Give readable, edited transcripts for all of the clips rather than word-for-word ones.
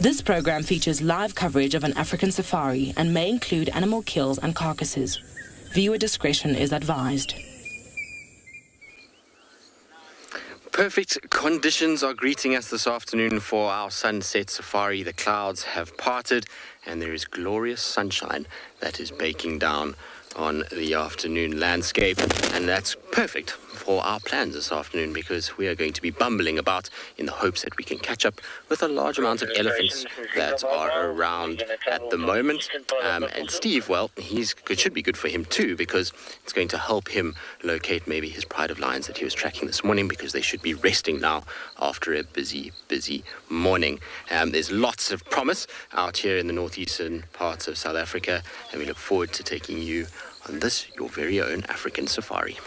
This program features live coverage of an African safari and may include animal kills and carcasses. Viewer discretion is advised. Perfect conditions are greeting us this afternoon for our sunset safari. The clouds have parted and there is glorious sunshine that is baking down on the afternoon landscape, and that's perfect for our plans this afternoon because we are going to be bumbling about in the hopes that we can catch up with a large amount of elephants that are around at the moment. And Steve, well, it should be good for him too because it's going to help him locate maybe his pride of lions that he was tracking this morning because they should be resting now after a busy morning. There's lots of promise out here in the northeastern parts of South Africa, and we look forward to taking you on this, your very own African safari.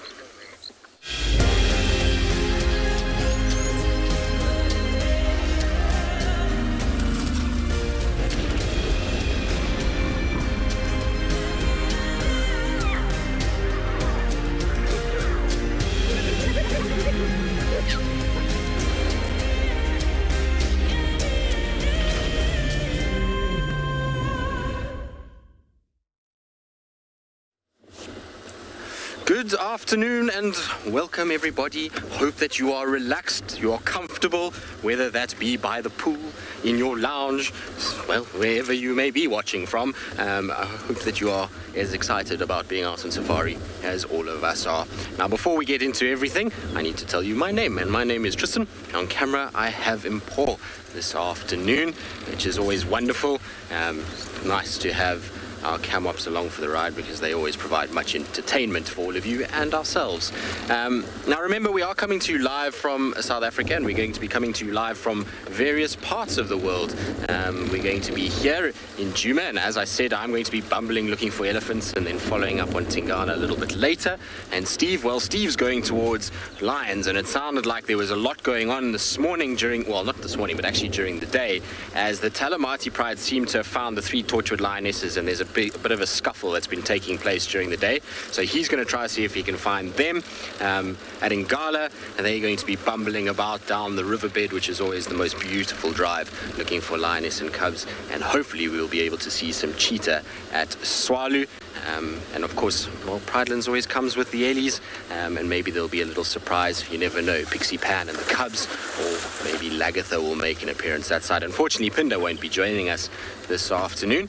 Good afternoon and welcome everybody. Hope that you are relaxed, you are comfortable, whether that be by the pool, in your lounge, well, wherever you may be watching from. I hope that you are as excited about being out on safari as all of us are. Now, before we get into everything, I need to tell you my name, and my name is Tristan. On camera, I have Paul this afternoon, which is always wonderful. Nice to have our cam ops along for the ride because they always provide much entertainment for all of you and ourselves. Now remember, we are coming to you live from South Africa, and we're going to be coming to you live from various parts of the world. We're going to be here in Djuma, and as I said, I'm going to be bumbling looking for elephants and then following up on Tingana a little bit later. And Steve, well, Steve's going towards lions, and it sounded like there was a lot going on this morning not this morning, but actually during the day, as the Talamati Pride seemed to have found the 3 tortured lionesses, and there's a bit of a scuffle that's been taking place during the day. So he's going to try to see if he can find them at Ngala, and they're going to be bumbling about down the riverbed, which is always the most beautiful drive, looking for lioness and cubs, and hopefully we'll be able to see some cheetah at Tswalu. And of course, well, Pridelands always comes with the Ellies, and maybe there'll be a little surprise. You never know. Pixie Pan and the cubs, or maybe Lagatha will make an appearance that side. Unfortunately, Phinda won't be joining us this afternoon,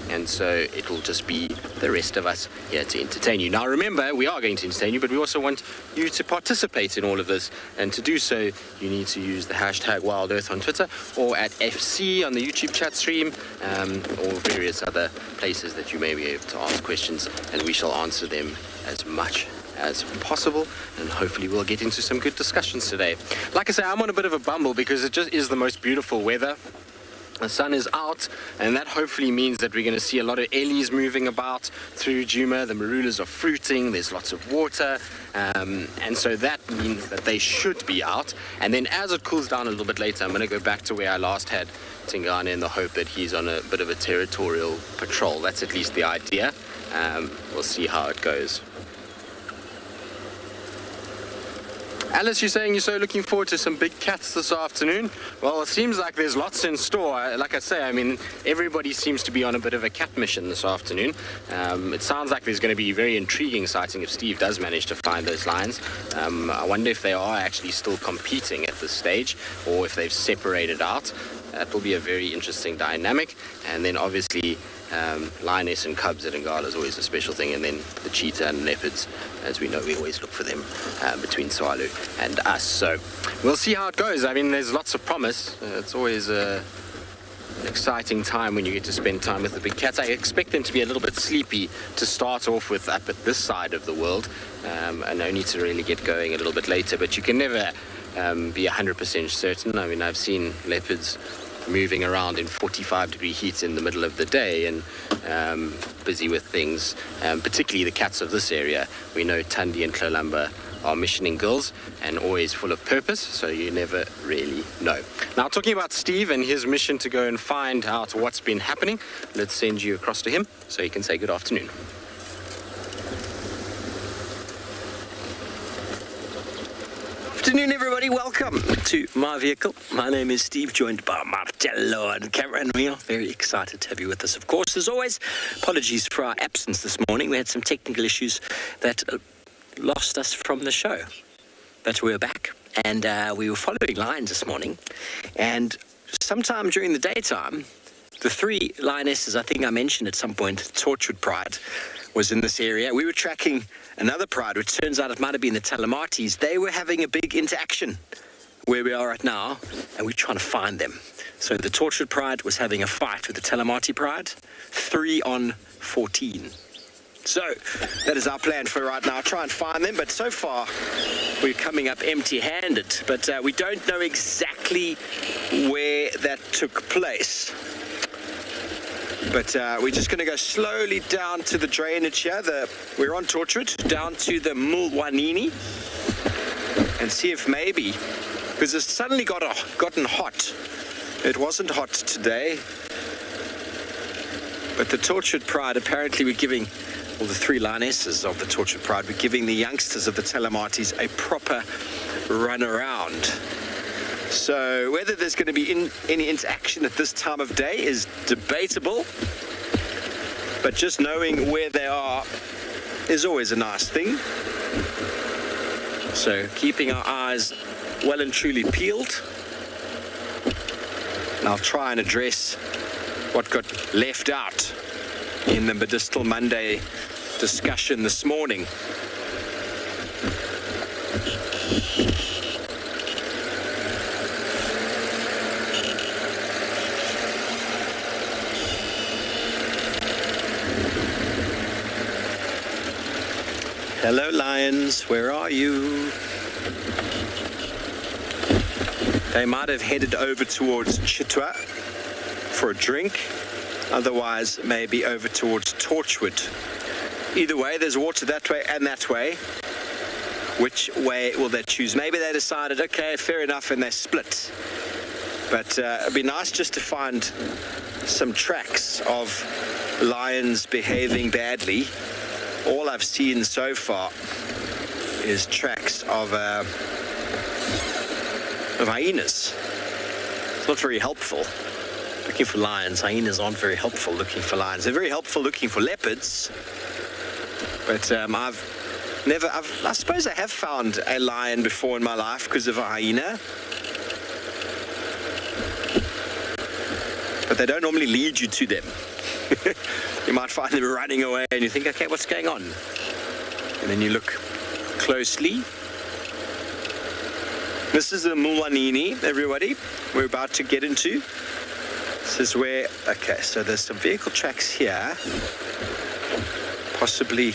and so it will just be the rest of us here to entertain you. Now remember, we are going to entertain you, but we also want you to participate in all of this, and to do so you need to use the hashtag WildEarth on Twitter, or at FC on the YouTube chat stream, or various other places that you may be able to ask questions, and we shall answer them as much as possible, and hopefully we'll get into some good discussions today. Like I say, I'm on a bit of a bumble because it just is the most beautiful weather. The sun is out, and that hopefully means that we're going to see a lot of ellies moving about through Djuma. The marulas are fruiting, there's lots of water, and so that means that they should be out. And then as it cools down a little bit later, I'm going to go back to where I last had Tingana in the hope that he's on a bit of a territorial patrol. That's at least the idea. We'll see how it goes. Alice, you're saying you're so looking forward to some big cats this afternoon? Well, it seems like there's lots in store. Like I say, I mean, everybody seems to be on a bit of a cat mission this afternoon. It sounds like there's going to be a very intriguing sighting if Steve does manage to find those lions. I wonder if they are actually still competing at this stage or if they've separated out. That will be a very interesting dynamic. And then obviously lioness and cubs at Ngala is always a special thing, and then the cheetah and leopards, as we know, we always look for them between Tswalu and us. So we'll see how it goes. I mean, there's lots of promise. It's always an exciting time when you get to spend time with the big cats. I expect them to be a little bit sleepy to start off with up at this side of the world, and only to really get going a little bit later. But you can never be 100% certain. I mean, I've seen leopards moving around in 45-degree heat in the middle of the day and busy with things, particularly the cats of this area. We know Thandi and Klolamba are missioning girls and always full of purpose, so you never really know. Now, talking about Steve and his mission to go and find out what's been happening, let's send you across to him so he can say good afternoon. Afternoon, everybody. Welcome to my vehicle. My name is Steve, joined by Marcello and Cameron. We are very excited to have you with us, of course. As always, apologies for our absence this morning. We had some technical issues that lost us from the show. But we're back, and we were following lions this morning. And sometime during the daytime, the three lionesses, I think I mentioned at some point, Torchwood Pride, was in this area. We were tracking another pride, which turns out it might have been the Telematis. They were having a big interaction where we are right now, and we're trying to find them. So the Tortured Pride was having a fight with the Telemati Pride, 3 on 14. So that is our plan for right now, try and find them. But so far, we're coming up empty-handed. But we don't know exactly where that took place. But we're just going to go slowly down to the drainage here. We're on Tortured, down to the Mulwanini, and see if maybe, because it's suddenly gotten hot. It wasn't hot today, but the Tortured Pride, apparently we're giving, well, the three lionesses of the Tortured Pride, we're giving the youngsters of the Telematis a proper run around. So whether there's going to be any interaction at this time of day is debatable, but just knowing where they are is always a nice thing. So keeping our eyes well and truly peeled. And I'll try and address what got left out in the Medicinal Monday discussion this morning. Hello, lions. Where are you? They might have headed over towards Cheetah for a drink. Otherwise, maybe over towards Torchwood. Either way, there's water that way and that way. Which way will they choose? Maybe they decided, okay, fair enough, and they split. But it'd be nice just to find some tracks of lions behaving badly. All I've seen so far is tracks of hyenas. It's not very helpful looking for lions. Hyenas aren't very helpful looking for lions. They're very helpful looking for leopards. But I suppose I have found a lion before in my life because of a hyena. But they don't normally lead you to them. You might find them running away and you think, okay, what's going on? And then you look closely. This is the Mulwanini, everybody, we're about to get into. This is where, okay, so there's some vehicle tracks here. Possibly.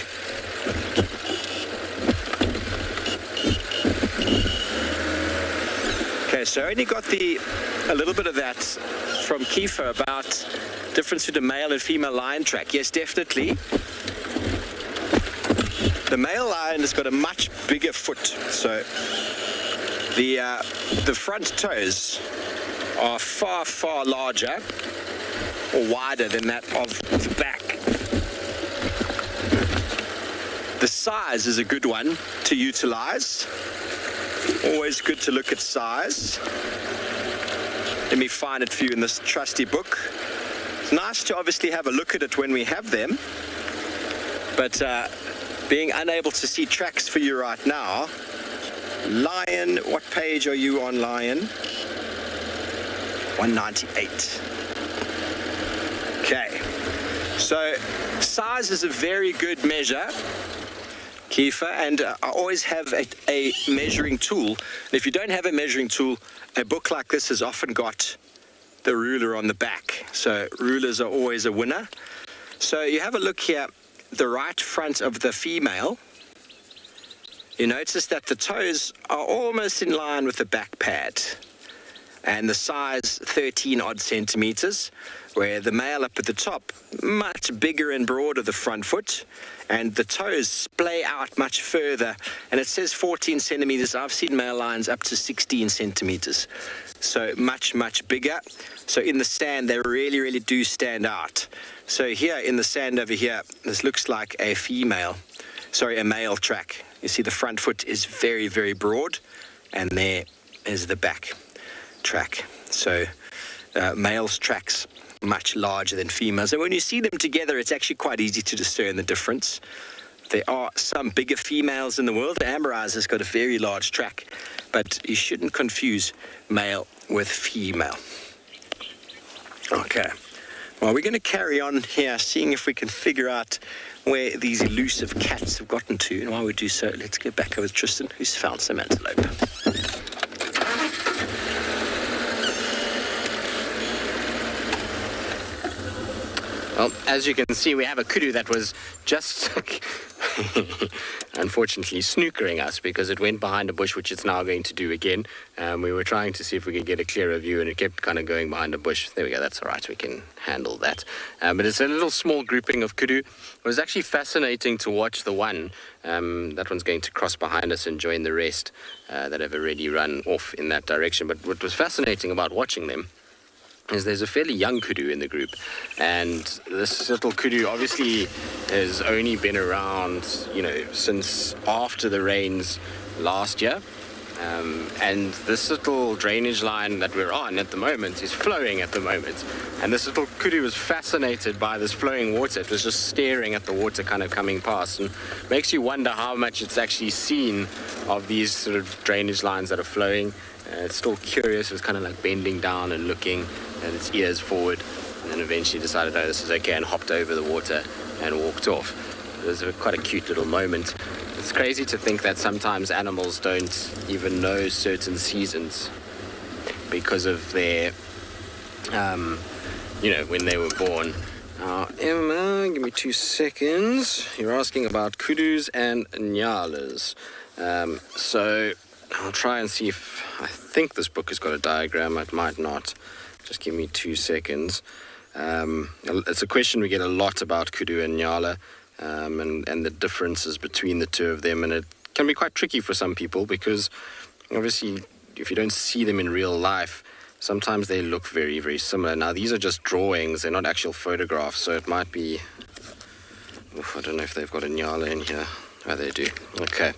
Okay, so I only got a little bit of that from Kiefer about difference between a male and female lion track. Yes, definitely. The male lion has got a much bigger foot, so the front toes are far, far larger or wider than that of the back. The size is a good one to utilize. Always good to look at size. Let me find it for you in this trusty book. It's nice to obviously have a look at it when we have them, but being unable to see tracks for you right now. Lion, what page are you on, Lion? 198. Okay, so size is a very good measure, Kiefer, and I always have a measuring tool. And if you don't have a measuring tool, a book like this has often got the ruler on the back. So rulers are always a winner. So you have a look here, the right front of the female. You notice that the toes are almost in line with the back pad, and the size 13 odd centimeters, where the male up at the top, much bigger and broader the front foot, and the toes splay out much further, and it says 14 centimeters. I've seen male lions up to 16 centimeters, so much, much bigger. So in the stand, they really, really do stand out. So here in the sand over here, this looks like a male track. You see the front foot is very, very broad, and there is the back track. So males' tracks much larger than females, and when you see them together, it's actually quite easy to discern the difference. There are some bigger females in the world. The Amber Eyes has got a very large track, but you shouldn't confuse male with female. Okay, well, we're going to carry on here, seeing if we can figure out where these elusive cats have gotten to. And while we do so, let's get back over to Tristan, who's found some antelope. Well, as you can see, we have a kudu that was just unfortunately snookering us because it went behind a bush, which it's now going to do again. We were trying to see if we could get a clearer view, and it kept kind of going behind a bush. There we go, that's all right, we can handle that. But it's a little small grouping of kudu. It was actually fascinating to watch the one. That one's going to cross behind us and join the rest that have already run off in that direction. But what was fascinating about watching them is there's a fairly young kudu in the group, and this little kudu obviously has only been around, since after the rains last year, and this little drainage line that we're on at the moment is flowing at the moment, and this little kudu was fascinated by this flowing water. It was just staring at the water kind of coming past, and makes you wonder how much it's actually seen of these sort of drainage lines that are flowing. It's still curious. It was kind of like bending down and looking at its ears forward, and then eventually decided, no, this is okay, and hopped over the water and walked off. It was quite a cute little moment. It's crazy to think that sometimes animals don't even know certain seasons because of their, when they were born. Emma, give me 2 seconds. You're asking about kudus and nyalas. So I'll try and see if I think this book has got a diagram. It might not. Just give me 2 seconds. It's a question we get a lot about kudu and nyala, and the differences between the two of them. And it can be quite tricky for some people because obviously if you don't see them in real life, sometimes they look very, very similar. Now, these are just drawings. They're not actual photographs, so it might be... I don't know if they've got a nyala in here. Oh, they do. Okay.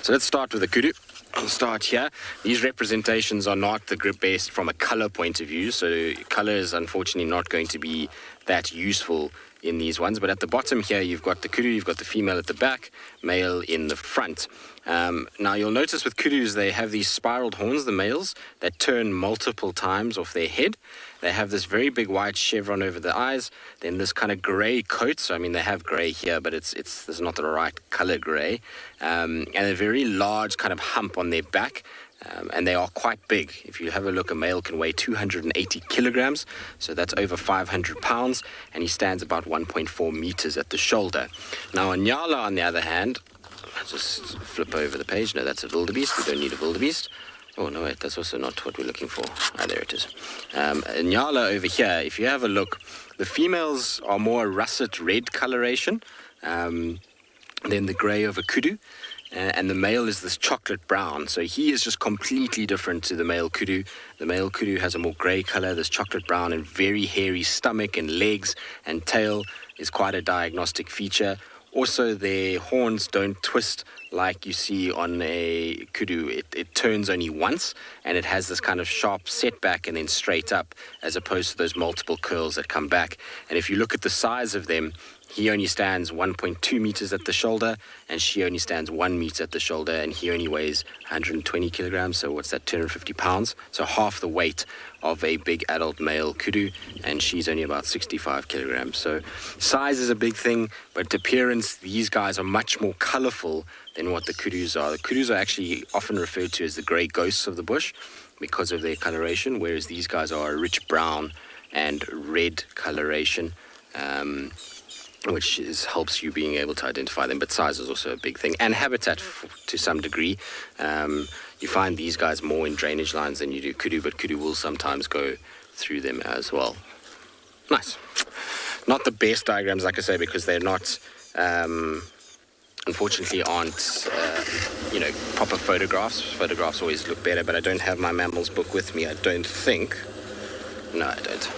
So let's start with the kudu. I'll start here. These representations are not the group best from a color point of view, so color is unfortunately not going to be that useful in these ones. But at the bottom here, you've got the kudu, you've got the female at the back, male in the front. Now, you'll notice with kudus, they have these spiraled horns, the males, that turn multiple times off their head. They have this very big white chevron over the eyes, then this kind of gray coat. So, I mean, they have gray here, but this is not the right color gray. And a very large kind of hump on their back. And they are quite big. If you have a look, a male can weigh 280 kilograms, so that's over 500 pounds, and he stands about 1.4 meters at the shoulder. Now, a nyala, on the other hand, I'll just flip over the page. No, that's a wildebeest. We don't need a wildebeest. Oh, no, wait, that's also not what we're looking for. Ah, there it is. Ngala over here, if you have a look, the females are more russet red coloration than the grey of a kudu. And the male is this chocolate brown. So he is just completely different to the male kudu. The male kudu has a more grey colour, this chocolate brown and very hairy stomach and legs and tail is quite a diagnostic feature. Also, their horns don't twist like you see on a kudu. It turns only once, and it has this kind of sharp setback and then straight up, as opposed to those multiple curls that come back. And if you look at the size of them, he only stands 1.2 meters at the shoulder, and she only stands 1 meter at the shoulder, and he only weighs 120 kilograms, so what's that, 250 pounds? So half the weight of a big adult male kudu, and she's only about 65 kilograms. So size is a big thing, but appearance, these guys are much more colorful than what the kudus are. The kudus are actually often referred to as the grey ghosts of the bush because of their coloration, whereas these guys are a rich brown and red coloration. Which helps you being able to identify them, but size is also a big thing, and habitat to some degree. You find these guys more in drainage lines than you do kudu, but kudu will sometimes go through them as well. Nice. Not the best diagrams, like I say, because they're not, unfortunately, aren't, proper photographs. Photographs always look better, but I don't have my mammals book with me, I don't think. No, I don't.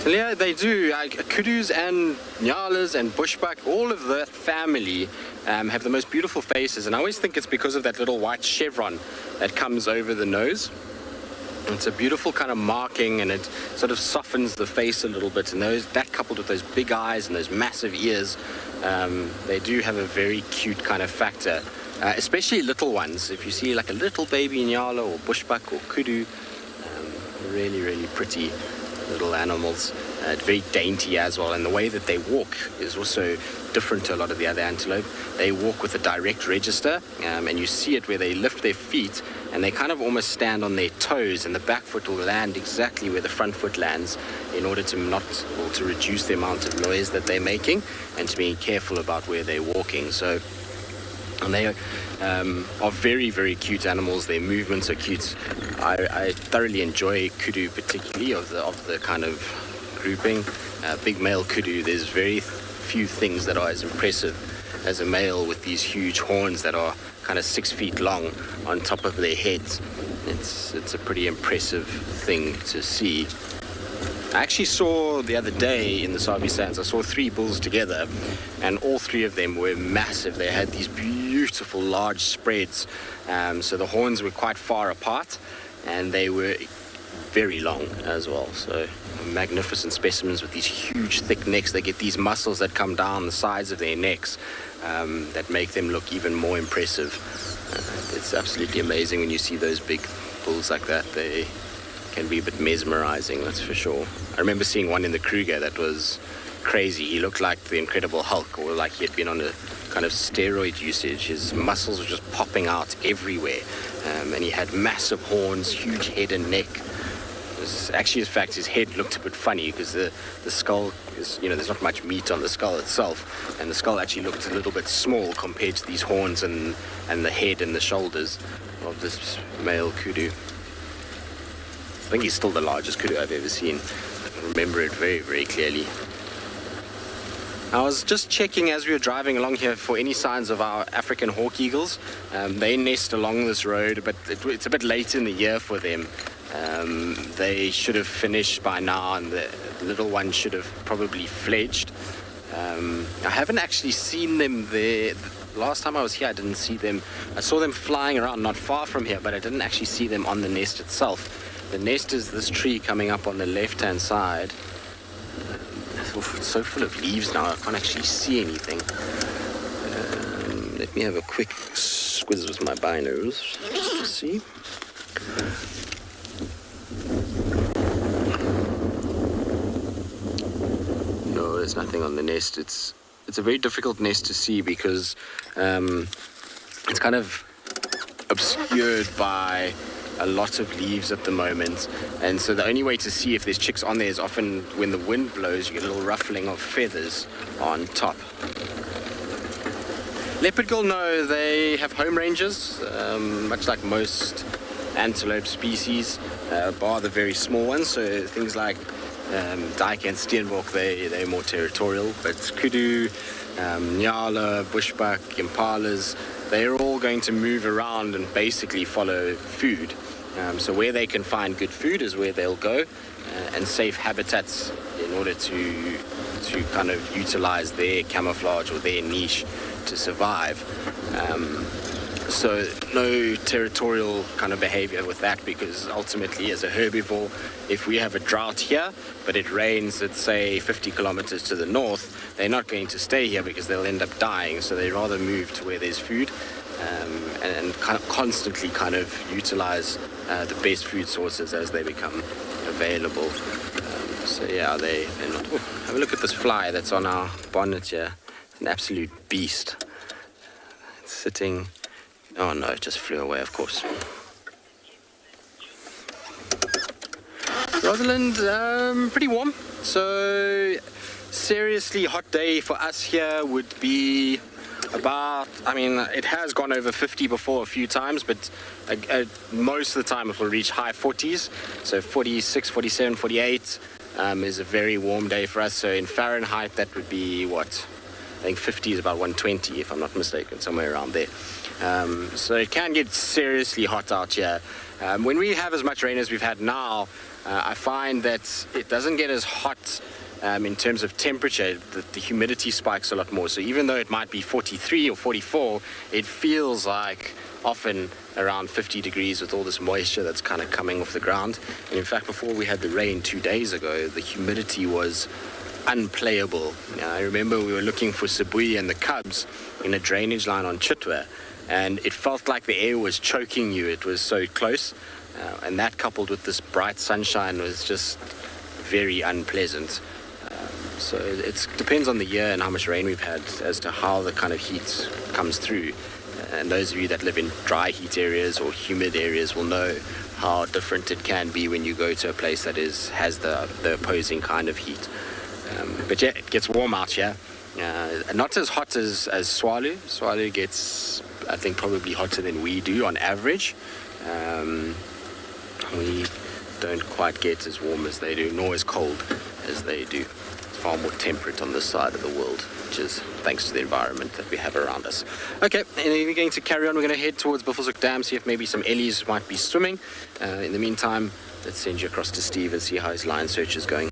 Yeah, they do. Kudus and nyalas and bushbuck, all of the family have the most beautiful faces, and I always think it's because of that little white chevron that comes over the nose. It's a beautiful kind of marking, and it sort of softens the face a little bit, and that coupled with those big eyes and those massive ears, they do have a very cute kind of factor, especially little ones. If you see like a little baby nyala or bushbuck or kudu, really, really pretty little animals, very dainty as well, and the way that they walk is also different to a lot of the other antelope. They walk with a direct register, and you see it where they lift their feet and they kind of almost stand on their toes, and the back foot will land exactly where the front foot lands in order to to reduce the amount of noise that they're making and to be careful about where they're walking. So, and they are very, very cute animals. Their movements are cute. I thoroughly enjoy kudu, particularly of the kind of grouping. Big male kudu, there's very few things that are as impressive as a male with these huge horns that are kind of 6 feet long on top of their heads. It's a pretty impressive thing to see. I actually saw the other day in the Sabi sands, I saw 3 bulls together, and all 3 of them were massive. They had these beautiful large spreads, so the horns were quite far apart, and they were very long as well. So magnificent specimens with these huge thick necks. They get these muscles that come down the sides of their necks that make them look even more impressive. It's absolutely amazing when you see those big bulls like that. They can be a bit mesmerizing, that's for sure. I remember seeing one in the Kruger that was crazy. He looked like the Incredible Hulk, or like he had been on a kind of steroid usage. His muscles were just popping out everywhere, and he had massive horns, huge head and neck. Actually, in fact, his head looked a bit funny because the skull is, there's not much meat on the skull itself, and the skull actually looked a little bit small compared to these horns and the head and the shoulders of this male kudu. I think he's still the largest kudu I've ever seen. I remember it very, very clearly. I was just checking as we were driving along here for any signs of our African hawk eagles. They nest along this road, but it's a bit late in the year for them. They should have finished by now, and the little one should have probably fledged. I haven't actually seen them there. Last time I was here, I didn't see them. I saw them flying around not far from here, but I didn't actually see them on the nest itself. The nest is this tree coming up on the left-hand side. It's so full of leaves now, I can't actually see anything. Let me have a quick squiz with my binos just to see. No, there's nothing on the nest. It's a very difficult nest to see because it's kind of obscured by a lot of leaves at the moment, and so the only way to see if there's chicks on there is often when the wind blows, you get a little ruffling of feathers on top. Leopard gull, no, they have home ranges, much like most antelope species, bar the very small ones. So things like Dyke and Steenbok, they're more territorial. But kudu, Ngala, bushbuck, impalas, they're all going to move around and basically follow food. So where they can find good food is where they'll go, and safe habitats in order to kind of utilize their camouflage or their niche to survive. So no territorial kind of behavior with that, because ultimately as a herbivore, if we have a drought here, but it rains, let's say 50 kilometers to the north, they're not going to stay here because they'll end up dying. So they rather move to where there's food, and kind of constantly kind of utilize the best food sources as they become available. So yeah, they're not. Oh, have a look at this fly that's on our bonnet here. An absolute beast. It's sitting. Oh no, it just flew away, of course. Rosalind, pretty warm. So seriously hot day for us here would be about, I mean, it has gone over 50 before a few times, but most of the time it will reach high 40s. So 46, 47, 48 is a very warm day for us. So in Fahrenheit, that would be what? I think 50 is about 120, if I'm not mistaken, somewhere around there. So it can get seriously hot out here. When we have as much rain as we've had now, I find that it doesn't get as hot in terms of temperature. The humidity spikes a lot more. So even though it might be 43 or 44, it feels like often around 50 degrees with all this moisture that's kind of coming off the ground. And in fact, before we had the rain 2 days ago, the humidity was unplayable. I remember we were looking for Sabi and the cubs in a drainage line on Cheetah, and it felt like the air was choking you. It was so close, and that coupled with this bright sunshine was just very unpleasant. So it depends on the year and how much rain we've had as to how the kind of heat comes through. And those of you that live in dry heat areas or humid areas will know how different it can be when you go to a place that has the opposing kind of heat. But yeah, it gets warm out here. Not as hot as Tswalu. Tswalu gets, I think, probably hotter than we do on average. We don't quite get as warm as they do, nor as cold as they do. It's far more temperate on this side of the world, which is thanks to the environment that we have around us. Okay, and then we're going to carry on. We're going to head towards Buffelshoek Dam, see if maybe some ellies might be swimming. In the meantime, let's send you across to Steve and see how his lion search is going.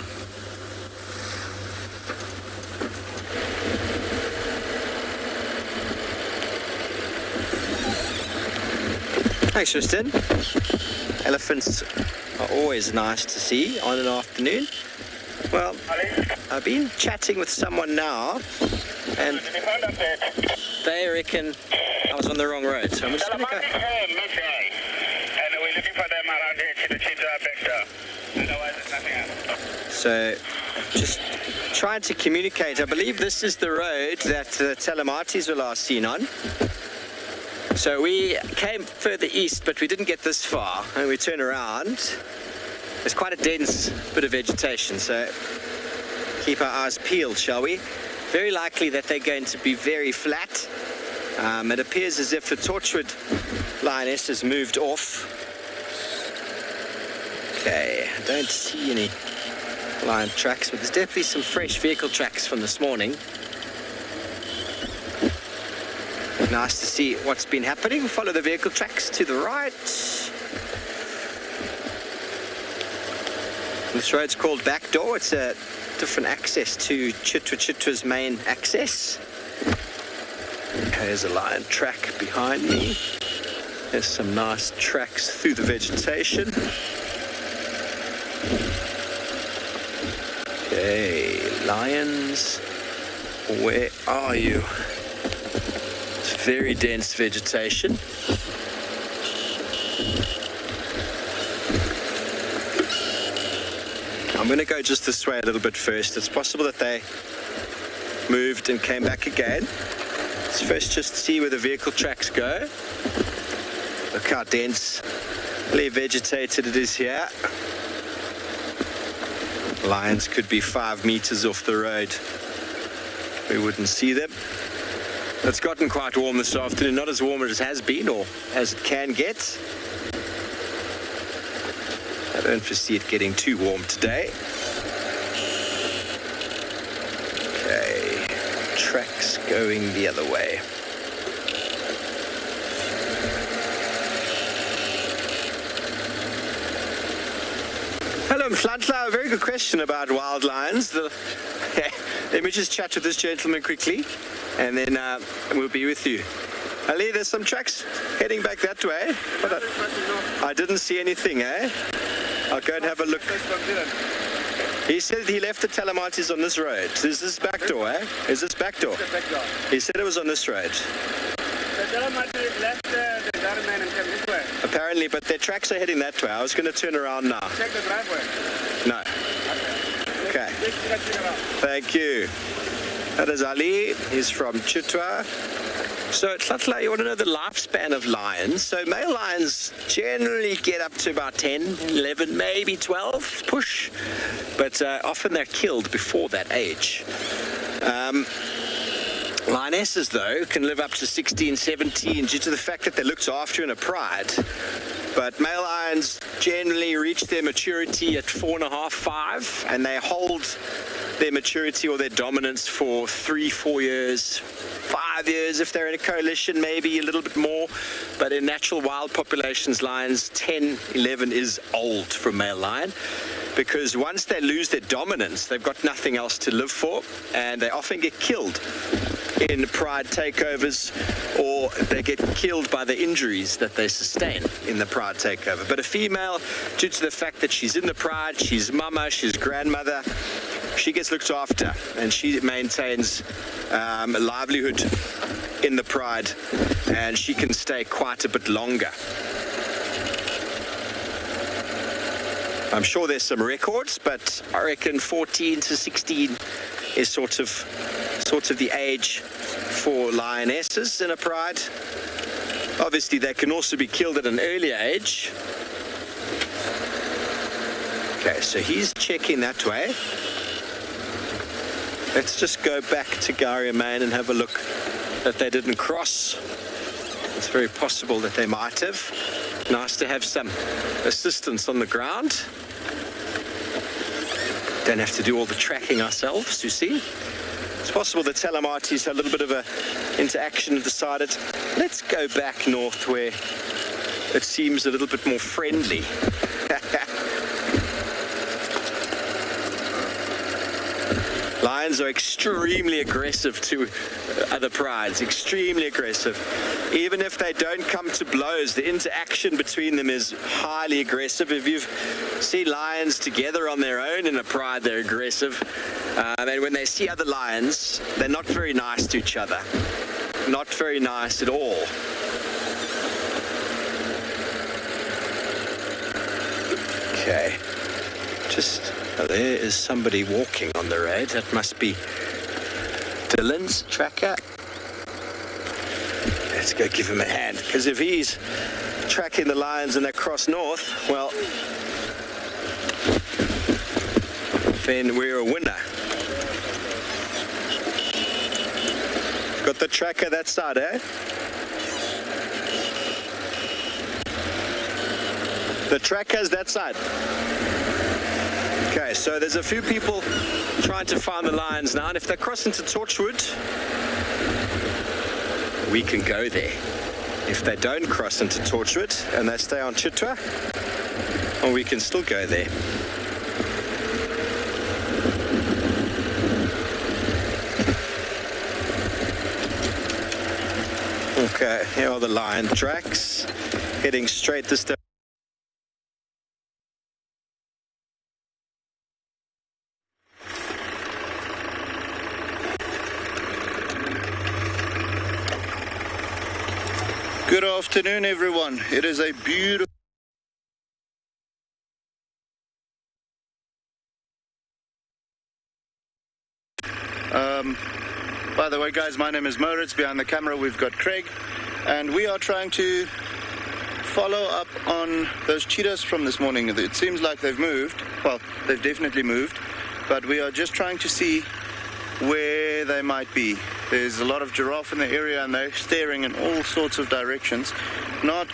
Thanks, Tristan. Elephants are always nice to see on an afternoon. Well, I've been chatting with someone now, and they reckon I was on the wrong road, so I'm just going to go. And we're looking for them around here to the Cheetah vector. Otherwise, there's nothing else. So, just trying to communicate. I believe this is the road that the Telematis were last seen on. So we came further east, but we didn't get this far, and we turn around. There's quite a dense bit of vegetation, so keep our eyes peeled, shall we? Very likely that they're going to be very flat. It appears as if the Torchwood lioness has moved off. Okay, I don't see any lion tracks, but there's definitely some fresh vehicle tracks from this morning. Nice to see what's been happening. Follow the vehicle tracks to the right. This road's called Backdoor. It's a different access to Cheetah's main access. There's a lion track behind me. There's some nice tracks through the vegetation. Okay, lions, where are you? Very dense vegetation. I'm going to go just this way a little bit first. It's possible that they moved and came back again. Let's first just see where the vehicle tracks go. Look how densely vegetated it is here. Lions could be 5 meters off the road. We wouldn't see them. It's gotten quite warm this afternoon, not as warm as it has been or as it can get. I don't foresee it getting too warm today. Okay, tracks going the other way. Hello, Mhlanhla. A very good question about wild lions. Let me just chat with this gentleman quickly, and then we'll be with you. Ali, there's some tracks heading back that way. I didn't see anything, eh? I'll go and have a look. He said he left the Telematis on this road. Is this back door, eh? Is this back door? He said it was on this road. The Telematis left the Darman and came this way. Apparently, but their tracks are heading that way. I was going to turn around now. Check the driveway. No. Okay. Thank you. That is Ali. He's from Cheetah. So, Tlantla, you want to know the lifespan of lions? So, male lions generally get up to about 10, 11, maybe 12 push, but often they're killed before that age. Lionesses, though, can live up to 16, 17 due to the fact that they're looked after in a pride. But male lions generally reach their maturity at 4.5, 5, and they hold their maturity or their dominance for 3, 4 years, 5 years if they're in a coalition, maybe a little bit more. But in natural wild populations, lions, 10, 11 is old for a male lion, because once they lose their dominance, they've got nothing else to live for, and they often get killed in pride takeovers, or they get killed by the injuries that they sustain in the pride takeover. But a female, due to the fact that she's in the pride, she's mama, she's grandmother, she gets looked after, and she maintains a livelihood in the pride, and she can stay quite a bit longer. I'm sure there's some records, but I reckon 14 to 16 is sort of the age for lionesses in a pride. Obviously, they can also be killed at an earlier age. Okay, so he's checking that way. Let's just go back to Garia Main and have a look that they didn't cross. It's very possible that they might have. Nice to have some assistance on the ground. Don't have to do all the tracking ourselves, you see. It's possible the Telematis had a little bit of a interaction and decided, let's go back north where it seems a little bit more friendly. Lions are extremely aggressive to other prides, extremely aggressive. Even if they don't come to blows, the interaction between them is highly aggressive. If you've seen lions together on their own in a pride, they're aggressive. And when they see other lions, they're not very nice to each other. Not very nice at all. Okay, there is somebody walking on the road. That must be Dylan's tracker. Let's go give him a hand, because if he's tracking the lions and they cross north, well, then we're a winner. Got the tracker that side, eh? The tracker's that side. Okay, so there's a few people trying to find the lions now, and if they cross into Torchwood, we can go there. If they don't cross into Torchwood and they stay on Cheetah, well, we can still go there. Okay, here are the lion tracks, heading straight this direction. Good afternoon, everyone. It is a beautiful by the way, guys, my name is Moritz. Behind the camera we've got Craig, and we are trying to follow up on those cheetahs from this morning. It seems like they've moved. Well, they've definitely moved, but we are just trying to see where they might be. There's a lot of giraffe in the area, and they're staring in all sorts of directions. Not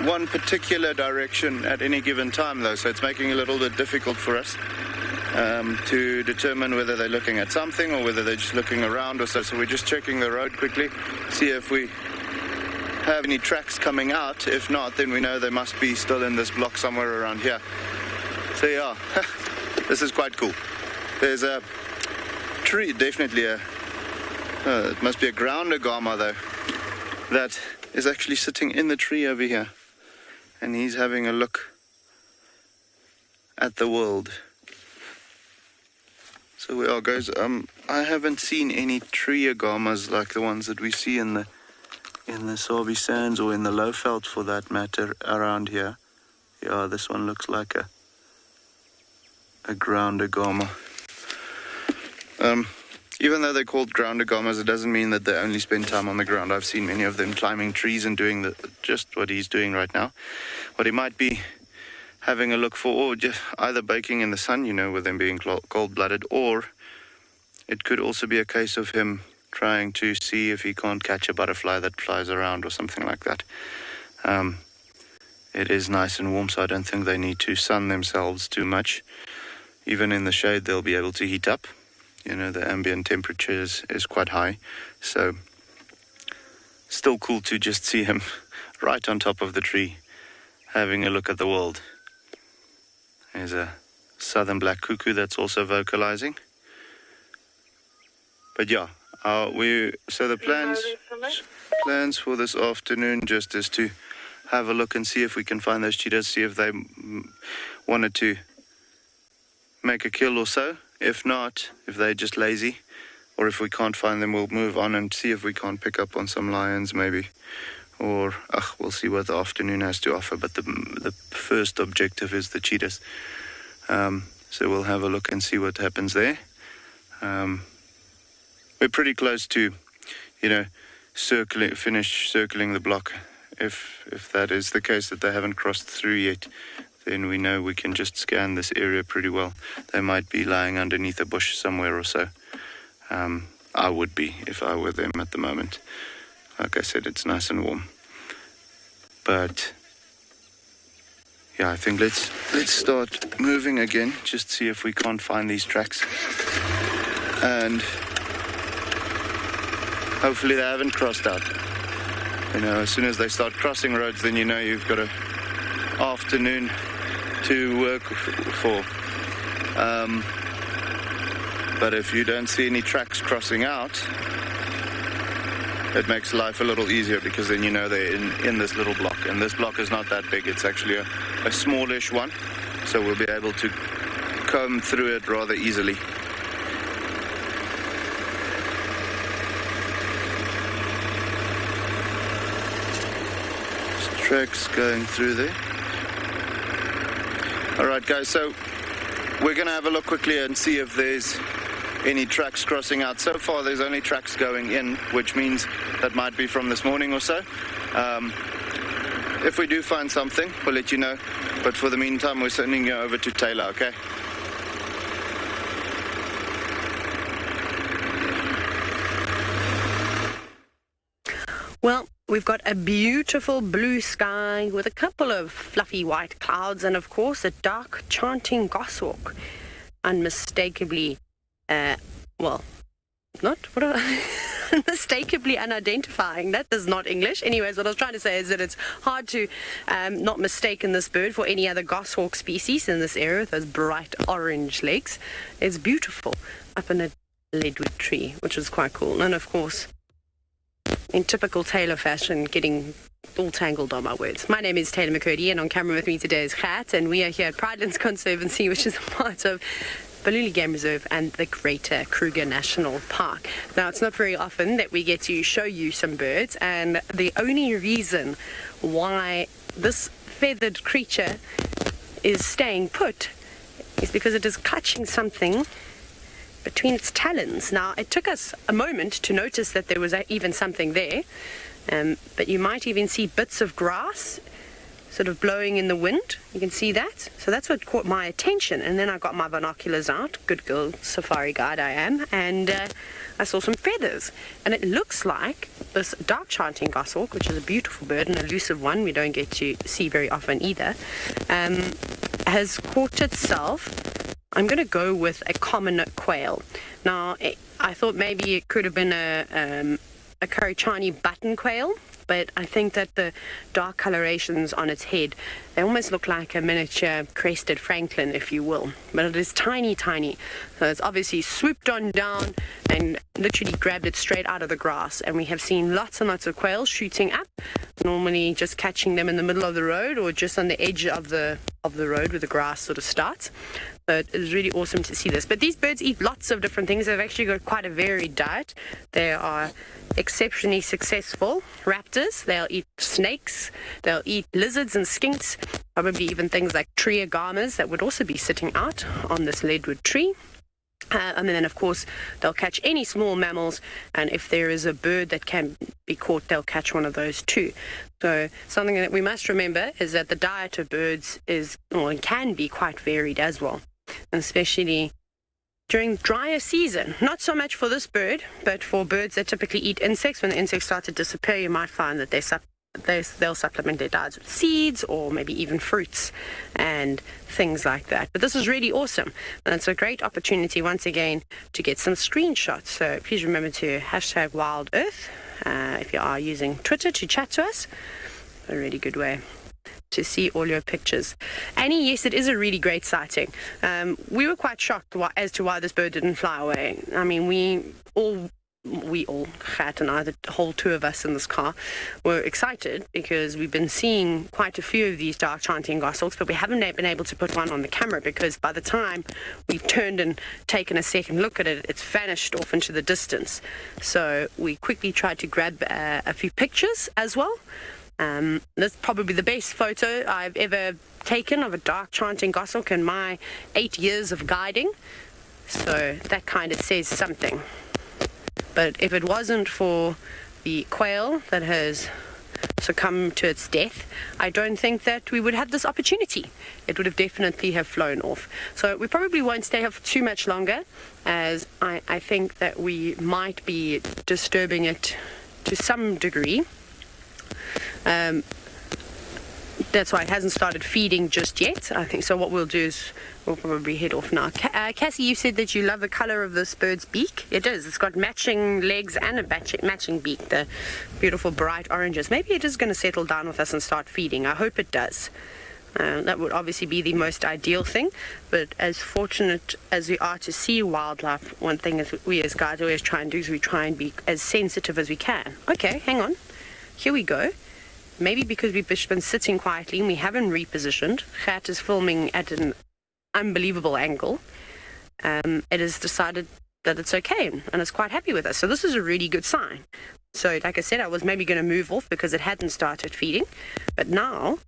one particular direction at any given time, though, so it's making it a little bit difficult for us to determine whether they're looking at something or whether they're just looking around or so. So we're just checking the road quickly, see if we have any tracks coming out. If not, then we know they must be still in this block somewhere around here. So yeah, this is quite cool. There's a tree, definitely it must be a ground agama though, that is actually sitting in the tree over here, and he's having a look at the world. So we are, guys. I haven't seen any tree agamas like the ones that we see in the Sabi sands or in the Lowveld for that matter around here. Yeah, this one looks like a ground agama. Even though they're called ground agamas, it doesn't mean that they only spend time on the ground. I've seen many of them climbing trees and doing just what he's doing right now. What he might be having a look for, or just either baking in the sun, you know, with them being cold-blooded, or it could also be a case of him trying to see if he can't catch a butterfly that flies around or something like that. It is nice and warm, so I don't think they need to sun themselves too much. Even in the shade, they'll be able to heat up. You know, the ambient temperature is quite high, so still cool to just see him right on top of the tree having a look at the world. There's a southern black cuckoo that's also vocalizing. But yeah, so the plans for this afternoon just is to have a look and see if we can find those cheetahs, see if they wanted to make a kill or so. If not, if they're just lazy, or if we can't find them, we'll move on and see if we can't pick up on some lions maybe. Or, we'll see what the afternoon has to offer. But the first objective is the cheetahs. So we'll have a look and see what happens there. We're pretty close to, finish circling the block. If that is the case, that they haven't crossed through yet, then we know we can just scan this area pretty well. They might be lying underneath a bush somewhere or so. I would be if I were them at the moment. Like I said, it's nice and warm. But yeah, I think let's start moving again, just see if we can't find these tracks. And hopefully they haven't crossed out. As soon as they start crossing roads, then you've got an afternoon to work for. But if you don't see any tracks crossing out, it makes life a little easier, because then they're in this little block. And this block is not that big. It's actually a smallish one. So we'll be able to comb through it rather easily. There's tracks going through there. All right, guys, so we're going to have a look quickly and see if there's any tracks crossing out. So far, there's only tracks going in, which means that might be from this morning or so. If we do find something, we'll let you know. But for the meantime, we're sending you over to Taylor, okay? Well, we've got a beautiful blue sky with a couple of fluffy white clouds and, of course, a dark chanting goshawk. Unmistakably, unmistakably unidentifying. That is not English. Anyways, what I was trying to say is that it's hard to not mistake this bird for any other goshawk species in this area with those bright orange legs. It's beautiful up in a leadwood tree, which is quite cool. And, of course, in typical Taylor fashion, getting all tangled on my words. My name is Taylor McCurdy, and on camera with me today is Kat, and we are here at Pridelands Conservancy, which is a part of Tswalu Game Reserve and the Greater Kruger National Park. Now, it's not very often that we get to show you some birds, and the only reason why this feathered creature is staying put is because it is clutching something between its talons. Now, it took us a moment to notice that there was even something there, but you might even see bits of grass sort of blowing in the wind. You can see that. So that's what caught my attention. And then I got my binoculars out. Good girl, safari guide I am. And I saw some feathers, and it looks like this dark chanting goshawk, which is a beautiful bird, an elusive one we don't get to see very often either, has caught itself. I'm going to go with a common quail. Now, I thought maybe it could have been a Karichani button quail, but I think that the dark colorations on its head, they almost look like a miniature crested francolin, if you will. But it is tiny, tiny. So it's obviously swooped on down and literally grabbed it straight out of the grass. And we have seen lots and lots of quails shooting up, normally just catching them in the middle of the road or just on the edge of the road where the grass sort of starts. So it is really awesome to see this. But these birds eat lots of different things. They've actually got quite a varied diet. They are exceptionally successful raptors. They'll eat snakes. They'll eat lizards and skinks, probably even things like tree agamas that would also be sitting out on this leadwood tree. And then, of course, they'll catch any small mammals, and if there is a bird that can be caught, they'll catch one of those too. So something that we must remember is that the diet of birds can be quite varied as well, especially during drier season. Not so much for this bird, but for birds that typically eat insects. When the insects start to disappear, you might find that they'll supplement their diets with seeds or maybe even fruits and things like that. But this is really awesome, and it's a great opportunity once again to get some screenshots. So please remember to hashtag WildEarth if you are using Twitter to chat to us. A really good way to see all your pictures. Annie, yes, it is a really great sighting. We were quite shocked as to why this bird didn't fly away. I mean, we all, Gat and I, the whole two of us in this car, were excited because we've been seeing quite a few of these dark chanting goshawks, but we haven't been able to put one on the camera because by the time we've turned and taken a second look at it, it's vanished off into the distance. So we quickly tried to grab a few pictures as well. This is probably the best photo I've ever taken of a dark chanting goshawk in my 8 years of guiding. So that kind of says something. But if it wasn't for the quail that has succumbed to its death, I don't think that we would have this opportunity. It would have definitely have flown off. So we probably won't stay here for too much longer, as I think that we might be disturbing it to some degree. That's why it hasn't started feeding just yet. I think so. What we'll do is we'll probably head off now. Cassie, you said that you love the color of this bird's beak. It is. It's got matching legs and a matching beak. The beautiful bright oranges. Maybe it is going to settle down with us and start feeding. I hope it does. That would obviously be the most ideal thing. But as fortunate as we are to see wildlife, one thing is we as guides always try and do is we try and be as sensitive as we can. Okay, hang on. Here we go. Maybe because we've been sitting quietly and we haven't repositioned, Gat is filming at an unbelievable angle. It has decided that it's okay and it's quite happy with us. So this is a really good sign. So like I said, I was maybe going to move off because it hadn't started feeding. But now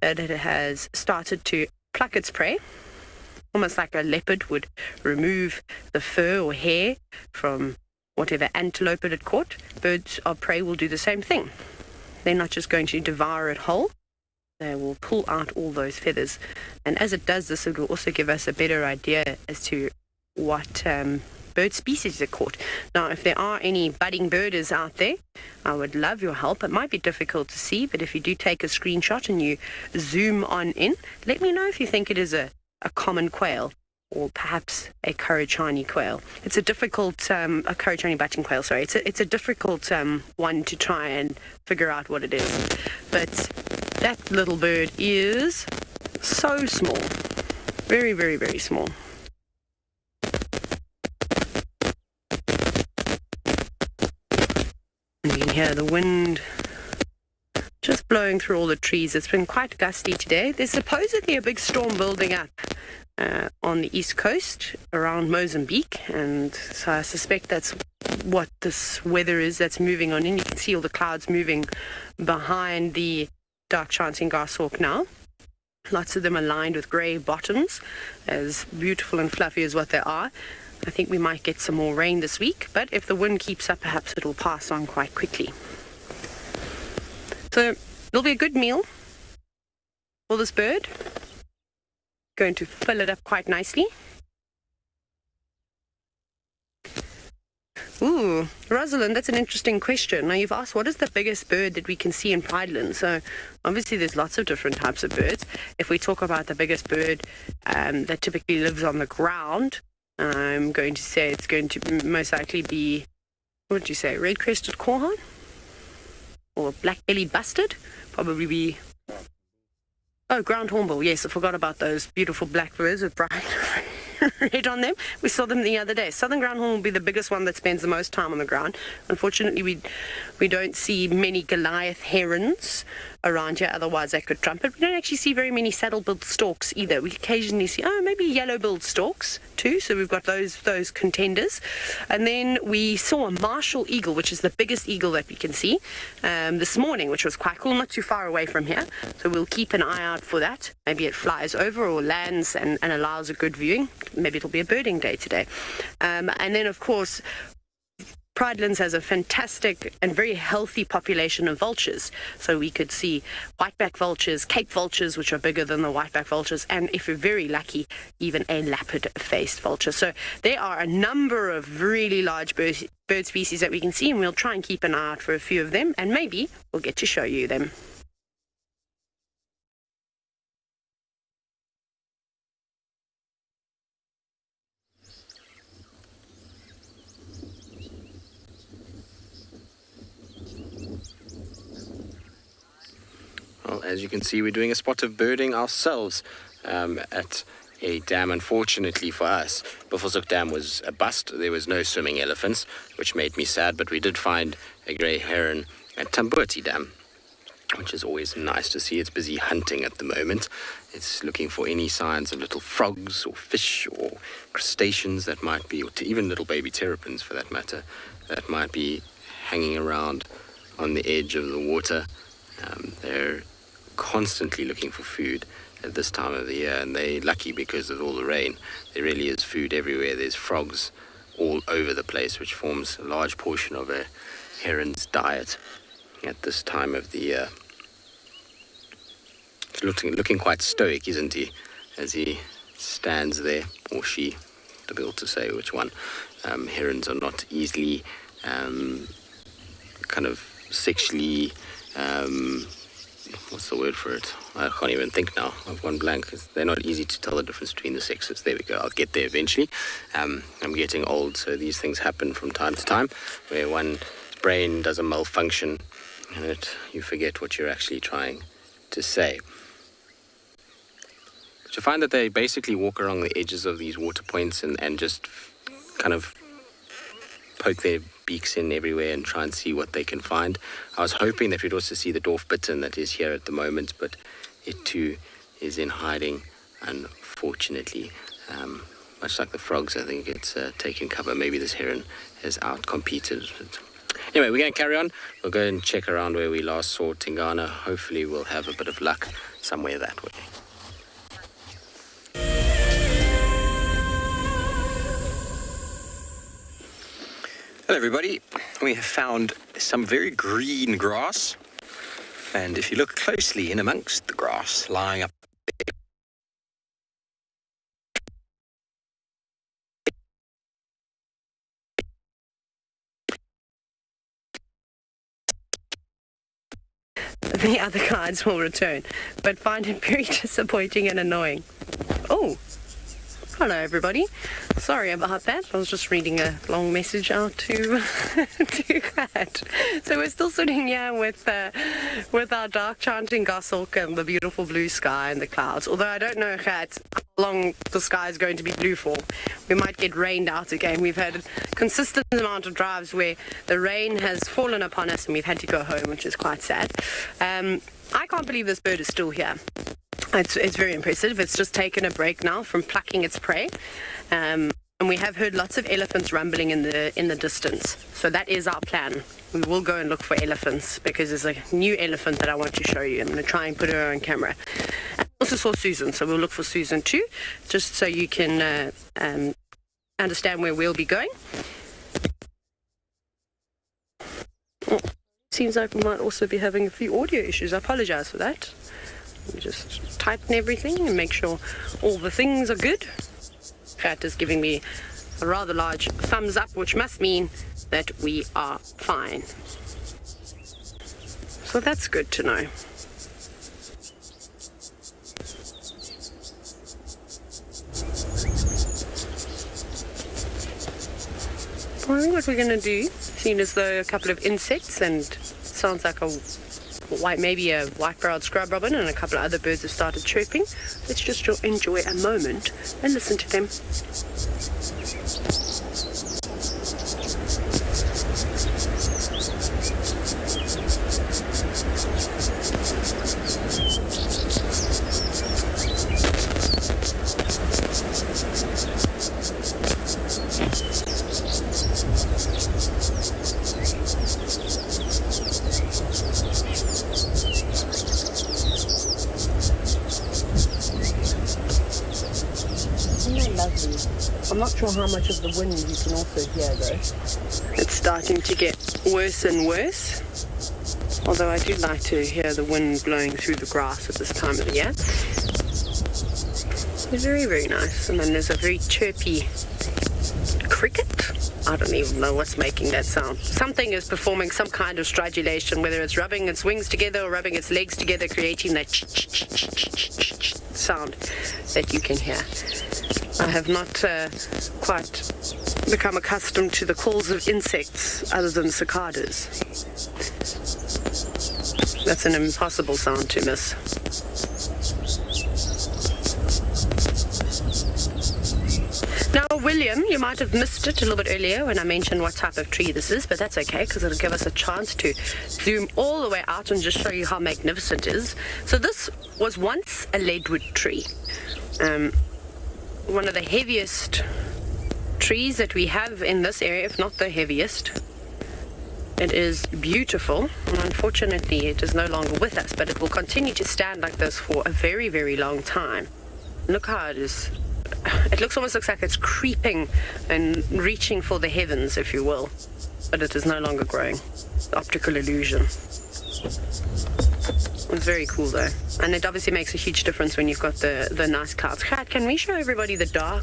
that it has started to pluck its prey, almost like a leopard would remove the fur or hair from whatever antelope it had caught, birds of prey will do the same thing. They're not just going to devour it whole. They will pull out all those feathers. And as it does this, it will also give us a better idea as to what bird species are caught. Now, if there are any budding birders out there, I would love your help. It might be difficult to see, but if you do take a screenshot and you zoom on in, let me know if you think it is a common quail or perhaps a Karichani quail. It's a difficult, a Karichani button quail, sorry. It's a difficult one to try and figure out what it is. But that little bird is so small. Very, very, very small. And you can hear the wind just blowing through all the trees. It's been quite gusty today. There's supposedly a big storm building up on the east coast around Mozambique, and so I suspect that's what this weather is that's moving on in. You can see all the clouds moving behind the dark chanting goshawk now. Lots of them are lined with grey bottoms, as beautiful and fluffy as what they are. I think we might get some more rain this week, but if the wind keeps up, perhaps it'll pass on quite quickly. So it'll be a good meal for this bird. Going to fill it up quite nicely. Ooh, Rosalind, that's an interesting question. Now, you've asked, what is the biggest bird that we can see in Prideland? So, obviously, there's lots of different types of birds. If we talk about the biggest bird that typically lives on the ground, I'm going to say it's going to most likely be, what did you say, red-crested corehorn? Or black-bellied bustard? Probably be... Oh, ground hornbill. Yes, I forgot about those beautiful black birds with bright red on them. We saw them the other day. Southern ground horn will be the biggest one that spends the most time on the ground. Unfortunately, we don't see many Goliath herons around here. Otherwise, they could trump it. We don't actually see very many saddle-billed storks either. We occasionally see, maybe yellow-billed storks too. So we've got those contenders. And then we saw a martial eagle, which is the biggest eagle that we can see this morning, which was quite cool, not too far away from here. So we'll keep an eye out for that. Maybe it flies over or lands and allows a good viewing. Maybe it'll be a birding day today. And then, of course, Pridelands has a fantastic and very healthy population of vultures. So we could see whiteback vultures, Cape vultures, which are bigger than the whiteback vultures, and if we're very lucky, even a leopard-faced vulture. So there are a number of really large bird species that we can see, and we'll try and keep an eye out for a few of them, and maybe we'll get to show you them. Well, as you can see, we're doing a spot of birding ourselves at a dam. Unfortunately for us, Buffelshoek Dam was a bust. There was no swimming elephants, which made me sad, but we did find a grey heron at Tambuti Dam, which is always nice to see. It's busy hunting at the moment. It's looking for any signs of little frogs or fish or crustaceans that might be, or even little baby terrapins for that matter, that might be hanging around on the edge of the water. They're constantly looking for food at this time of the year, and they're lucky because of all the rain. There really is food everywhere. There's frogs all over the place, which forms a large portion of a heron's diet at this time of the year. He's looking quite stoic, isn't he, as he stands there, or she, to be able to say which one. Herons are not easily kind of sexually... what's the word for it? I can't even think now. I've gone blank. They're not easy to tell the difference between the sexes. There we go. I'll get there eventually. I'm getting old, so these things happen from time to time, where one's brain does a malfunction and you forget what you're actually trying to say. But you find that they basically walk along the edges of these water points and just kind of poke their beaks in everywhere and try and see what they can find. I was hoping that we'd also see the dwarf bittern that is here at the moment, but it too is in hiding, unfortunately. Much like the frogs, I think it's taken cover. Maybe this heron has outcompeted. But anyway, we're going to carry on. We'll go and check around where we last saw Tingana. Hopefully we'll have a bit of luck somewhere that way. Hello everybody, we have found some very green grass, and if you look closely in amongst the grass lying up there, the other guides will return, but find it very disappointing and annoying. Oh! Hello everybody. Sorry about that. I was just reading a long message out to Kat. So we're still sitting here with our dark chanting goshawk and the beautiful blue sky and the clouds. Although I don't know, Kat, how long the sky is going to be blue for. We might get rained out again. We've had a consistent amount of drives where the rain has fallen upon us and we've had to go home, which is quite sad. I can't believe this bird is still here. It's very impressive. It's just taken a break now from plucking its prey. And we have heard lots of elephants rumbling in the distance. So that is our plan. We will go and look for elephants because there's a new elephant that I want to show you. I'm going to try and put her on camera. I also saw Susan, so we'll look for Susan too, just so you can understand where we'll be going. Oh, seems like we might also be having a few audio issues. I apologize for that. Just tighten everything and make sure all the things are good. Kat is giving me a rather large thumbs up, which must mean that we are fine. So that's good to know. Well, I think what we're going to do, seeing as though a couple of insects and sounds like maybe a white-browed scrub robin and a couple of other birds have started chirping, let's just enjoy a moment and listen to them. I'm not sure how much of the wind you can also hear though. It's starting to get worse and worse, although I do like to hear the wind blowing through the grass at this time of the year. It's very, very nice. And then there's a very chirpy cricket. I don't even know what's making that sound. Something is performing some kind of stridulation, whether it's rubbing its wings together or rubbing its legs together, creating that sound that you can hear. I have not quite become accustomed to the calls of insects other than cicadas. That's an impossible sound to miss. Now, William, you might have missed it a little bit earlier when I mentioned what type of tree this is, but that's okay because it'll give us a chance to zoom all the way out and just show you how magnificent it is. So this was once a leadwood tree. One of the heaviest trees that we have in this area, if not the heaviest. It is beautiful, and unfortunately it is no longer with us, but it will continue to stand like this for a very, very long time. Look how it is. It looks like it's creeping and reaching for the heavens, if you will, but it is no longer growing. Optical illusion. It's very cool though, and it obviously makes a huge difference when you've got the nice clouds. Can we show everybody the dark,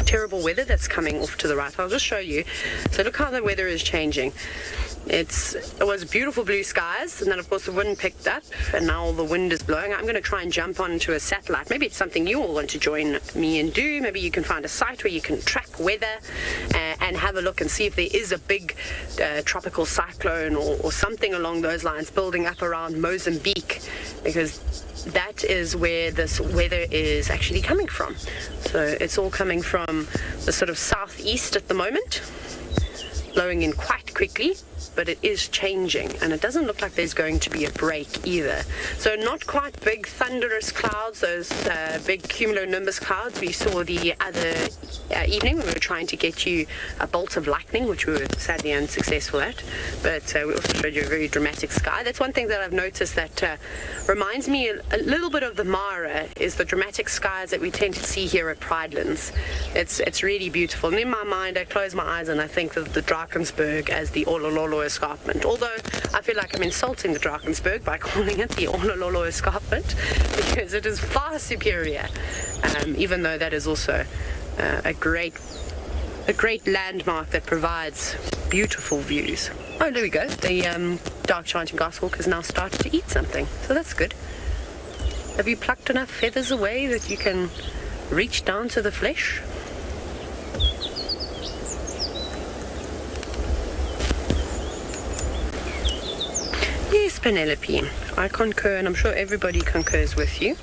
terrible weather that's coming off to the right? I'll just show you. So look how the weather is changing. It was beautiful blue skies, and then of course the wind picked up, and now all the wind is blowing. I'm going to try and jump onto a satellite. Maybe it's something you all want to join me and do. Maybe you can find a site where you can track weather and have a look and see if there is a big tropical cyclone or something along those lines building up around Mozambique, because that is where this weather is actually coming from. So it's all coming from the sort of southeast at the moment, blowing in quite quickly, but it is changing, and it doesn't look like there's going to be a break either. So not quite big thunderous clouds, those big cumulonimbus clouds we saw the other evening when we were trying to get you a bolt of lightning, which we were sadly unsuccessful at, but we also showed you a very dramatic sky. That's one thing that I've noticed that reminds me a little bit of the Mara, is the dramatic skies that we tend to see here at Pridelands. It's really beautiful, and in my mind I close my eyes and I think of the Drakensberg as the Olololo Escarpment, although I feel like I'm insulting the Drakensberg by calling it the Olololo Escarpment, because it is far superior, even though that is also a great landmark that provides beautiful views. Oh, there we go. The dark chanting goshawk has now started to eat something, so that's good. Have you plucked enough feathers away that you can reach down to the flesh? Yes, Penelope, I concur, and I'm sure everybody concurs with you.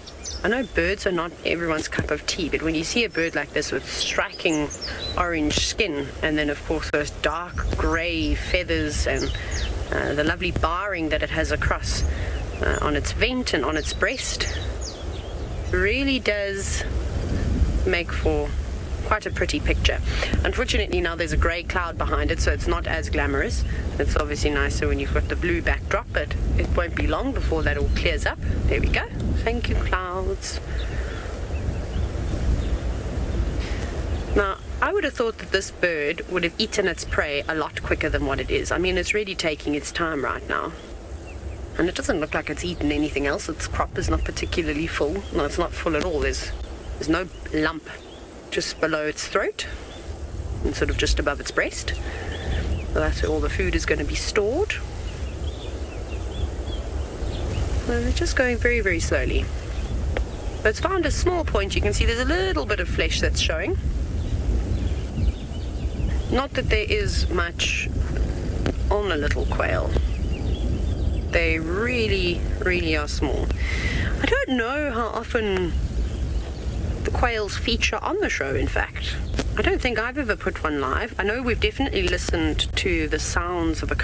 I know birds are not everyone's cup of tea, but when you see a bird like this with striking orange skin, and then of course those dark grey feathers and the lovely barring that it has across on its vent and on its breast, really does make for quite a pretty picture. Unfortunately now there's a grey cloud behind it, so it's not as glamorous. It's obviously nicer when you've got the blue backdrop, but it won't be long before that all clears up. There we go. Thank you, clouds. Now, I would have thought that this bird would have eaten its prey a lot quicker than what it is. I mean, it's really taking its time right now. And it doesn't look like it's eaten anything else. Its crop is not particularly full. No, it's not full at all. There's no lump just below its throat. and sort of just above its breast. So that's where all the food is going to be stored. So they're just going very, very slowly. So it's found a small point. You can see there's a little bit of flesh that's showing. Not that there is much on a little quail. They really, really are small. I don't know how often the quails feature on the show, in fact. I don't think I've ever put one live. I know we've definitely listened to the sounds of a the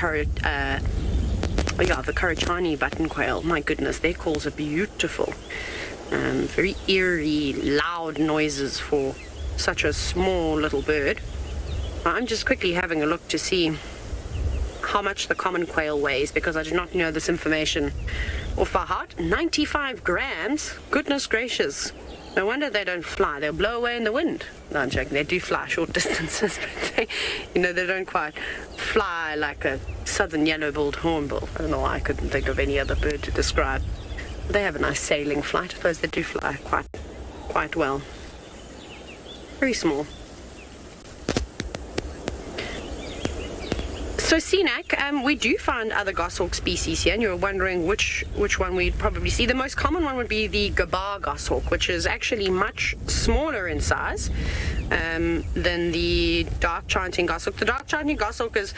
Karachani button quail. My goodness, their calls are beautiful. Very eerie, loud noises for such a small little bird. I'm just quickly having a look to see how much the common quail weighs, because I do not know this information off by heart. 95 grams? Goodness gracious. No wonder they don't fly. They'll blow away in the wind. No, I'm joking. They do fly short distances, but they don't quite fly like a southern yellow-billed hornbill. I don't know why I couldn't think of any other bird to describe. They have a nice sailing flight. I suppose they do fly quite well. Very small. So Senak, we do find other goshawk species here, and you're wondering which one we'd probably see. The most common one would be the Gabar goshawk, which is actually much smaller in size than the dark chanting goshawk. The dark chanting goshawk is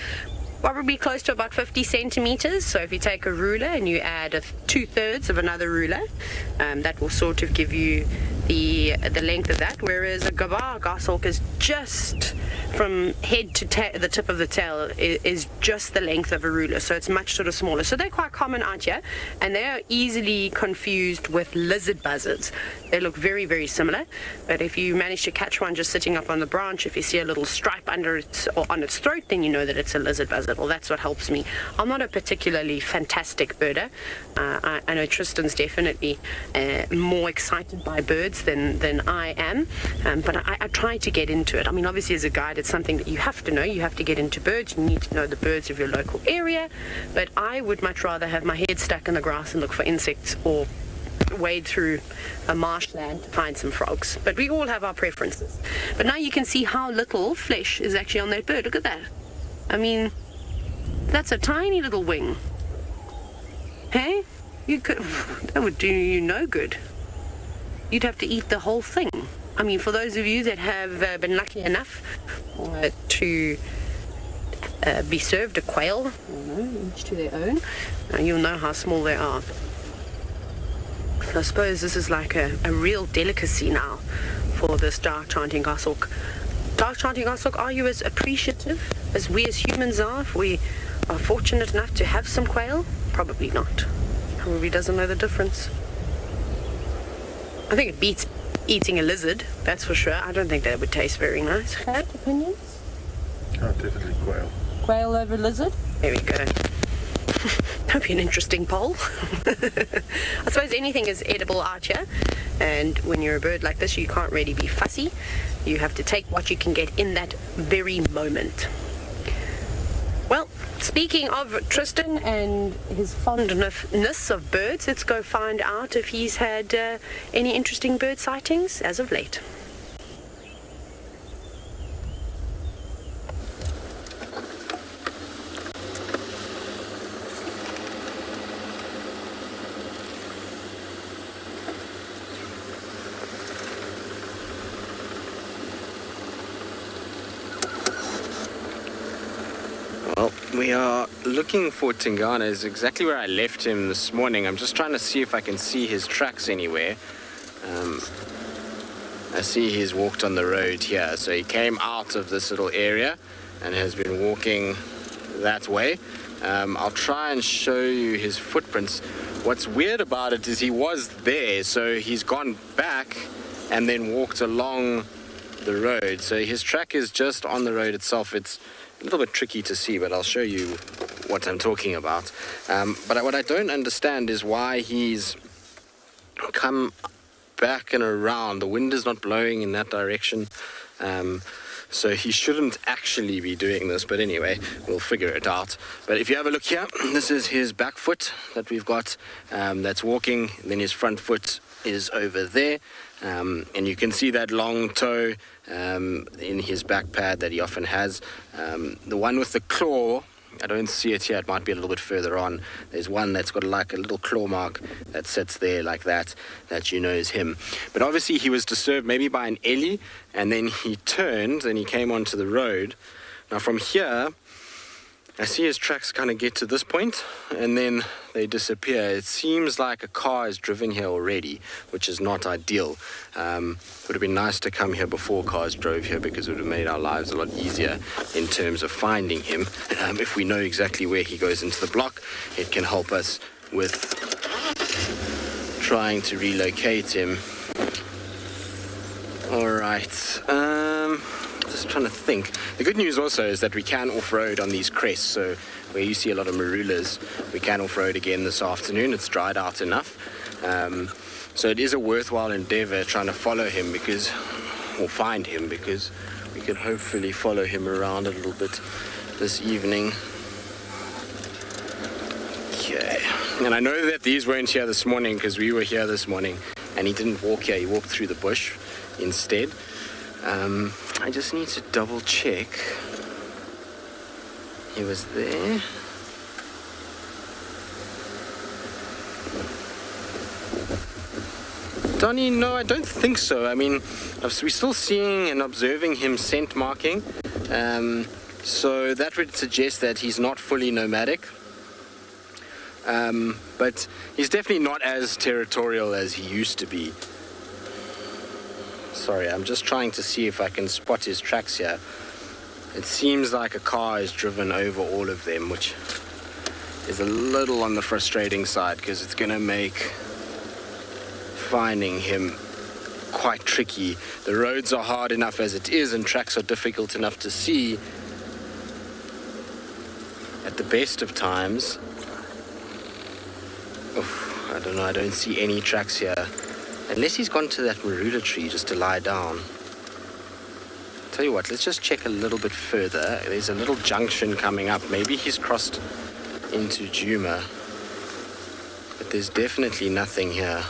probably close to about 50 centimeters. So if you take a ruler and you add 2/3 of another ruler, that will sort of give you the length of that, whereas a Gabar goshawk is just from head to the tip of the tail is just the length of a ruler, so it's much sort of smaller. So they're quite common out here, and they are easily confused with lizard buzzards. They look very, very similar, but if you manage to catch one just sitting up on the branch, if you see a little stripe under its or on its throat, then you know that it's a lizard buzzard. Well, that's what helps me. I'm not a particularly fantastic birder. I know Tristan's definitely more excited by birds than I am, but I try to get into it. I mean, obviously as a guide, it's something that you have to know. You have to get into birds. You need to know the birds of your local area, but I would much rather have my head stuck in the grass and look for insects, or wade through a marshland to find some frogs. But we all have our preferences. But now you can see how little flesh is actually on that bird. Look at that. I mean, that's a tiny little wing. Hey? That would do you no good. You'd have to eat the whole thing. I mean, for those of you that have been lucky enough to be served a quail, each to their own, you'll know how small they are. I suppose this is like a real delicacy now for this dark chanting goshawk. Dark chanting goshawk, are you as appreciative as we as humans are if we are fortunate enough to have some quail? Probably not. Probably doesn't know the difference. I think it beats eating a lizard, that's for sure. I don't think that would taste very nice. Have opinions? Oh, definitely quail. Quail over lizard? There we go. That'd be an interesting poll. I suppose anything is edible out here, and when you're a bird like this, you can't really be fussy. You have to take what you can get in that very moment. Well, speaking of Tristan and his fondness of birds, let's go find out if he's had any interesting bird sightings as of late. Well, we are looking for Tingana. Is exactly where I left him this morning. I'm just trying to see if I can see his tracks anywhere. I see he's walked on the road here. So he came out of this little area and has been walking that way. I'll try and show you his footprints. What's weird about it is he was there, so he's gone back and then walked along the road. So his track is just on the road itself. It's a little bit tricky to see, but I'll show you what I'm talking about. But what I don't understand is why he's come back and around. The wind is not blowing in that direction, so he shouldn't actually be doing this. But anyway, we'll figure it out. But if you have a look here, this is his back foot that we've got that's walking. Then his front foot is over there. And you can see that long toe in his back pad that he often has. The one with the claw, I don't see it here, it might be a little bit further on. There's one that's got like a little claw mark that sits there like that you know is him. But obviously he was disturbed maybe by an ellie, and then he turned and he came onto the road. Now from here, I see his tracks kind of get to this point and then they disappear. It seems like a car has driven here already, which is not ideal. It would have been nice to come here before cars drove here, because it would have made our lives a lot easier in terms of finding him. If we know exactly where he goes into the block, it can help us with trying to relocate him. All right. Just trying to think. The good news also is that we can off-road on these crests, so where you see a lot of marulas, we can off-road again this afternoon. It's dried out enough. So it is a worthwhile endeavor trying to follow him or find him, because we can hopefully follow him around a little bit this evening. Okay. And I know that these weren't here this morning because we were here this morning and he didn't walk here, he walked through the bush instead. I just need to double check. He was there. Donnie, no, I don't think so. I mean, we're still seeing and observing him scent marking. So that would suggest that he's not fully nomadic. But he's definitely not as territorial as he used to be. Sorry, I'm just trying to see if I can spot his tracks here. It seems like a car is driven over all of them, which is a little on the frustrating side because it's going to make finding him quite tricky. The roads are hard enough as it is and tracks are difficult enough to see at the best of times. Oof, I don't know, I don't see any tracks here. Unless he's gone to that marula tree just to lie down. Tell you what, let's just check a little bit further. There's a little junction coming up. Maybe he's crossed into Djuma. But there's definitely nothing here.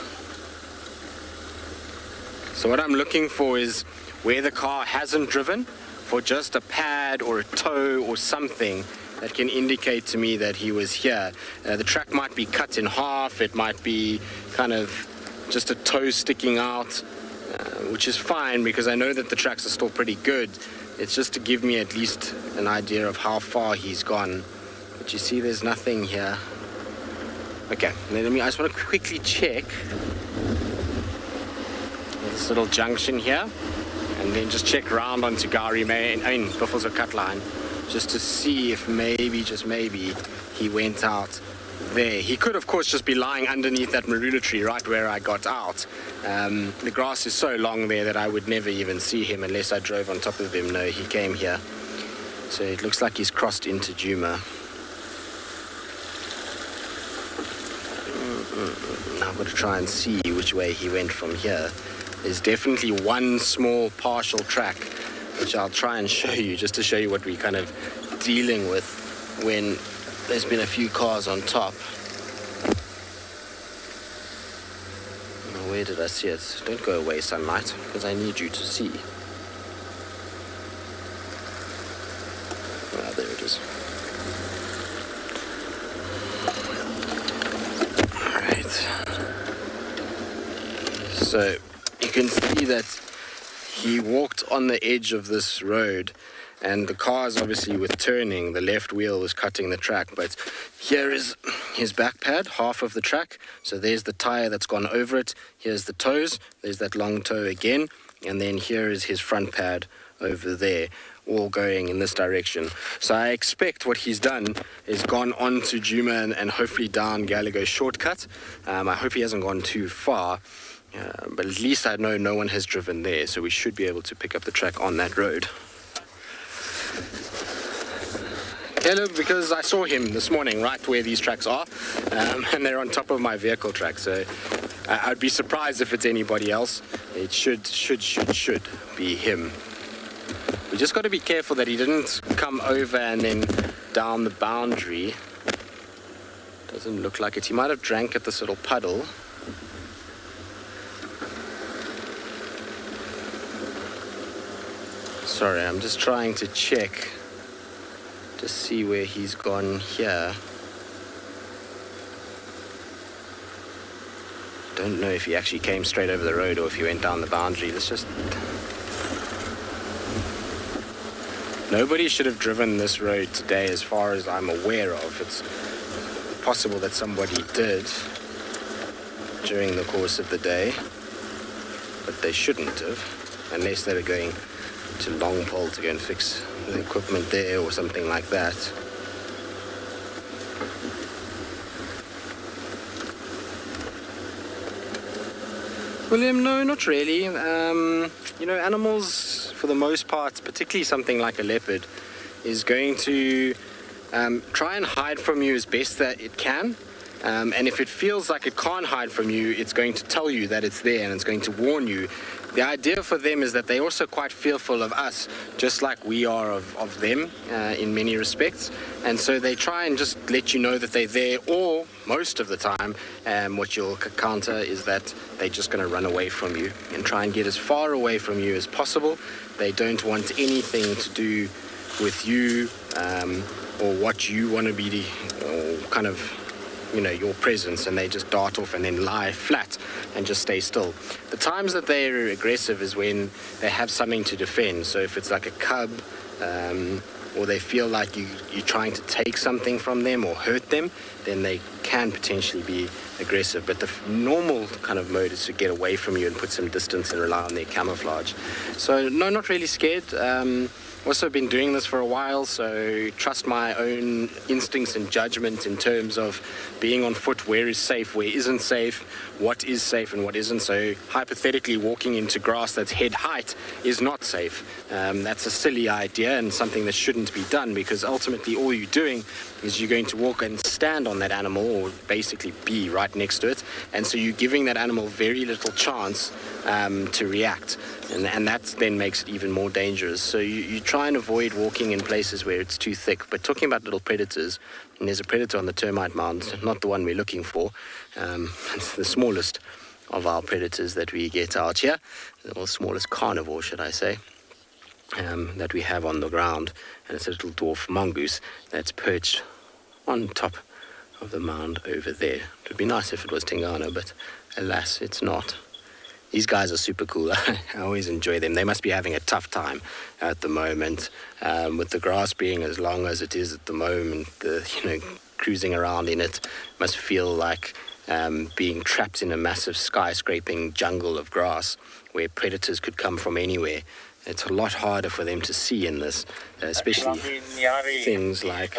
So what I'm looking for is where the car hasn't driven, for just a pad or a toe or something that can indicate to me that he was here. The track might be cut in half. It might be kind of just a toe sticking out, which is fine because I know that the tracks are still pretty good. It's just to give me at least an idea of how far he's gone. But you see there's nothing here. Okay, I just want to quickly check this little junction here and then just check round onto Buffalo's a cut line, just to see if maybe, just maybe, he went out there. He could, of course, just be lying underneath that marula tree right where I got out. The grass is so long there that I would never even see him unless I drove on top of him. No, he came here. So it looks like he's crossed into Djuma. I've got to try and see which way he went from here. There's definitely one small partial track, which I'll try and show you, just to show you what we're kind of dealing with when there's been a few cars on top. Now, where did I see it? Don't go away, sunlight, because I need you to see. Ah, there it is. Alright. So, you can see that he walked on the edge of this road, and the car is obviously with turning. The left wheel was cutting the track, but here is his back pad, half of the track. So there's the tire that's gone over it. Here's the toes. There's that long toe again. And then here is his front pad over there, all going in this direction. So I expect what he's done is gone on to Djuma and hopefully down Gallagher shortcut. I hope he hasn't gone too far. But at least I know no one has driven there, so we should be able to pick up the track on that road. Hello, because I saw him this morning right where these tracks are, and they're on top of my vehicle track, so I'd be surprised if it's anybody else. It should be him. We just got to be careful that he didn't come over and then down the boundary. Doesn't look like it. He might have drank at this little puddle. Sorry, I'm just trying to check to see where he's gone here. Don't know if he actually came straight over the road or if he went down the boundary. Let's just... Nobody should have driven this road today as far as I'm aware of. It's possible that somebody did during the course of the day, but they shouldn't have, unless they were going to Longpole to go and fix the equipment there or something like that. William, no, not really. Animals, for the most part, particularly something like a leopard, is going to try and hide from you as best that it can. And if it feels like it can't hide from you, it's going to tell you that it's there and it's going to warn you. The idea for them is that they're also quite fearful of us, just like we are of them in many respects. And so they try and just let you know that they're there, or most of the time, what you'll counter is that they're just going to run away from you and try and get as far away from you as possible. They don't want anything to do with you or what you want to be, or kind of, your presence, and they just dart off and then lie flat and just stay still. The times that they're aggressive is when they have something to defend. So if it's like a cub, or they feel like you're trying to take something from them or hurt them, then they can potentially be aggressive. But the normal kind of mode is to get away from you and put some distance and rely on their camouflage. So no, not really scared. Also been doing this for a while, so trust my own instincts and judgment in terms of being on foot, where is safe, where isn't safe, what is safe and what isn't. So hypothetically, walking into grass that's head height is not safe. That's a silly idea and something that shouldn't be done, because ultimately all you're doing is you're going to walk and stand on that animal, or basically be right next to it, and so you're giving that animal very little chance to react, and that then makes it even more dangerous. So you try and avoid walking in places where it's too thick. But talking about little predators, and there's a predator on the termite mound, not the one we're looking for. It's the smallest of our predators that we get out here, or smallest carnivore, should I say, that we have on the ground, and it's a little dwarf mongoose that's perched on top of the mound over there. It would be nice if it was Tingana, but alas, it's not. These guys are super cool. I always enjoy them. They must be having a tough time at the moment, with the grass being as long as it is at the moment. Cruising around in it must feel like being trapped in a massive skyscraping jungle of grass where predators could come from anywhere. It's a lot harder for them to see in this, especially things like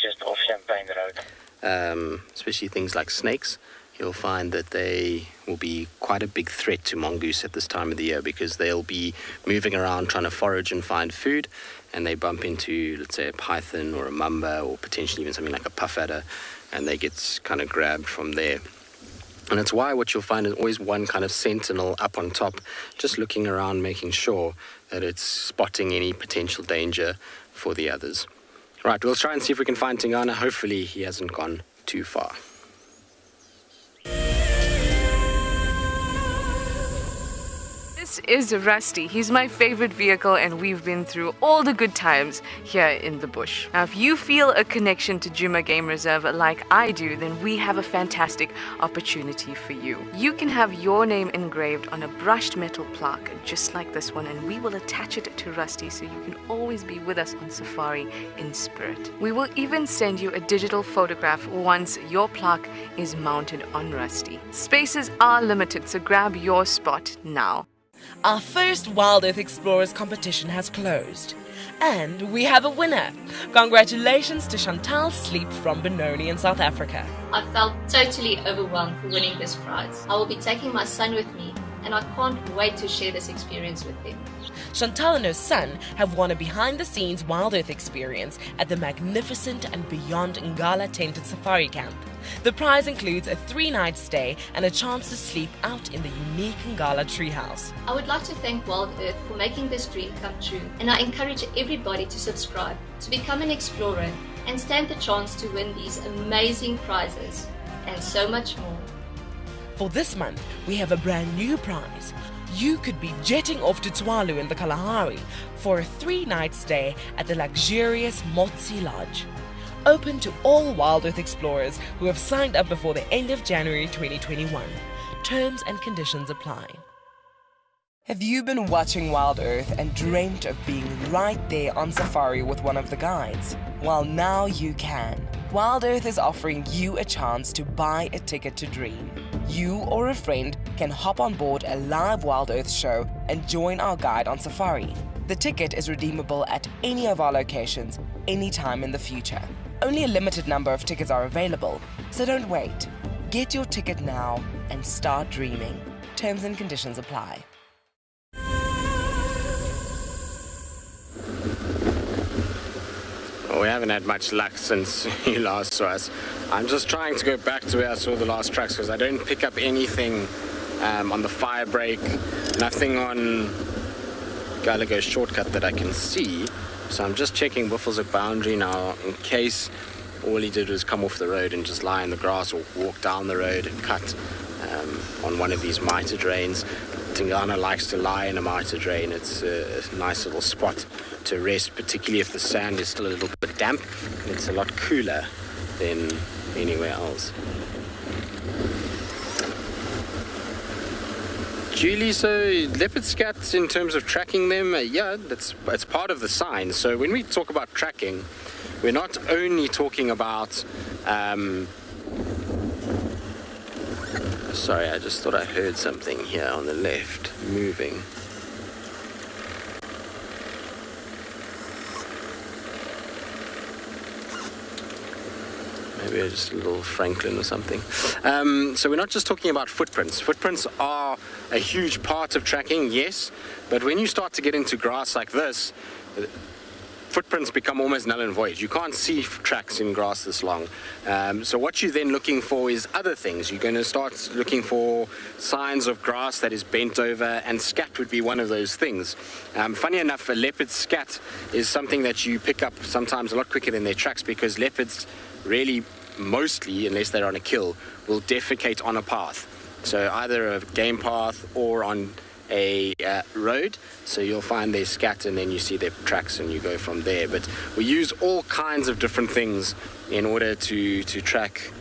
just off Champagne Road. Especially things like snakes. You'll find that they will be quite a big threat to mongoose at this time of the year, because they'll be moving around trying to forage and find food, and they bump into, let's say, a python or a mamba, or potentially even something like a puff adder, and they get kind of grabbed from there. And it's why what you'll find is always one kind of sentinel up on top, just looking around, making sure that it's spotting any potential danger for the others. Right, we'll try and see if we can find Tingana. Hopefully he hasn't gone too far. This is Rusty. He's my favorite vehicle, and we've been through all the good times here in the bush. Now, if you feel a connection to Djuma Game Reserve like I do, then we have a fantastic opportunity for you. You can have your name engraved on a brushed metal plaque just like this one, and we will attach it to Rusty so you can always be with us on safari in spirit. We will even send you a digital photograph once your plaque is mounted on Rusty. Spaces are limited, so grab your spot now. Our first WildEarth Explorers competition has closed, and we have a winner. Congratulations to Chantal Sleep from Benoni in South Africa. I felt totally overwhelmed for winning this prize. I will be taking my son with me, and I can't wait to share this experience with him. Chantal and her son have won a behind-the-scenes WildEarth experience at the magnificent andBeyond Ngala tented safari camp. The prize includes a 3-night stay and a chance to sleep out in the unique Ngala treehouse. I would like to thank WildEarth for making this dream come true, and I encourage everybody to subscribe, to become an explorer, and stand the chance to win these amazing prizes, and so much more. For this month, we have a brand new prize. you could be jetting off to Tswalu in the Kalahari for a 3-night stay at the luxurious Motsi Lodge. Open to all WildEarth explorers who have signed up before the end of January 2021. Terms and conditions apply. Have you been watching WildEarth and dreamt of being right there on safari with one of the guides? Well, now you can. WildEarth is offering you a chance to buy a ticket to dream. You or a friend can hop on board a live WildEarth show and join our guide on safari. The ticket is redeemable at any of our locations, anytime in the future. Only a limited number of tickets are available, so don't wait. Get your ticket now and start dreaming. Terms and conditions apply. Well, we haven't had much luck since you last saw us. I'm just trying to go back to where I saw the last tracks because I don't pick up anything on the fire break, nothing on Gallagher shortcut that I can see. So I'm just checking Buffalo's boundary now in case all he did was come off the road and just lie in the grass or walk down the road and cut on one of these mitre drains. Tingana likes to lie in a mitre drain. It's a nice little spot to rest, particularly if the sand is still a little bit damp. It's a lot cooler than anywhere else. Julie, so leopard scats in terms of tracking them, it's part of the sign. So when we talk about tracking, we're not only talking about sorry, I just thought I heard something here on the left moving. Maybe just a little Franklin or something. So we're not just talking about footprints. Footprints are a huge part of tracking, yes, but when you start to get into grass like this, footprints become almost null and void. You can't see tracks in grass this long. So what you're then looking for is other things. You're going to start looking for signs of grass that is bent over, and scat would be one of those things. Funny enough, a leopard scat is something that you pick up sometimes a lot quicker than their tracks, because leopards really, mostly, unless they're on a kill, will defecate on a path. So either a game path or on a road, so you'll find their scat and then you see their tracks and you go from there. But we use all kinds of different things in order to track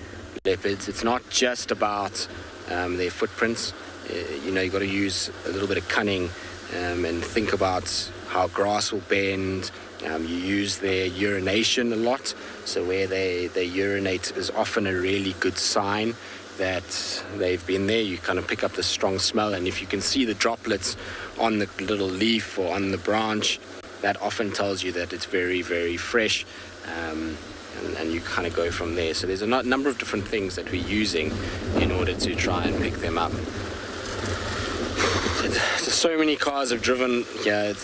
leopards. It's not just about their footprints. You've got to use a little bit of cunning and think about how grass will bend. You use their urination a lot, so where they urinate is often a really good sign that they've been there. You kind of pick up the strong smell, and if you can see the droplets on the little leaf or on the branch, that often tells you that it's very, very fresh, and you kind of go from there. So there's a number of different things that we're using in order to try and pick them up. So many cars have driven here,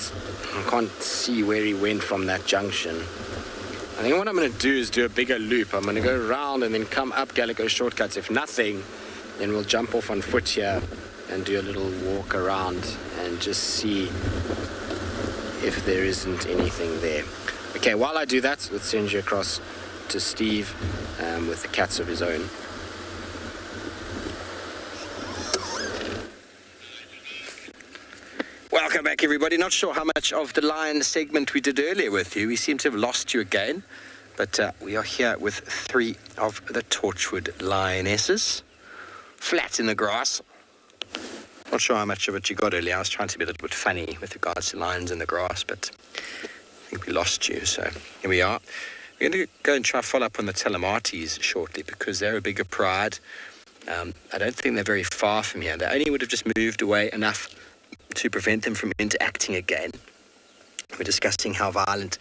I can't see where he went from that junction. I think what I'm going to do is do a bigger loop. I'm going to go around and then come up Gallagher shortcuts. If nothing, then we'll jump off on foot here and do a little walk around and just see if there isn't anything there. Okay, while I do that, let's send you across to Steve with the cats of his own. Welcome back, everybody. Not sure how much of the lion segment we did earlier with you. We seem to have lost you again. But we are here with 3 of the Torchwood lionesses, flat in the grass. Not sure how much of it you got earlier. I was trying to be a little bit funny with regards to lions in the grass, but I think we lost you. So here we are. We're going to go and try follow up on the Telemates shortly, because they're a bigger pride. I don't think they're very far from here. They only would have just moved away enough to prevent them from interacting again. We're discussing how violent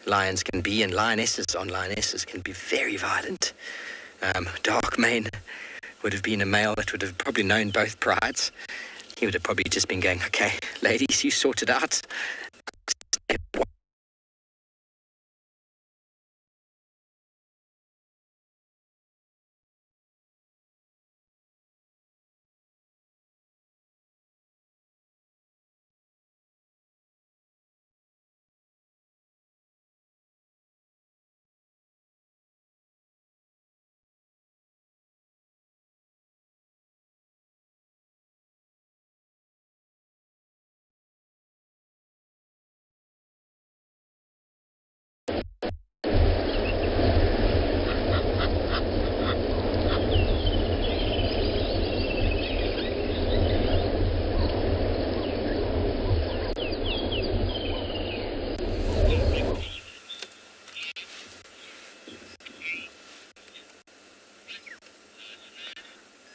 lions can be, and lionesses can be very violent. Dark Mane would have been a male that would have probably known both prides. He would have probably just been going, okay, ladies, you sort it out.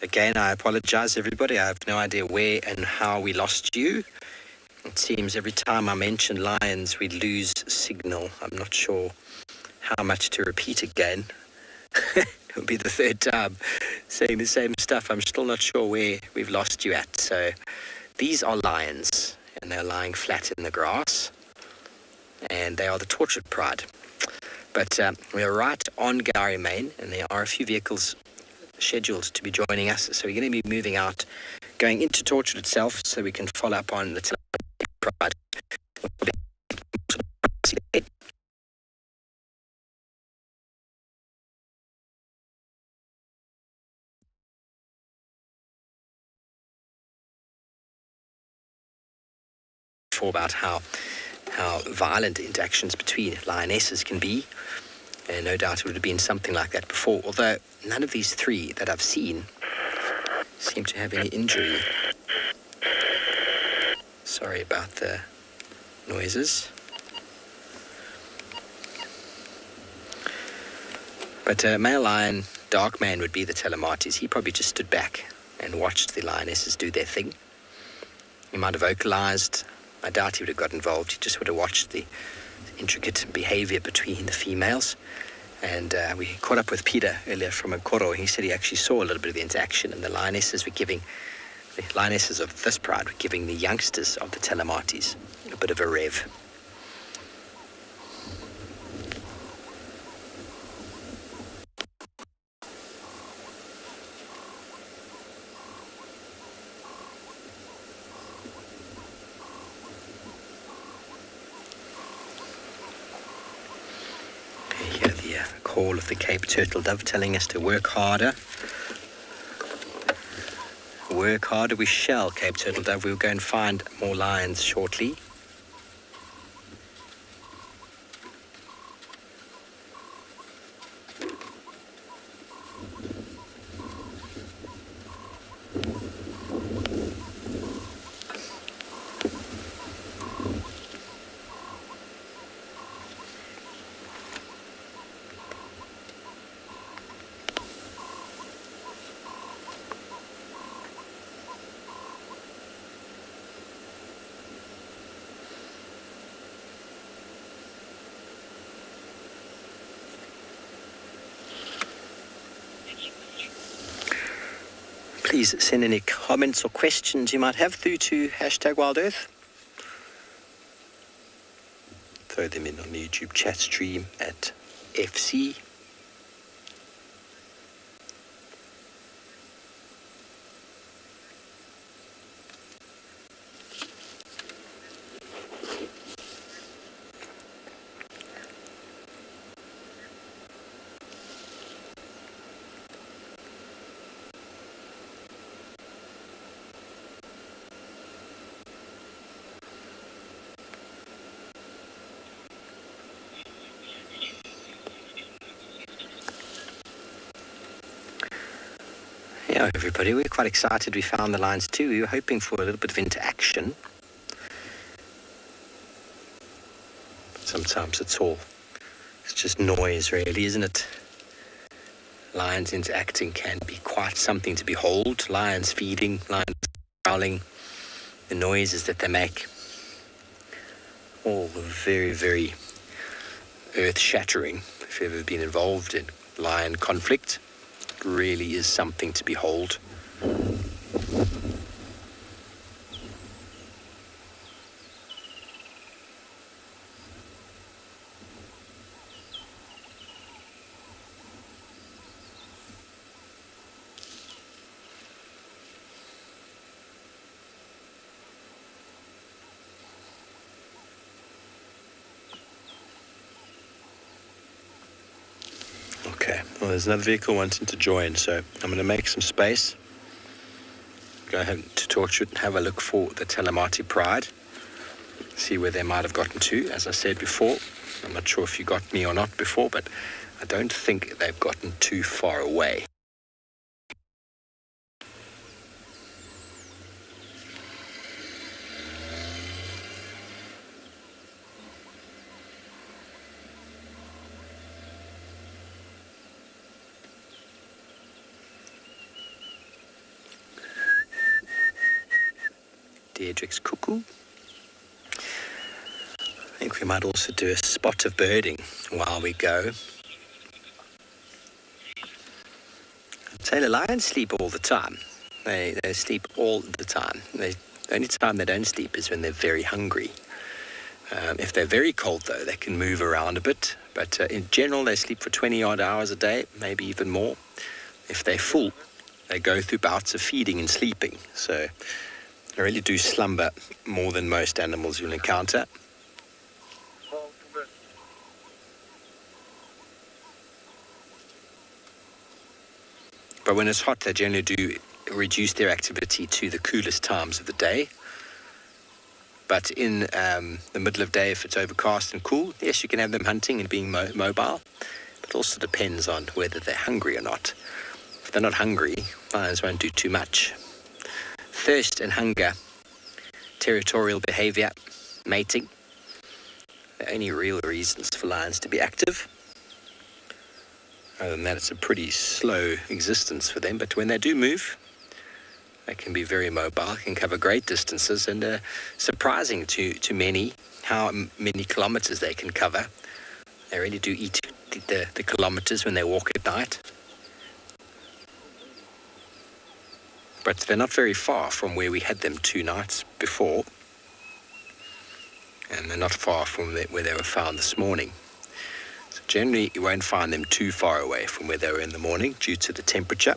Again, I apologize, everybody. I have no idea where and how we lost you. It seems every time I mention lions, we lose signal. I'm not sure how much to repeat again. It'll be the third time saying the same stuff. I'm still not sure where we've lost you at. So these are lions, and they're lying flat in the grass. And they are the tortured pride. But we're right on Kalahari Main, and there are a few vehicles scheduled to be joining us. So we're going to be moving out, going into Tortured itself, so we can follow up on the Pride. About how violent interactions between lionesses can be, and no doubt it would have been something like that before, although none of these three that I've seen seem to have any injury. Sorry about the noises. But male lion, dark man would be the Telemates. He probably just stood back and watched the lionesses do their thing. He might have vocalized. I doubt he would have got involved. He just would have watched the intricate behavior between the females. And we caught up with Peter earlier from Nkoro. He said he actually saw a little bit of the interaction, and the lionesses of this pride were giving the youngsters of the Telemates a bit of a rev. Call of the Cape Turtle Dove telling us to work harder. Work harder we shall, Cape Turtle Dove. We'll go and find more lions shortly. Please send any comments or questions you might have through to #WildEarth. Throw them in on the YouTube chat stream at FC. Yeah, everybody, we're quite excited we found the lines too. We were hoping for a little bit of interaction. But sometimes it's just noise really, isn't it? Lions interacting can be quite something to behold. Lions feeding, lions growling, the noises that they make. All very, very earth-shattering. If you've ever been involved in lion conflict, it really is something to behold. Okay, well, there's another vehicle wanting to join, so I'm going to make some space. Go ahead to Tortured and have a look for the Telemati Pride. See where they might have gotten to. As I said before, I'm not sure if you got me or not before, but I don't think they've gotten too far away. Deirdre's cuckoo. I think we might also do a spot of birding while we go. Tailor lions sleep all the time. They sleep all the time. The only time they don't sleep is when they're very hungry. If they're very cold, though, they can move around a bit. But in general, they sleep for 20-odd hours a day, maybe even more. If they're full, they go through bouts of feeding and sleeping. So they really do slumber more than most animals you'll encounter. But when it's hot, they generally do reduce their activity to the coolest times of the day. But in the middle of day, if it's overcast and cool, yes, you can have them hunting and being mobile. But it also depends on whether they're hungry or not. If they're not hungry, lions won't do too much. Thirst and hunger, territorial behavior, mating, the only real reasons for lions to be active. Other than that, it's a pretty slow existence for them. But when they do move, they can be very mobile, can cover great distances, and surprising to many how many kilometers they can cover. They really do eat the kilometers when they walk at night. But they're not very far from where we had them 2 nights before. And they're not far from where they were found this morning. So generally, you won't find them too far away from where they were in the morning due to the temperature.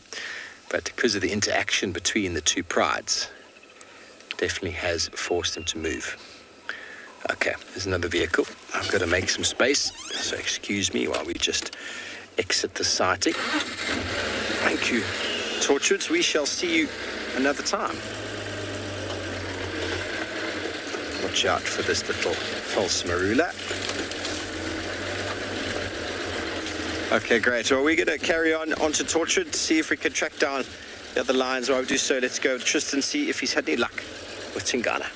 But because of the interaction between the two prides, definitely has forced them to move. Okay, there's another vehicle. I've got to make some space, so excuse me while we just exit the sighting. Thank you, Tortured. We shall see you another time. Watch out for this little false marula. Okay, great. Well, we're going to carry on to Tortured, see if we can track down the other lions. While we do so, let's go to Tristan, see if he's had any luck with Tingana.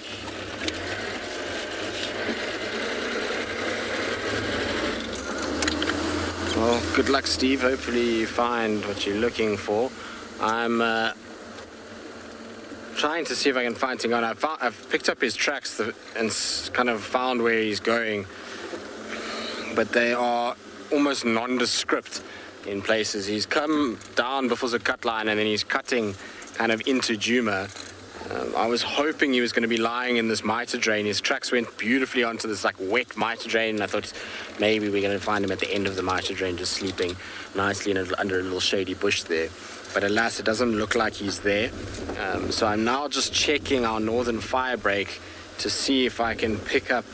Well, good luck, Steve. Hopefully you find what you're looking for. I'm trying to see if I can find Tingana. I've picked up his tracks and kind of found where he's going, but they are almost nondescript in places. He's come down before the cut line and then he's cutting kind of into Djuma. I was hoping he was going to be lying in this mitre drain. His tracks went beautifully onto this like wet mitre drain, and I thought maybe we're going to find him at the end of the mitre drain just sleeping nicely under a little shady bush there. But alas, it doesn't look like he's there. So I'm now just checking our northern fire break to see if I can pick up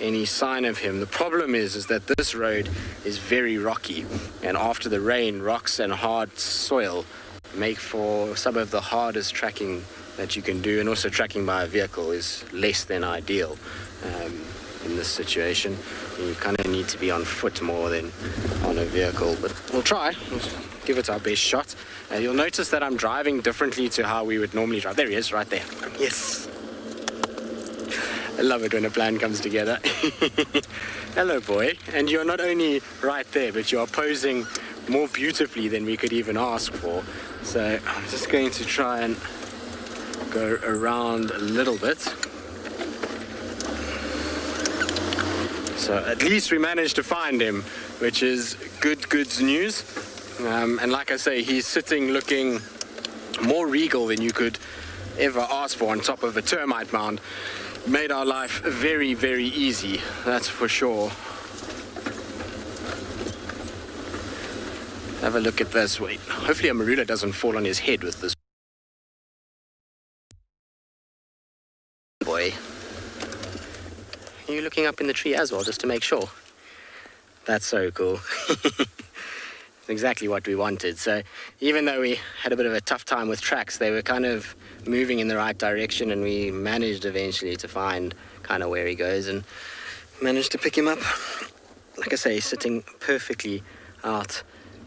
any sign of him. The problem is that this road is very rocky, and after the rain, rocks and hard soil make for some of the hardest tracking that you can do, and also tracking by a vehicle is less than ideal in this situation. You kind of need to be on foot more than on a vehicle, but we'll try. We'll give it our best shot. You'll notice that I'm driving differently to how we would normally drive. There he is, right there. Yes. I love it when a plan comes together. Hello, boy. And you're not only right there, but you're posing more beautifully than we could even ask for. So I'm just going to try and go around a little bit. So at least we managed to find him, which is good news. And like I say, he's sitting looking more regal than you could ever ask for on top of a termite mound. Made our life very, very easy, that's for sure. Have a look at this. Wait, hopefully a marula doesn't fall on his head with this. Boy. Are you looking up in the tree as well, just to make sure? That's so cool. Exactly what we wanted. So even though we had a bit of a tough time with tracks, they were kind of moving in the right direction, and we managed eventually to find kind of where he goes and managed to pick him up. Like I say, sitting perfectly out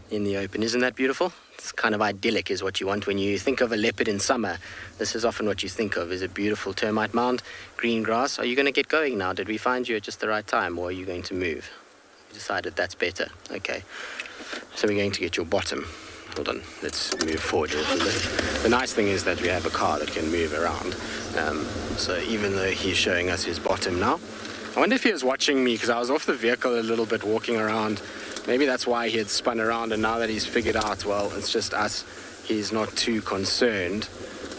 in the open. Isn't that beautiful? It's kind of idyllic is what you want when you think of a leopard in summer. This is often what you think of, is a beautiful termite mound, green grass. Are you going to get going now? Did we find you at just the right time, or are you going to move? You decided that's better. Okay. So we're going to get your bottom. hold on, let's move forward a little bit. The nice thing is that we have a car that can move around. So even though he's showing us his bottom now, I wonder if he was watching me because I was off the vehicle a little bit walking around. Maybe that's why he had spun around, and now that he's figured out, well, it's just us, he's not too concerned.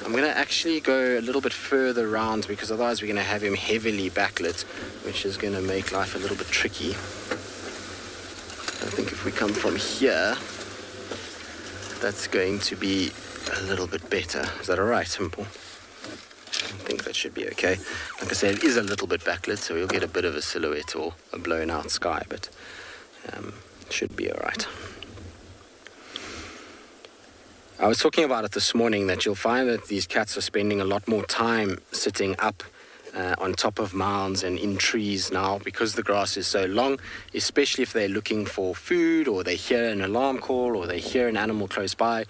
I'm going to actually go a little bit further around because otherwise we're going to have him heavily backlit, which is going to make life a little bit tricky. I think if we come from here, that's going to be a little bit better. Is that all right, Simple? I think that should be okay. Like I said, it is a little bit backlit, so you'll get a bit of a silhouette or a blown out sky, but it should be all right. I was talking about it this morning that you'll find that these cats are spending a lot more time sitting up on top of mounds and in trees now because the grass is so long, especially if they're looking for food or they hear an alarm call or they hear an animal close by.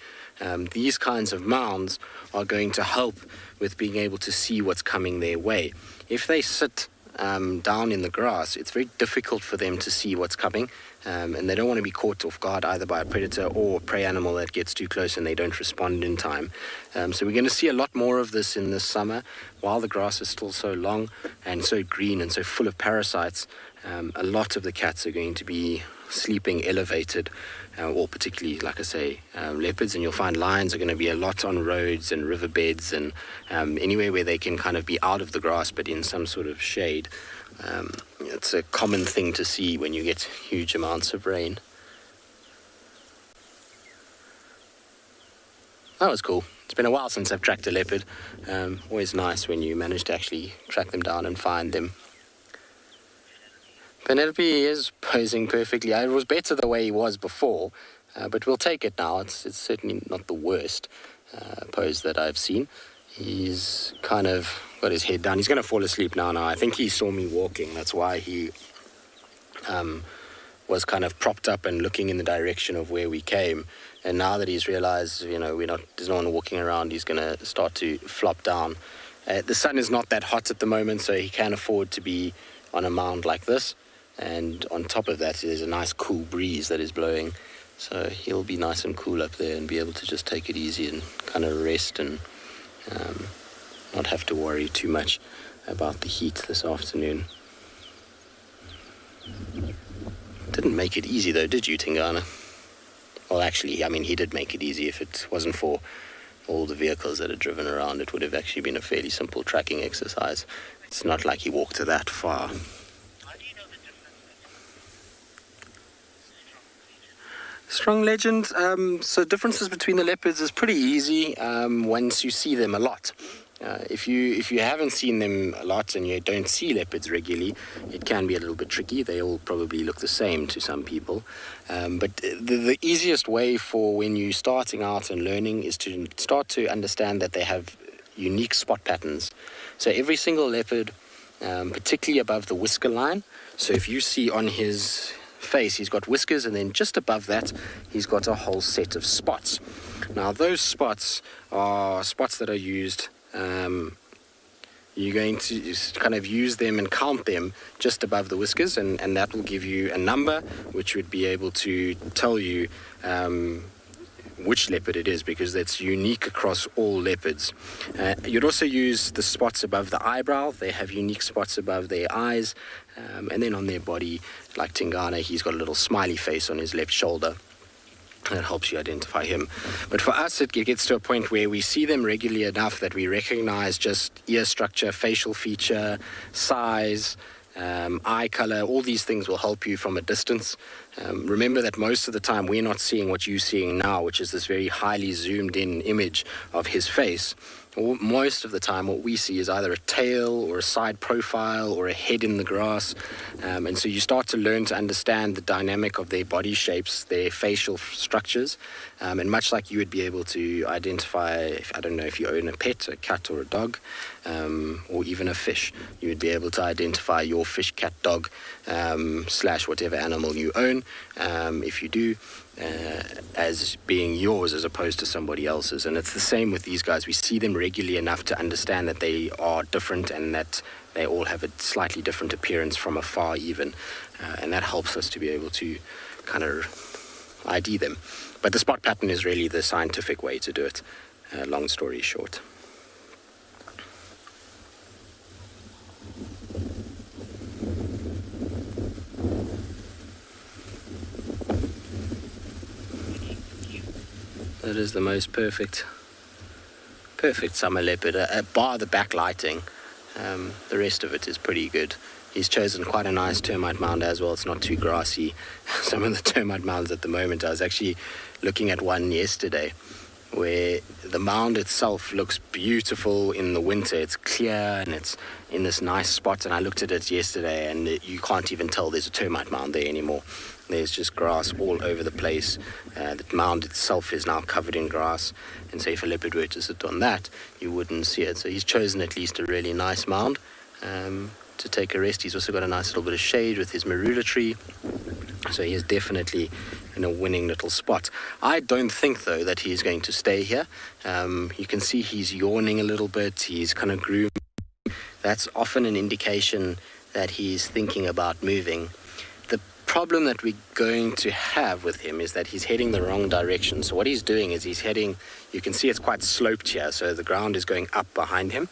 These kinds of mounds are going to help with being able to see what's coming their way. If they sit down in the grass, it's very difficult for them to see what's coming, and they don't want to be caught off guard either by a predator or a prey animal that gets too close and they don't respond in time. So we're going to see a lot more of this in this summer. While the grass is still so long and so green and so full of parasites, a lot of the cats are going to be sleeping elevated, or particularly, like I say, leopards, and you'll find lions are going to be a lot on roads and riverbeds and anywhere where they can kind of be out of the grass but in some sort of shade. It's a common thing to see when you get huge amounts of rain. That was cool. It's been a while since I've tracked a leopard. Always nice when you manage to actually track them down and find them. Penelope is posing perfectly. It was better the way he was before, but we'll take it now. It's certainly not the worst pose that I've seen. He's kind of got his head down. He's going to fall asleep now. I think he saw me walking. That's why he was kind of propped up and looking in the direction of where we came. And now that he's realized, there's no one walking around, he's going to start to flop down. The sun is not that hot at the moment, so he can afford to be on a mound like this. And on top of that, there's a nice cool breeze that is blowing. So he'll be nice and cool up there and be able to just take it easy and kind of rest and not have to worry too much about the heat this afternoon. Didn't make it easy though, did you, Tingana? Well, actually, he did make it easy. If it wasn't for all the vehicles that had driven around, it would have actually been a fairly simple tracking exercise. It's not like he walked that far. Strong legend. So differences between the leopards is pretty easy once you see them a lot. If you haven't seen them a lot and you don't see leopards regularly, it can be a little bit tricky. They all probably look the same to some people. But the easiest way for when you're starting out and learning is to start to understand that they have unique spot patterns. So every single leopard, particularly above the whisker line, so if you see on his face, he's got whiskers, and then just above that, he's got a whole set of spots. Now, those spots are spots that are used. You're going to kind of use them and count them just above the whiskers, and that will give you a number, which would be able to tell you which leopard it is, because that's unique across all leopards. You'd also use the spots above the eyebrow. They have unique spots above their eyes, and then on their body, like Tingana, he's got a little smiley face on his left shoulder. That helps you identify him. But for us, it gets to a point where we see them regularly enough that we recognize just ear structure, facial feature, size, eye color. All these things will help you from a distance. Remember that most of the time we're not seeing what you're seeing now, which is this very highly zoomed in image of his face. Most of the time what we see is either a tail or a side profile or a head in the grass, and so you start to learn to understand the dynamic of their body shapes, their facial structures, and much like you would be able to identify, I don't know if you own a pet, a cat or a dog, or even a fish, you would be able to identify your fish, cat, dog, / whatever animal you own, if you do, as being yours as opposed to somebody else's. And it's the same with these guys. We see them regularly enough to understand that they are different and that they all have a slightly different appearance from afar even, and that helps us to be able to kind of ID them. But the spot pattern is really the scientific way to do it, long story short. That is the most perfect summer leopard, bar the backlighting. The rest of it is pretty good. He's chosen quite a nice termite mound as well. It's not too grassy. Some of the termite mounds at the moment, I was actually looking at one yesterday where the mound itself looks beautiful in the winter. It's clear and it's in this nice spot, and I looked at it yesterday and you can't even tell there's a termite mound there anymore. There's just grass all over the place. The mound itself is now covered in grass, and so if a leopard were to sit on that, you wouldn't see it. So he's chosen at least a really nice mound to take a rest. He's also got a nice little bit of shade with his marula tree, so he is definitely in a winning little spot. I don't think, though, that he's going to stay here. You can see he's yawning a little bit. He's kind of grooming. That's often an indication that he's thinking about moving. The problem that we're going to have with him is that he's heading the wrong direction. So what he's doing is he's heading, you can see it's quite sloped here, so the ground is going up behind him.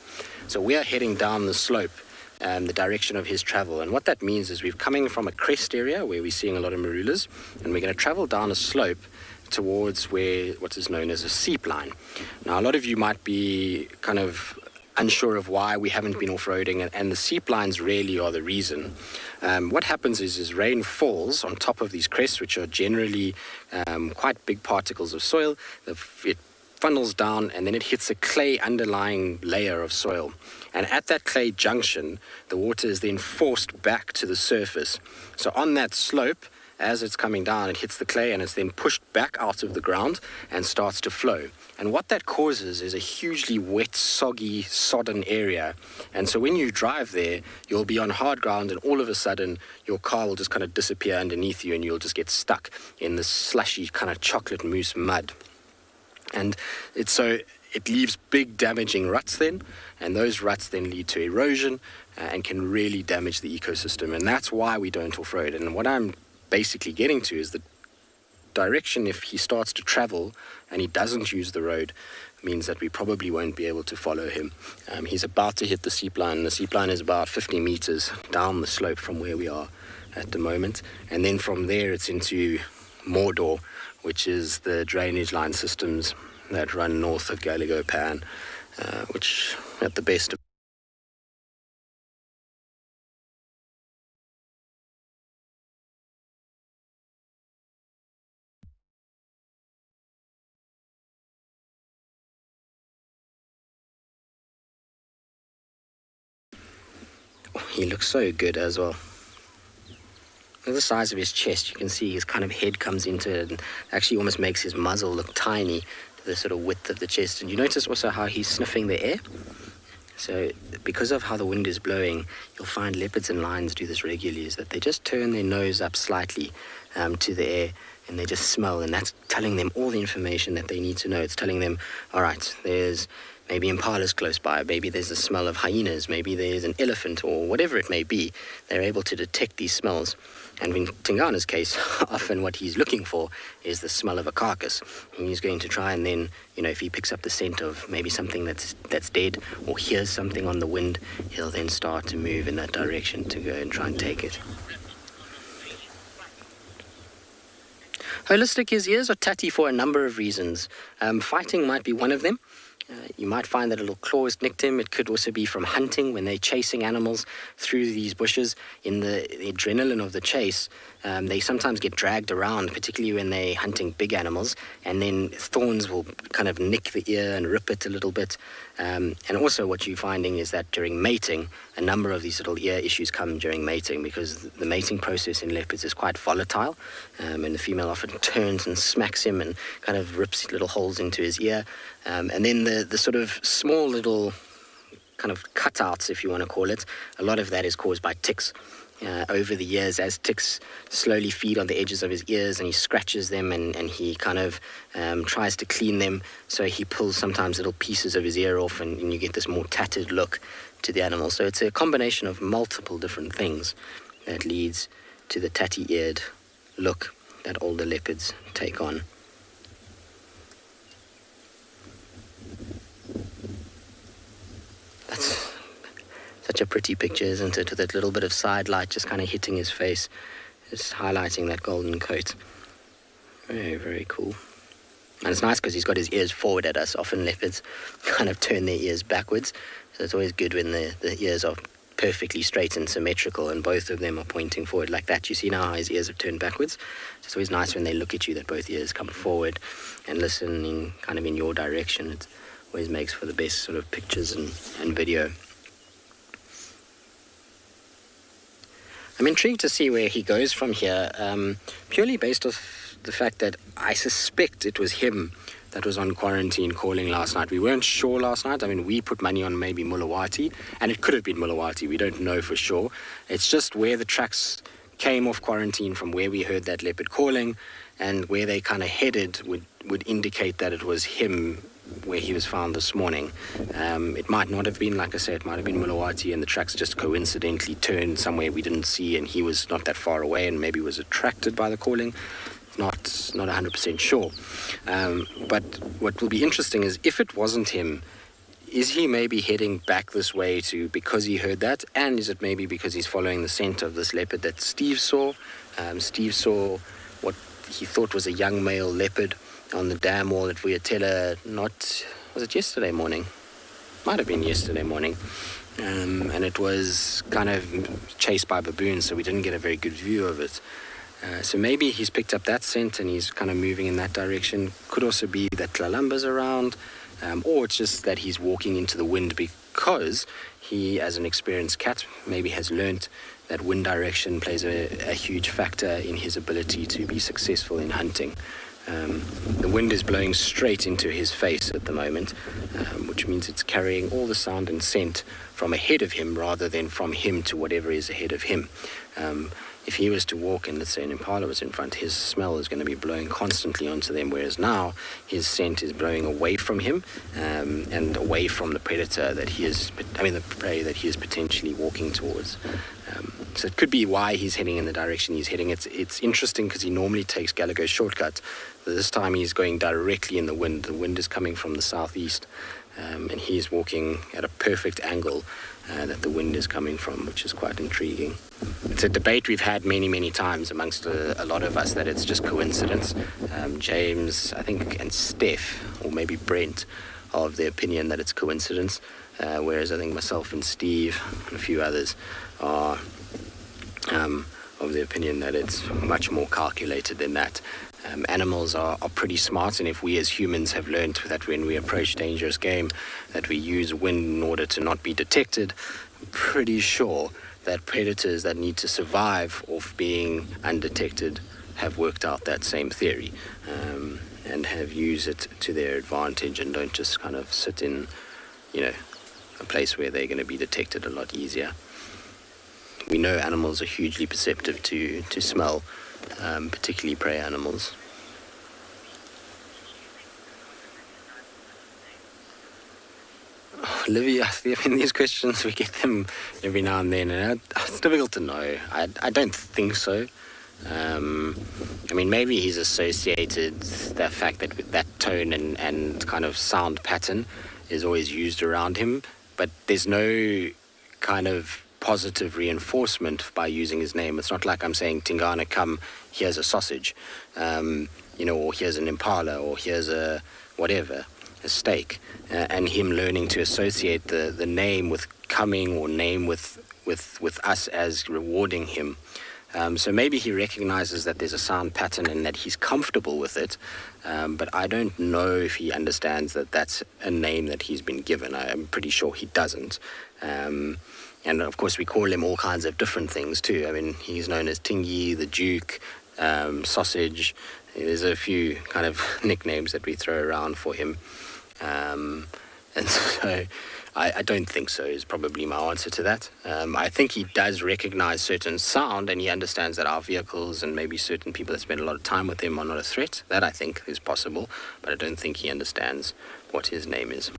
So we are heading down the slope, the direction of his travel. And what that means is we're coming from a crest area where we're seeing a lot of marulas, and we're going to travel down a slope towards where what is known as a seep line. Now, a lot of you might be kind of unsure of why we haven't been off-roading, and the seep lines really are the reason. What happens is rain falls on top of these crests, which are generally quite big particles of soil. It funnels down and then it hits a clay underlying layer of soil. And at that clay junction, the water is then forced back to the surface. So on that slope, as it's coming down, it hits the clay and it's then pushed back out of the ground and starts to flow. And what that causes is a hugely wet, soggy, sodden area. And so when you drive there, you'll be on hard ground and all of a sudden your car will just kind of disappear underneath you and you'll just get stuck in this slushy kind of chocolate mousse mud. And it leaves big damaging ruts then, and those ruts then lead to erosion and can really damage the ecosystem. And that's why we don't off-road. And what I'm basically getting to is the direction, if he starts to travel and he doesn't use the road, means that we probably won't be able to follow him. He's about to hit the seep line. The seep line is about 50 meters down the slope from where we are at the moment. And then from there it's into Mordor, which is the drainage line systems that run north of Gallego Pan, which at the best of he looks so good as well. Look at the size of his chest. You can see his kind of head comes into it and actually almost makes his muzzle look tiny to the sort of width of the chest. And you notice also how he's sniffing the air. So because of how the wind is blowing, you'll find leopards and lions do this regularly, is that they just turn their nose up slightly to the air and they just smell, and that's telling them all the information that they need to know. It's telling them, all right, there's maybe impalas close by, maybe there's a smell of hyenas, maybe there's an elephant, or whatever it may be. They're able to detect these smells. And in Tingana's case, often what he's looking for is the smell of a carcass. And he's going to try and then, if he picks up the scent of maybe something that's dead or hears something on the wind, he'll then start to move in that direction to go and try and take it. Holistic, his ears are tatty for a number of reasons. Fighting might be one of them. You might find that a little claw has nicked him. It could also be from hunting when they're chasing animals through these bushes. In the adrenaline of the chase, they sometimes get dragged around, particularly when they're hunting big animals, and then thorns will kind of nick the ear and rip it a little bit. And also what you're finding is that during mating, a number of these little ear issues come during mating, because the mating process in leopards is quite volatile, and the female often turns and smacks him and kind of rips little holes into his ear. And then the sort of small little kind of cutouts, if you want to call it, a lot of that is caused by ticks. Over the years, as ticks slowly feed on the edges of his ears and he scratches them and he kind of tries to clean them, so he pulls sometimes little pieces of his ear off and you get this more tattered look to the animal. So it's a combination of multiple different things that leads to the tatty-eared look that older leopards take on. Such a pretty picture, isn't it? With that little bit of side light just kind of hitting his face, just highlighting that golden coat. Very, very cool. And it's nice because he's got his ears forward at us. Often leopards kind of turn their ears backwards. So it's always good when the ears are perfectly straight and symmetrical and both of them are pointing forward like that. You see now how his ears have turned backwards? So it's always nice when they look at you that both ears come forward and listening kind of in your direction. It always makes for the best sort of pictures and video. I'm intrigued to see where he goes from here, purely based off the fact that I suspect it was him that was on quarantine calling last night. We weren't sure last night. I mean, we put money on maybe Mulawati, and it could have been Mulawati. We don't know for sure. It's just where the tracks came off quarantine from where we heard that leopard calling, and where they kind of headed would indicate that it was him where he was found this morning. It might not have been, like I said, it might have been Mulawati, and the tracks just coincidentally turned somewhere we didn't see, and he was not that far away and maybe was attracted by the calling. Not 100% sure. But what will be interesting is if it wasn't him, is he maybe heading back this way because he heard that, and is it maybe because he's following the scent of this leopard that Steve saw? Steve saw what he thought was a young male leopard on the dam wall at Vuyatela, was it yesterday morning? Might have been yesterday morning. And it was kind of chased by baboons, so we didn't get a very good view of it. So maybe he's picked up that scent and he's kind of moving in that direction. Could also be that Tlalamba's around, or it's just that he's walking into the wind because he, as an experienced cat, maybe has learnt that wind direction plays a huge factor in his ability to be successful in hunting. The wind is blowing straight into his face at the moment, which means it's carrying all the sound and scent from ahead of him rather than from him to whatever is ahead of him. If he was to walk and let's say an impala was in front, his smell is going to be blowing constantly onto them, whereas now his scent is blowing away from him and away from the predator the prey that he is potentially walking towards. So it could be why he's heading in the direction he's heading. It's interesting because he normally takes Gallagher's shortcut. This time he's going directly in the wind. The wind is coming from the southeast, and he's walking at a perfect angle that the wind is coming from, which is quite intriguing. It's a debate we've had many, many times amongst a lot of us that it's just coincidence. James, I think, and Steph, or maybe Brent, are of the opinion that it's coincidence, whereas I think myself and Steve and a few others are of the opinion that it's much more calculated than that. Animals are pretty smart, and if we as humans have learned that when we approach dangerous game that we use wind in order to not be detected, I'm pretty sure that predators that need to survive off being undetected have worked out that same theory and have used it to their advantage and don't just kind of sit in, a place where they're going to be detected a lot easier. We know animals are hugely perceptive to smell, particularly prey animals. Olivia, I mean, these questions, we get them every now and then, and it's difficult to know. I don't think so. I mean, maybe he's associated the fact that with that tone and kind of sound pattern is always used around him, but there's no kind of positive reinforcement by using his name. It's not like I'm saying, Tingana, come, here's a sausage, or here's an impala, or here's a whatever, a steak, and him learning to associate the name with coming or name with us as rewarding him. So maybe he recognizes that there's a sound pattern and that he's comfortable with it, but I don't know if he understands that that's a name that he's been given. I'm pretty sure he doesn't. And of course we call him all kinds of different things too. I mean, he's known as Tingy, the Duke, Sausage. There's a few kind of nicknames that we throw around for him. And so I don't think so is probably my answer to that. I think he does recognize certain sound, and he understands that our vehicles and maybe certain people that spend a lot of time with him are not a threat. That I think is possible, but I don't think he understands what his name is.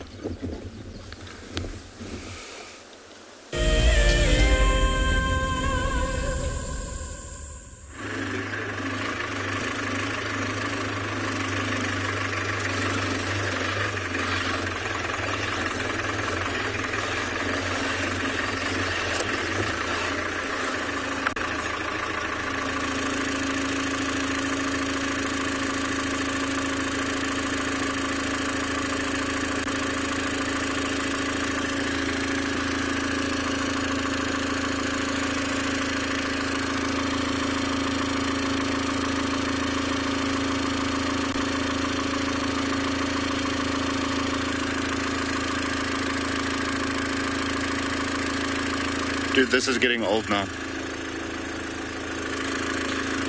Dude, this is getting old now.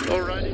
Alrighty.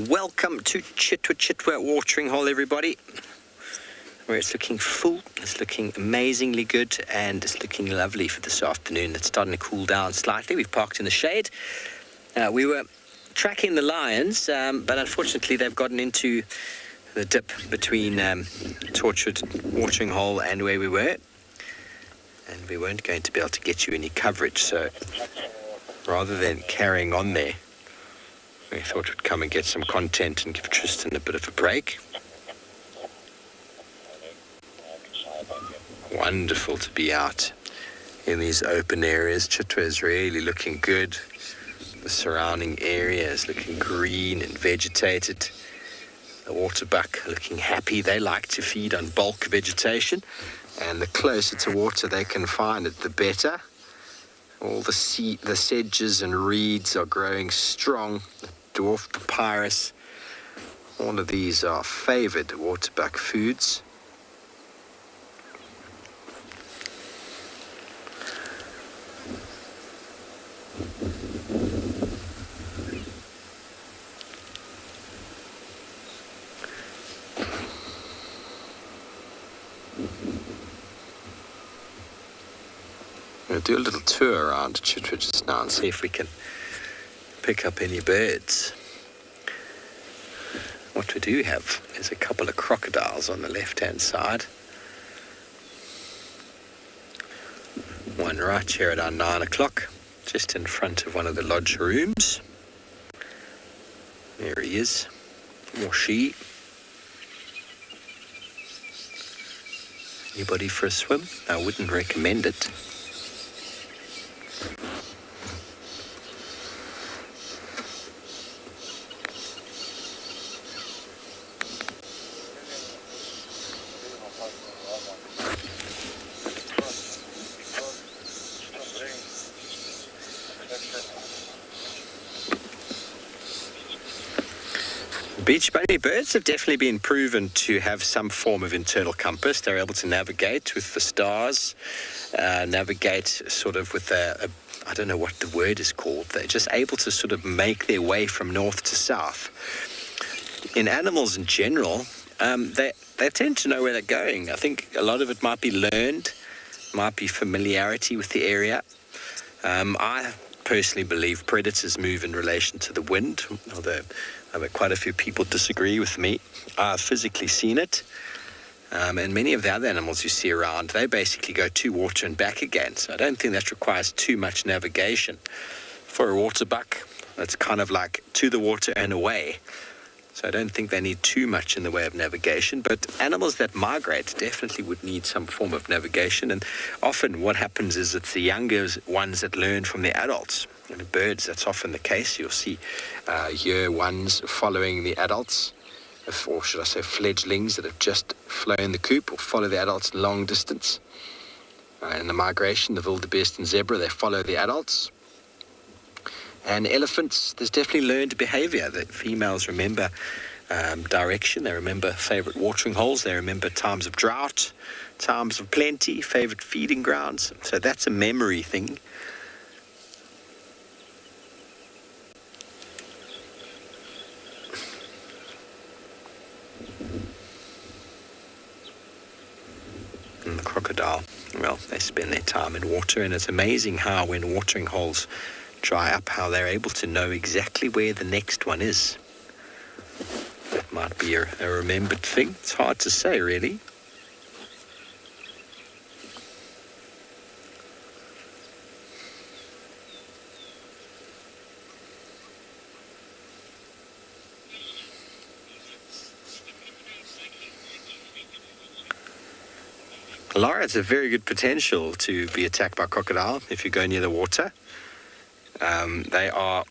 Welcome to Cheetah watering hole, everybody, where it's looking full, it's looking amazingly good, and it's looking lovely for this afternoon. It's starting to cool down slightly. We've parked in the shade. We were tracking the lions, but unfortunately they've gotten into the dip between Tortured watering hole and where we were, and we weren't going to be able to get you any coverage, so rather than carrying on there, we thought we'd come and get some content and give Tristan a bit of a break. Wonderful to be out in these open areas. Cheetah is really looking good. The surrounding area is looking green and vegetated. The waterbuck looking happy. They like to feed on bulk vegetation, and the closer to water they can find it, the better. All the sedges and reeds are growing strong. The dwarf papyrus, all of these are favoured waterbuck foods. We'll do a little tour around Cheetah just now and see if we can pick up any birds. What we do have is a couple of crocodiles on the left-hand side. One right here at our 9 o'clock, just in front of one of the lodge rooms. There he is, or she. Anybody for a swim? I wouldn't recommend it. Beach bunny birds have definitely been proven to have some form of internal compass. They're able to navigate with the stars, navigate sort of with I don't know what the word is called. They're just able to sort of make their way from north to south. In animals in general, they tend to know where they're going. I think a lot of it might be learned, might be familiarity with the area. I personally believe predators move in relation to the wind, although quite a few people disagree with me. I've physically seen it. And many of the other animals you see around, they basically go to water and back again. So I don't think that requires too much navigation. For a waterbuck, that's kind of like to the water and away. So I don't think they need too much in the way of navigation. But animals that migrate definitely would need some form of navigation. And often what happens is it's the younger ones that learn from the adults. And the birds, that's often the case. You'll see year ones following the adults, or should I say fledglings that have just flown the coop, or follow the adults long distance. In the migration, the wildebeest and zebra, they follow the adults. And elephants, there's definitely learned behavior. The females remember direction. They remember favourite watering holes. They remember times of drought, times of plenty, favourite feeding grounds. So that's a memory thing. And the crocodile, well, they spend their time in water, and it's amazing how when watering holes dry up, how they're able to know exactly where the next one is. That might be a remembered thing. It's hard to say, really. Lara has a very good potential to be attacked by crocodile if you go near the water. They are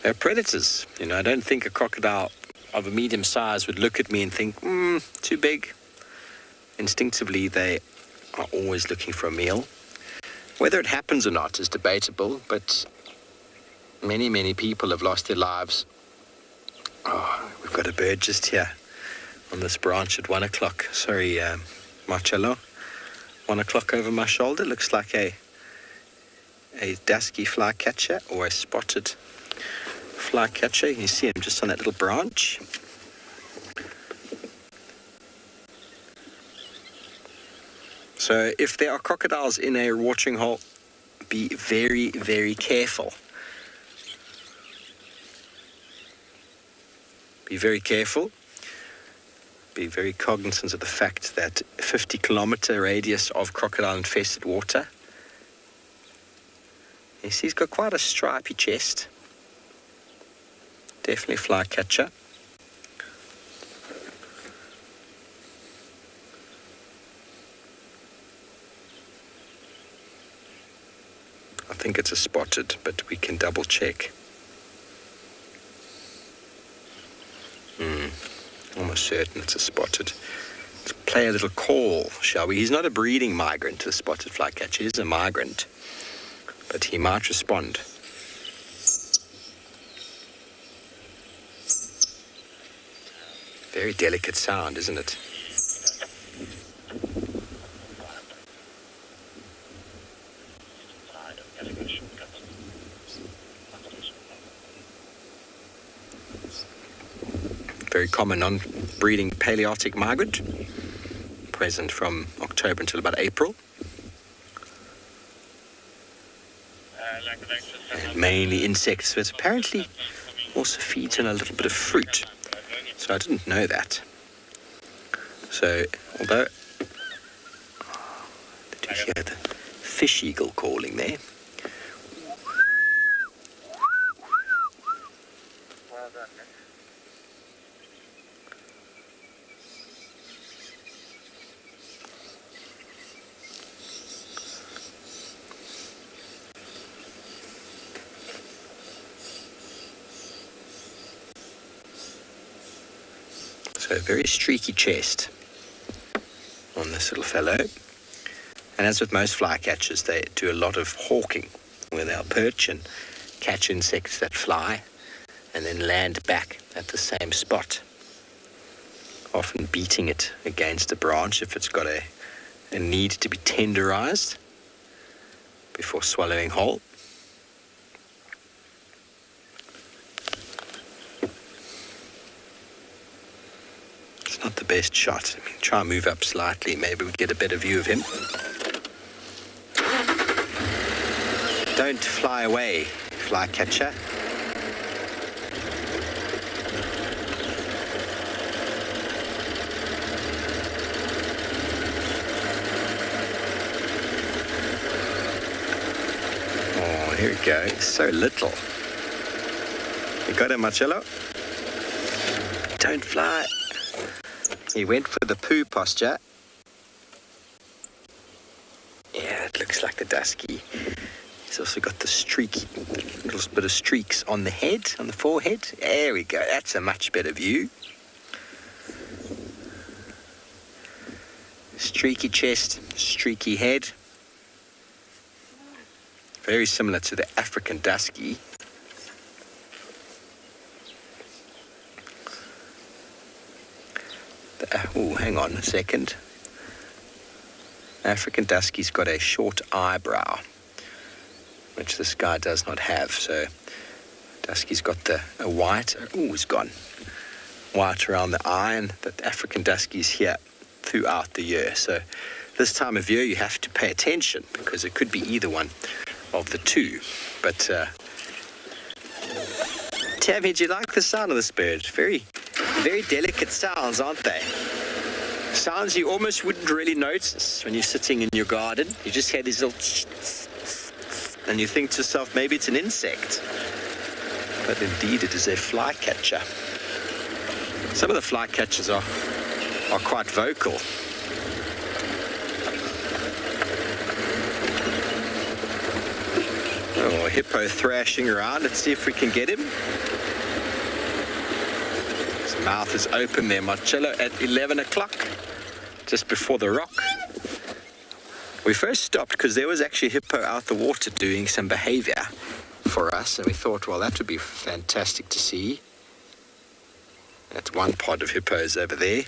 they're predators. You know, I don't think a crocodile of a medium size would look at me and think, too big. Instinctively, they are always looking for a meal. Whether it happens or not is debatable, but many, many people have lost their lives. Oh, we've got a bird just here on this branch at 1 o'clock. Sorry, Marcello. 1 o'clock over my shoulder. Looks like a dusky flycatcher or a spotted flycatcher. You see him just on that little branch. So if there are crocodiles in a watering hole, be very, very careful. Be very careful. Be very cognizant of the fact that 50-kilometer radius of crocodile-infested water. Yes, he's got quite a stripy chest. Definitely flycatcher. I think it's a spotted, but we can double check. Almost certain it's a spotted. Let's play a little call, shall we? He's not a breeding migrant, the spotted flycatcher. He's a migrant, but he might respond. Very delicate sound, isn't it? Very common non-breeding Palearctic migrant, present from October until about April. And mainly insects, but apparently also feeds on a little bit of fruit. So I didn't know that. So, although... Did you hear the fish eagle calling there? So a very streaky chest on this little fellow. And as with most flycatchers, they do a lot of hawking, where they'll perch and catch insects that fly and then land back at the same spot, often beating it against a branch if it's got a need to be tenderized before swallowing whole. Not the best shot. I mean, try and move up slightly. Maybe we get a better view of him. Don't fly away, flycatcher. Oh, here we go. So little. You got him, Marcello? Don't fly. He went for the poo posture. Yeah, it looks like the dusky. He's also got the streaky, little bit of streaks on the head, on the forehead. There we go. That's a much better view. Streaky chest, streaky head. Very similar to the African dusky. Hang on a second. African Dusky's got a short eyebrow, which this guy does not have. So Dusky's got a white. It's gone. White around the eye, and the African Duskies here throughout the year. So this time of year you have to pay attention because it could be either one of the two. But Tammy, do you like the sound of this bird? Very, very delicate sounds, aren't they? Sounds you almost wouldn't really notice when you're sitting in your garden. You just hear these little and you think to yourself, maybe it's an insect. But indeed it is a flycatcher. Some of the flycatchers are quite vocal. Oh, hippo thrashing around. Let's see if we can get him. His mouth is open there, Marcello, at 11 o'clock, just before the rock. We first stopped because there was actually a hippo out the water doing some behavior for us, and we thought, well, that would be fantastic to see. That's one pod of hippos over there.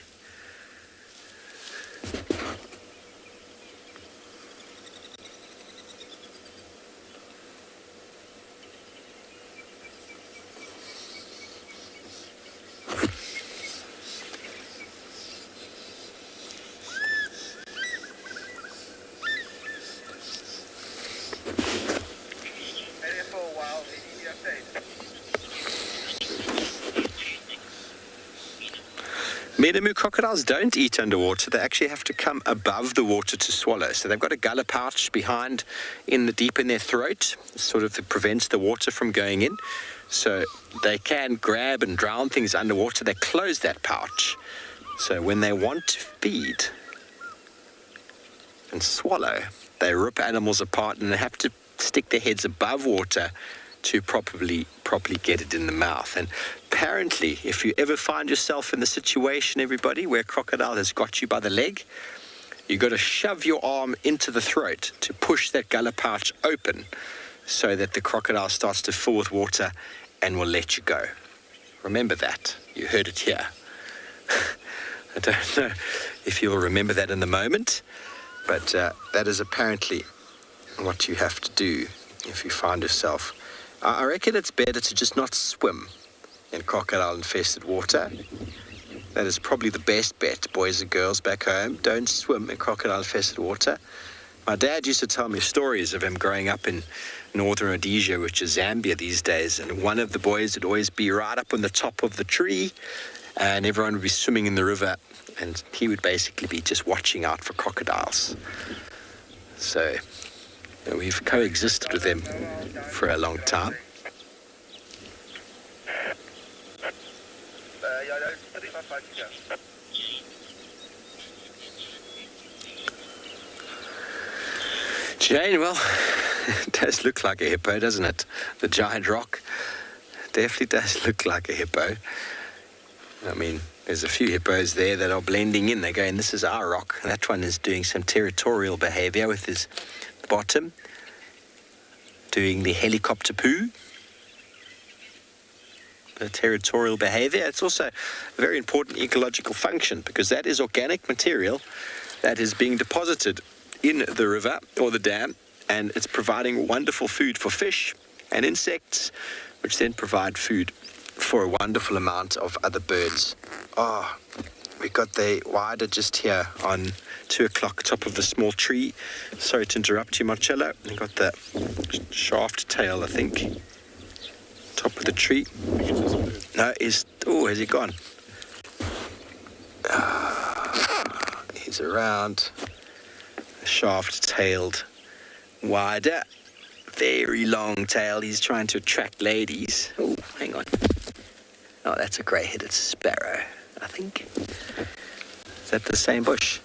Medamu crocodiles don't eat underwater. They actually have to come above the water to swallow. So they've got a gullet pouch behind deep in their throat, sort of prevents the water from going in. So they can grab and drown things underwater. They close that pouch. So when they want to feed and swallow, they rip animals apart and they have to stick their heads above water to properly get it in the mouth. And apparently, if you ever find yourself in the situation, everybody, where a crocodile has got you by the leg, you've got to shove your arm into the throat to push that gullet pouch open so that the crocodile starts to fill with water and will let you go. Remember that. You heard it here. I don't know if you'll remember that in the moment, but that is apparently what you have to do if you find yourself. I reckon it's better to just not swim in crocodile-infested water. That is probably the best bet, boys and girls back home. Don't swim in crocodile-infested water. My dad used to tell me stories of him growing up in northern Rhodesia, which is Zambia these days, and one of the boys would always be right up on the top of the tree, and everyone would be swimming in the river, and he would basically be just watching out for crocodiles. So we've coexisted with them for a long time. Jane, well, it does look like a hippo, doesn't it? The giant rock definitely does look like a hippo. I mean, there's a few hippos there that are blending in. They're going, this is our rock. That one is doing some territorial behavior with his bottom, doing the helicopter poo. The territorial behavior. It's also a very important ecological function because that is organic material that is being deposited in the river or the dam, and it's providing wonderful food for fish and insects, which then provide food for a wonderful amount of other birds. Oh, we got the wider just here on 2 o'clock, top of the small tree. Sorry to interrupt you, Marcello. We got the shaft tail, I think. Top of the tree. No, has he gone? He's around. Shaft-tailed, wider, very long tail. He's trying to attract ladies. Oh, hang on. Oh, that's a grey-headed sparrow, I think. Is that the same bush?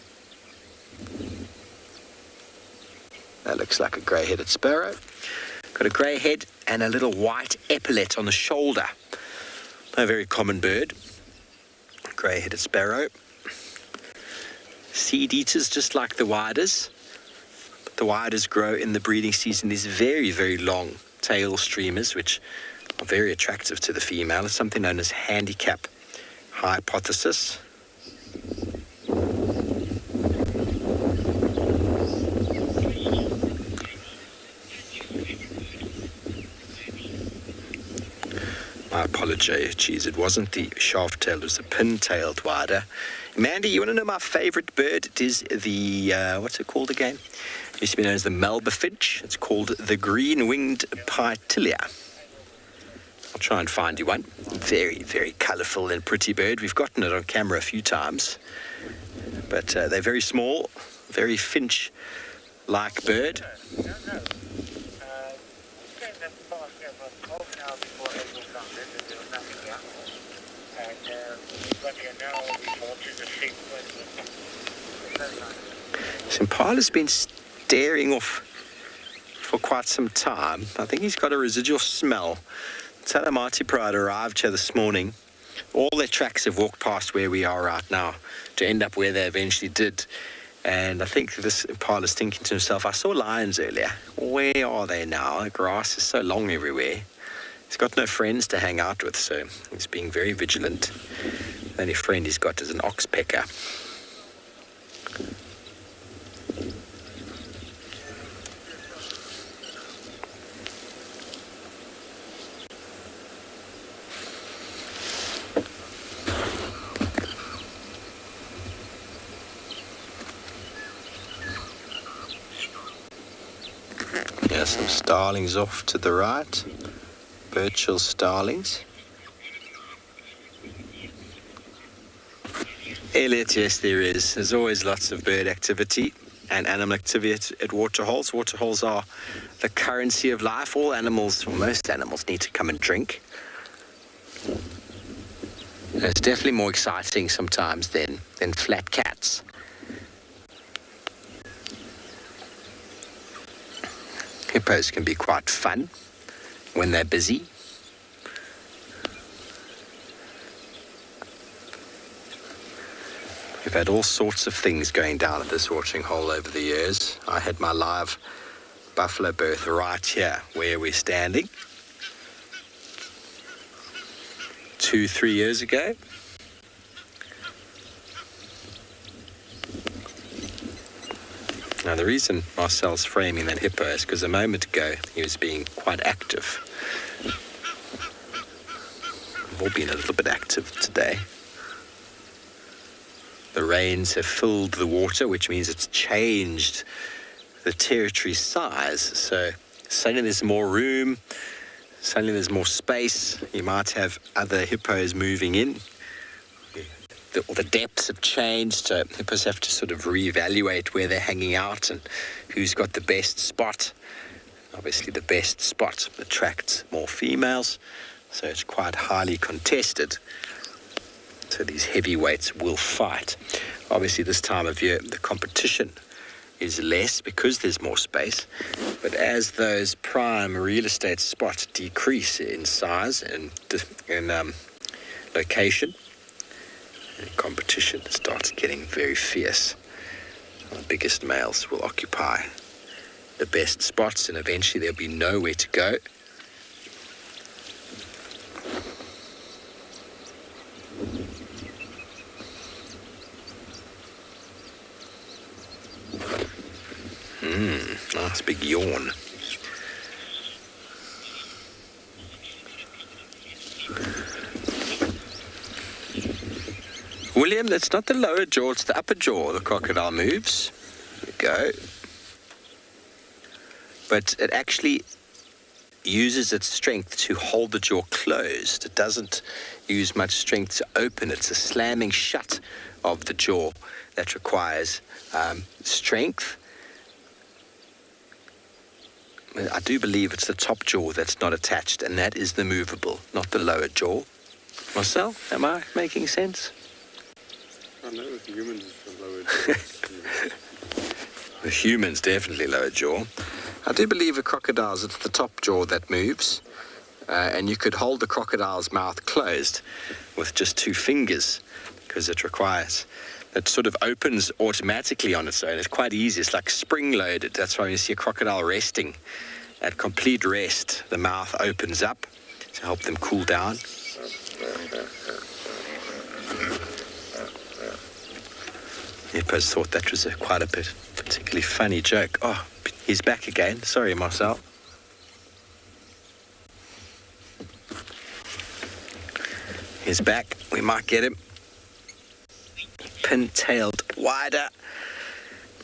That looks like a grey-headed sparrow. Got a grey head and a little white epaulet on the shoulder. A very common bird. Grey-headed sparrow. Seed eaters, just like the widers. But the widers grow in the breeding season these very, very long tail streamers, which are very attractive to the female. It's something known as handicap hypothesis. apologies. It wasn't the shaft-tailed, it was the pin-tailed wider. Mandy, you want to know my favourite bird? It is the, what's it called again? It used to be known as the Melba finch. It's called the green-winged pytilia. I'll try and find you one. Very, very colourful and pretty bird. We've gotten it on camera a few times. But they're very small, very finch-like bird. Impala's been staring off for quite some time. I think he's got a residual smell. Talamati Pride arrived here this morning. All their tracks have walked past where we are right now to end up where they eventually did. And I think this Impala's thinking to himself, I saw lions earlier. Where are they now? The grass is so long everywhere. He's got no friends to hang out with, so he's being very vigilant. The only friend he's got is an oxpecker. Yeah, some starlings off to the right. Birchill starlings. Elliot, yes, there is. There's always lots of bird activity and animal activity at waterholes. Waterholes are the currency of life. All animals, or most animals, need to come and drink. And it's definitely more exciting sometimes than flat cats. Hippos can be quite fun when they're busy. We've had all sorts of things going down at this watering hole over the years. I had my live buffalo birth right here where we're standing 2-3 years ago. Now the reason Marcel's framing that hippo is because a moment ago he was being quite active. We've all been a little bit active today. The rains have filled the water, which means it's changed the territory size. So suddenly there's more room, suddenly there's more space. You might have other hippos moving in. The depths have changed, so hippos have to sort of reevaluate where they're hanging out and who's got the best spot. Obviously the best spot attracts more females, so it's quite highly contested. So these heavyweights will fight. Obviously this time of year the competition is less because there's more space, but as those prime real estate spots decrease in size and in location, the competition starts getting very fierce. The biggest males will occupy the best spots and eventually there'll be nowhere to go. Nice big yawn. William, that's not the lower jaw, it's the upper jaw the crocodile moves. There you go. But it actually uses its strength to hold the jaw closed. It doesn't use much strength to open. It's a slamming shut of the jaw that requires strength. I do believe it's the top jaw that's not attached, and that is the movable, not the lower jaw. Marcel, am I making sense? I know with humans it's the lower jaw. With humans, definitely lower jaw. I do believe with crocodiles, it's the top jaw that moves, and you could hold the crocodile's mouth closed with just 2 fingers, because it requires, it sort of opens automatically on its own. It's quite easy. It's like spring-loaded. That's why when you see a crocodile resting, at complete rest, the mouth opens up to help them cool down. Hippos thought that was quite a particularly funny joke. Oh, he's back again. Sorry, Marcel. He's back. We might get him pin-tailed wider.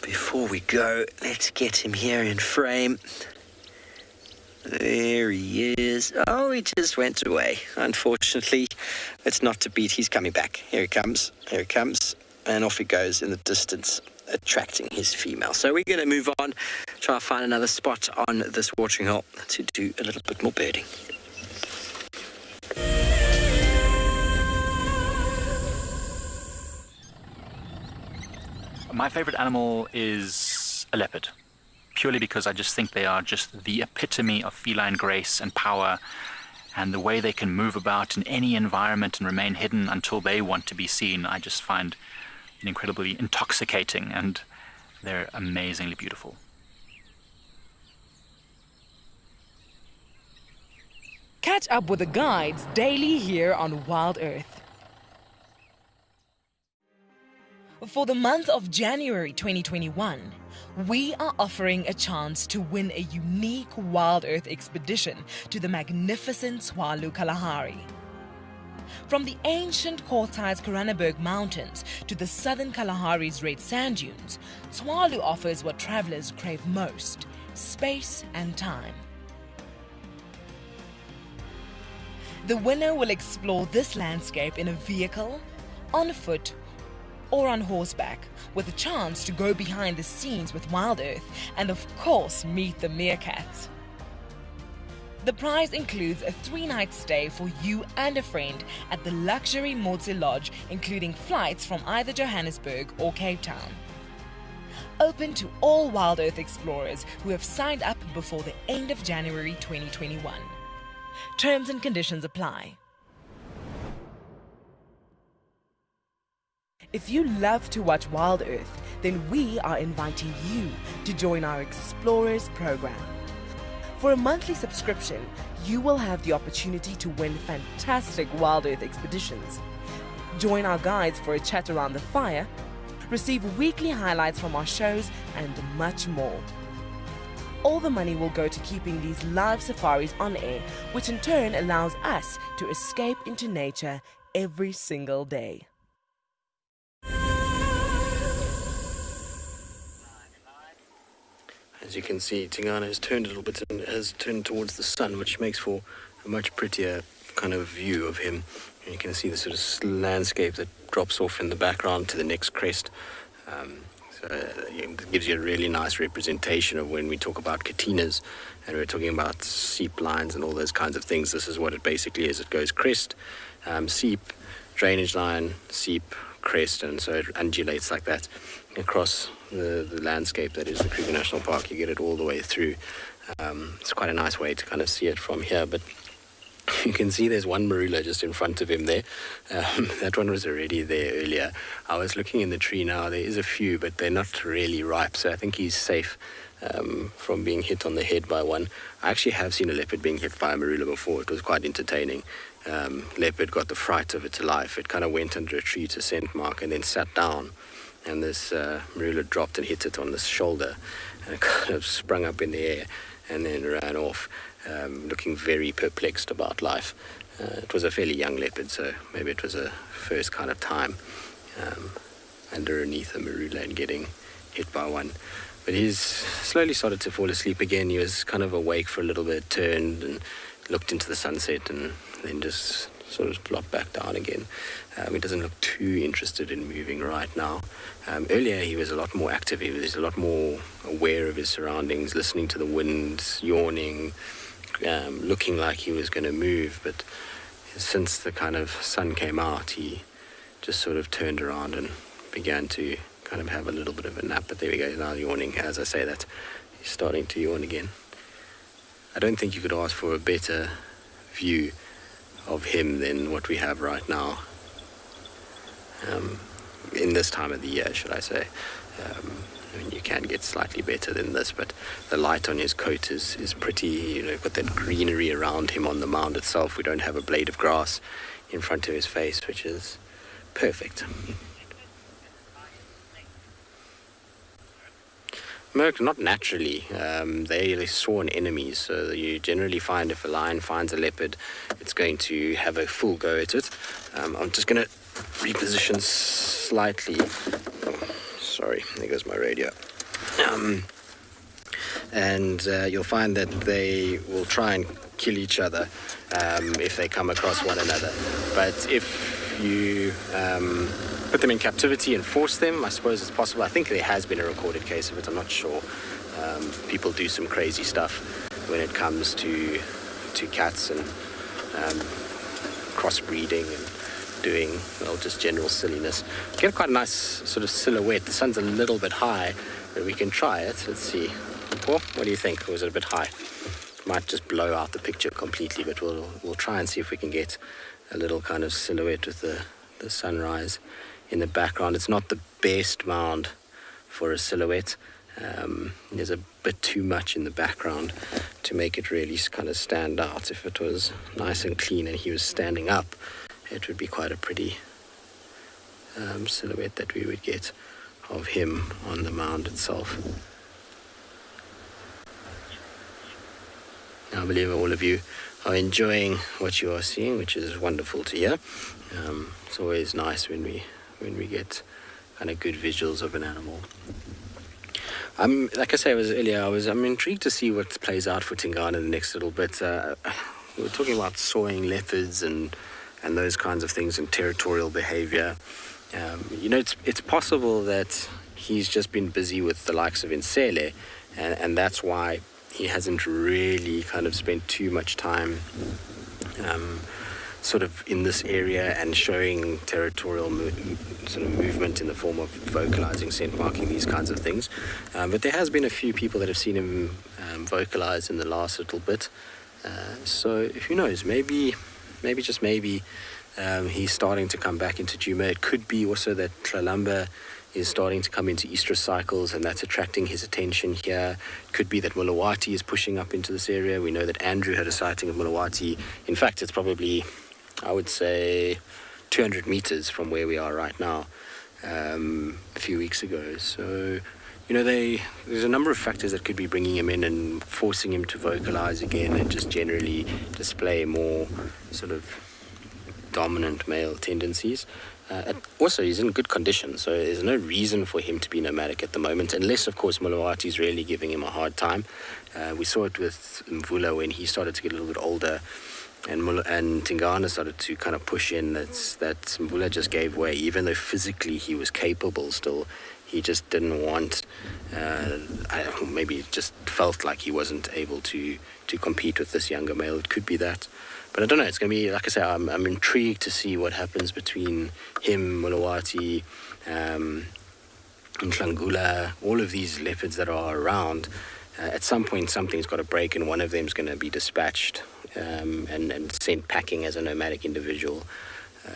Before we go, let's get him here in frame. There he is. Oh, he just went away. Unfortunately, it's not to beat. He's coming back. Here he comes. Here he comes. And off he goes in the distance, attracting his female. So we're going to move on, try to find another spot on this watering hole to do a little bit more birding. My favorite animal is a leopard, purely because I just think they are just the epitome of feline grace and power, and the way they can move about in any environment and remain hidden until they want to be seen, I just find incredibly intoxicating, and they're amazingly beautiful. Catch up with the guides daily here on WildEarth. For the month of January 2021, we are offering a chance to win a unique WildEarth expedition to the magnificent Tswalu Kalahari. From the ancient Kortai's Koranenberg Mountains to the southern Kalahari's red sand dunes, Tswalu offers what travelers crave most: space and time. The winner will explore this landscape in a vehicle, on foot, or on horseback, with a chance to go behind the scenes with WildEarth and of course meet the meerkats. The prize includes a 3-night stay for you and a friend at the luxury Motse Lodge, including flights from either Johannesburg or Cape Town. Open to all WildEarth explorers who have signed up before the end of January 2021. Terms and conditions apply. If you love to watch WildEarth, then we are inviting you to join our Explorers program. For a monthly subscription, you will have the opportunity to win fantastic WildEarth expeditions, join our guides for a chat around the fire, receive weekly highlights from our shows, and much more. All the money will go to keeping these live safaris on air, which in turn allows us to escape into nature every single day. As you can see, Tingana has turned a little bit and has turned towards the sun, which makes for a much prettier kind of view of him. And you can see the sort of landscape that drops off in the background to the next crest. So it gives you a really nice representation of when we talk about katinas and we're talking about seep lines and all those kinds of things. This is what it basically is. It goes crest, seep, drainage line, seep, crest, and so it undulates like that across the landscape that is the Kruger National Park. You get it all the way through. It's quite a nice way to kind of see it from here, but you can see there's one marula just in front of him there. That one was already there earlier. I was looking in the tree now. There is a few, but they're not really ripe, so I think he's safe from being hit on the head by one. I actually have seen a leopard being hit by a marula before. It was quite entertaining. Leopard got the fright of it to life. It kind of went under a tree to scent mark and then sat down, and this marula dropped and hit it on the shoulder, and it kind of sprung up in the air and then ran off, looking very perplexed about life. It was a fairly young leopard, so maybe it was a first kind of time underneath a marula and getting hit by one. But he's slowly started to fall asleep again. He was kind of awake for a little bit, turned and looked into the sunset, and then just sort of flopped back down again. He doesn't look too interested in moving right now. Earlier he was a lot more active. He was a lot more aware of his surroundings, listening to the wind, yawning, looking like he was going to move. But since the kind of sun came out, he just sort of turned around and began to kind of have a little bit of a nap. But there we go, he's now yawning. As I say that, he's starting to yawn again. I don't think you could ask for a better view of him than what we have right now. In this time of the year, should I say. I mean, you can get slightly better than this, but the light on his coat is pretty. You know, got that greenery around him on the mound itself. We don't have a blade of grass in front of his face, which is perfect. not naturally. They sworn enemies, so you generally find if a lion finds a leopard, it's going to have a full go at it. I'm just going to reposition slightly. Oh, sorry, there goes my radio. And you'll find that they will try and kill each other if they come across one another. But if you put them in captivity and force them, I suppose it's possible. I think there has been a recorded case of it, I'm not sure. People do some crazy stuff when it comes to cats and crossbreeding and doing, well, just general silliness. Get quite a nice sort of silhouette. The sun's a little bit high, but we can try it. Let's see. Well, what do you think? Or was it a bit high? Might just blow out the picture completely, but we'll try and see if we can get a little kind of silhouette with the sunrise in the background. It's not the best mound for a silhouette. There's a bit too much in the background to make it really kind of stand out. If it was nice and clean and he was standing up, it would be quite a pretty silhouette that we would get of him on the mound itself. I believe all of you are enjoying what you are seeing, which is wonderful to hear. It's always nice when we get kind of good visuals of an animal. Like I said earlier, I'm intrigued to see what plays out for Tingana in the next little bit. We were talking about sawing leopards and those kinds of things and territorial behavior. It's possible that he's just been busy with the likes of Insele, and that's why he hasn't really kind of spent too much time sort of in this area and showing territorial sort of movement in the form of vocalizing, scent marking, these kinds of things. But there has been a few people that have seen him vocalize in the last little bit. So who knows, maybe he's starting to come back into Djuma. It could be also that Tlalamba is starting to come into estrus cycles, and that's attracting his attention here. It could be that Mulawati is pushing up into this area. We know that Andrew had a sighting of Mulawati. In fact, it's probably, I would say, 200 meters from where we are right now, a few weeks ago. So, there's a number of factors that could be bringing him in and forcing him to vocalize again and just generally display more sort of dominant male tendencies. Also, he's in good condition, so there's no reason for him to be nomadic at the moment, unless, of course, Mulawati's really giving him a hard time. We saw it with Mvula when he started to get a little bit older, and Tingana started to kind of push in. That Mvula just gave way, even though physically he was capable still. He just didn't want, maybe just felt like he wasn't able to compete with this younger male. It could be that. But I don't know, it's going to be, like I say, I'm intrigued to see what happens between him, Mulawati, Nhlangula, all of these leopards that are around. At some point, something's got to break, and one of them's going to be dispatched and sent packing as a nomadic individual.